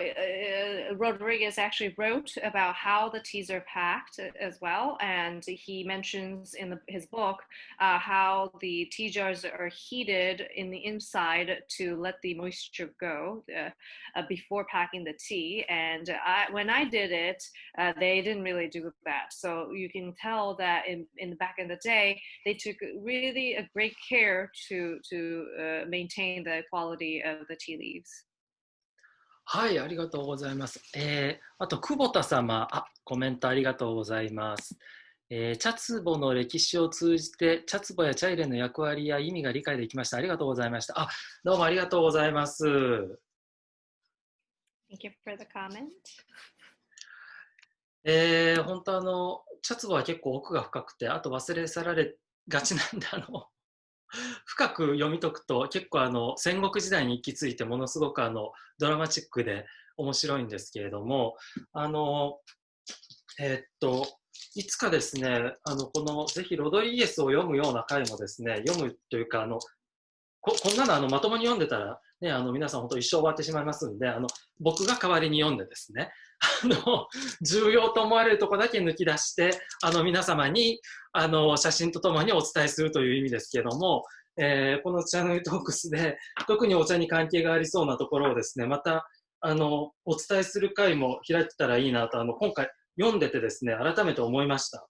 Rodriguez actually wrote about how the teas are packed as well, and he mentions in his book how the tea jars are heated in the inside to let the moisture go before packing the tea. And when I did it, they didn't really do that. So you can tell that in the back in the day, they took really a great care to maintain the quality of the tea leaves. はい、ありがとうございます。あと、久保田様、コメントありがとうございます。茶壺の歴史を通じて、茶壺や茶入れの役割や意味が理解できました。ありがとうございました。どうもありがとうございます。Thank you for the comment. 本当茶壺は結構奥が深くて、あと忘れ去られがちなんで、深く読み解くと結構戦国時代に行き着いてものすごくドラマチックで面白いんですけれどもいつかですね、このぜひロドリゲスを読むような回もですね、読むというか、こんなのまともに読んでたら、ね、皆さん本当一生終わってしまいますんで、僕が代わりに読んでですね、重要と思われるところだけ抜き出して、皆様に、写真とともにお伝えするという意味ですけども、このチャンネルトークスで、特にお茶に関係がありそうなところをですね、また、お伝えする回も開いてたらいいなと、今回読んでてですね、改めて思いました。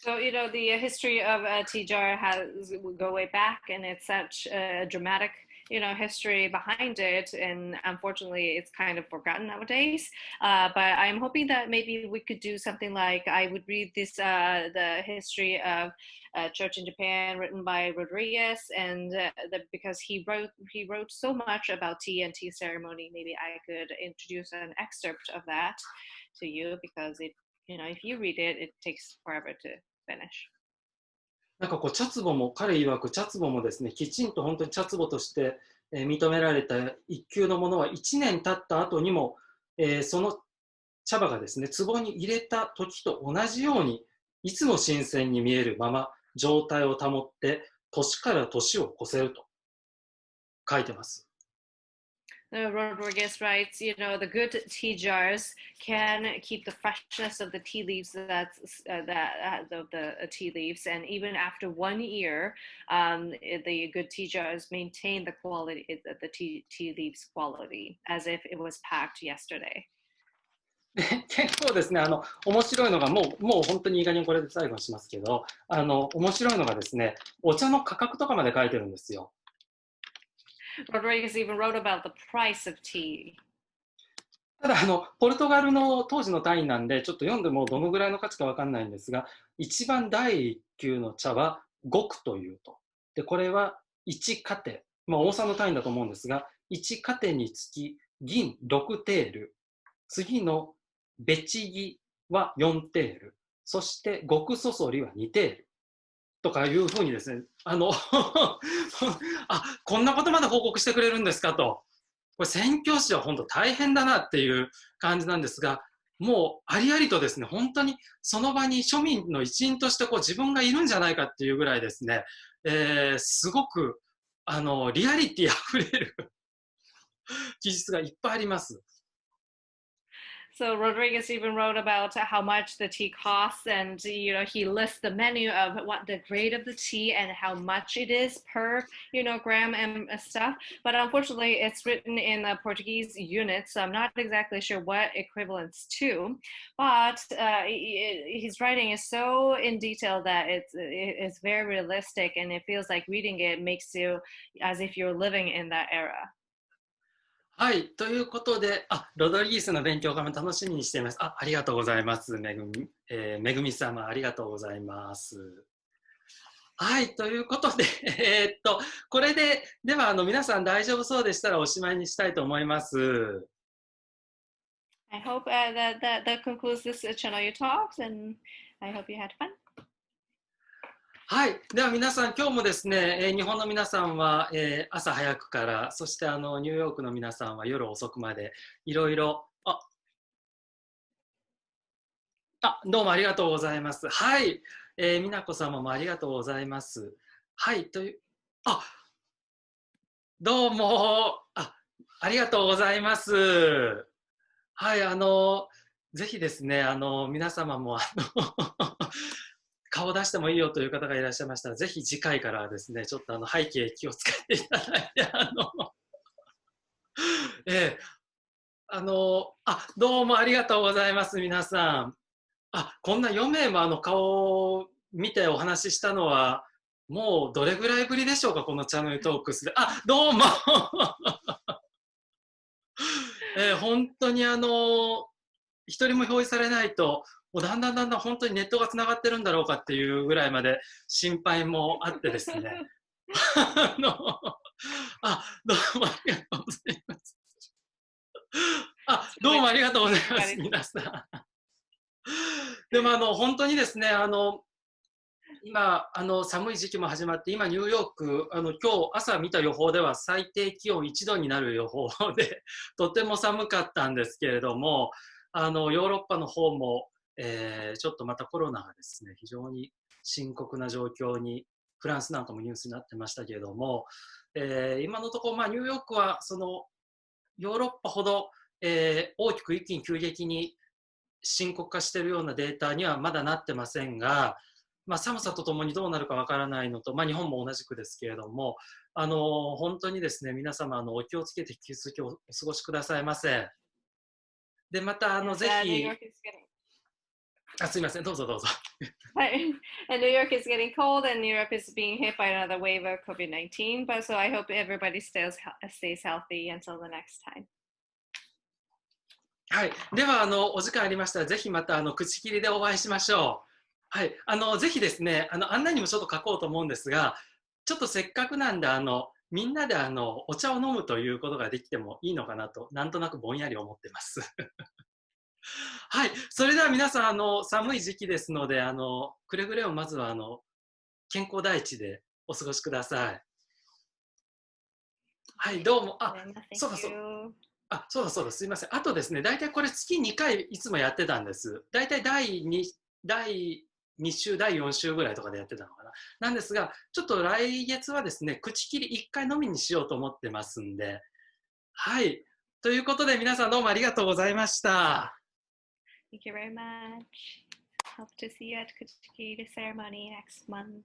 So, the history of tea jar has go way back, and it's such a dramatic, history behind it. And unfortunately, it's kind of forgotten nowadays. But I'm hoping that maybe we could do something like I would read the history of church in Japan, written by Rodriguez, and because he wrote so much about tea and tea ceremony. Maybe I could introduce an excerpt of that to you because if you read it, it takes forever to finish. なんかこう、茶壺も、彼曰く茶壺もですね、きちんと本当に茶壺として認められた一級のものは1年経った後にも、その茶葉がですね、壺に入れた時と同じように、いつも新鮮に見えるまま状態を保って、年から年を越せると書いてます。Rodriguez writes, the good tea jars can keep the freshness of the tea leaves of the tea leaves, and even after 1 year, the good tea jars maintain the quality, the tea leaves quality, as if it was packed yesterday. 結構ですね、面白いのが、もう本当にいい加減これで最後にしますけど、面白いのがですね、お茶の価格とかまで書いてるんですよ。Rodriguez even wrote about the price of tea. ただポルトガルの当時の単位なんで、ちょっと読んでもどのぐらいの価値か分かんないんですが、一番第一級の茶は5区というと。で、これは1カテ、大さの単位だと思うんですが、1カテにつき銀6テール、次のベチギは4テール、そして極そそりは2テール。とかいうふうにですね、こんなことまで報告してくれるんですかと。これ宣教師は本当大変だなっていう感じなんですが、もうありありとですね、本当にその場に庶民の一員としてこう自分がいるんじゃないかっていうぐらいですね、すごくリアリティあふれる記述がいっぱいあります。So Rodriguez even wrote about how much the tea costs, and he lists the menu of what the grade of the tea and how much it is per gram and stuff. But unfortunately, it's written in the Portuguese units, so I'm not exactly sure what equivalents to. But his writing is so in detail that it's very realistic, and it feels like reading it makes you as if you're living in that era. はい、ということで、ロドリギスの勉強会も楽しみにしています。ありがとうございます。めぐみ様、ありがとうございます。はい、ということで、これで、では皆さん大丈夫そうでしたらおしまいにしたいと思います。I hope that concludes this Chanoyu talks, and I hope you had fun. はい、では皆さん、今日もですね、日本の皆さんは、朝早くから、そしてニューヨークの皆さんは夜遅くまで、いろいろ、どうもありがとうございます。はい、美奈子様もありがとうございます。はい、どうも、ありがとうございます。はい、ぜひですね、皆様も顔を出してもいいよという方がいらっしゃいましたら、ぜひ次回からはですね、ちょっと背景気をつけていただいて、どうもありがとうございます、皆さん。こんな4名も顔を見てお話ししたのは、もうどれぐらいぶりでしょうか、このチャンネルトークスで。どうも本当に一人も表示されないと、もうだんだん本当にネットがつながってるんだろうかっていうぐらいまで心配もあってですね。どうもありがとうございます。どうもありがとうございます、皆さん。でも本当にですね、今寒い時期も始まって、今ニューヨーク今日朝見た予報では最低気温1度になる予報でとても寒かったんですけれども、ヨーロッパの方も、ちょっとまたコロナがですね、非常に深刻な状況に、フランスなんかもニュースになってましたけれども、今のところ、ニューヨークはそのヨーロッパほど、大きく一気に急激に深刻化しているようなデータにはまだなってませんが、寒さとともにどうなるかわからないのと、日本も同じくですけれども、本当にですね、皆様お気をつけて引き続きお過ごしくださいませ。で、またYes, ぜ New ひ、York is getting すいません、どうぞどうぞ。right. And New York is getting cold, and Europe is being hit by another wave of COVID-19. But so I hope everybody stays healthy until the next time. はい、ではお時間ありましたら、ぜひまた口切りでお会いしましょう。はい、ぜひですね、案内にもちょっと書こうと思うんですが、ちょっとせっかくなんでみんなでお茶を飲むということができてもいいのかなと、なんとなくぼんやり思ってます。はい、それでは皆さん寒い時期ですのでくれぐれもまずは健康第一でお過ごしください。はい、どうも。そうだそうだ。そうだ、すいません。あとですね、大体これ月2回いつもやってたんです。大体第2週、第4週ぐらいとかでやってたのかな。なんですが、ちょっと来月はですね、口切り1回のみにしようと思ってますんで。はい。ということで皆さんどうもありがとうございました。Thank you very much. Hope to see you at Kuchikiri ceremony next month.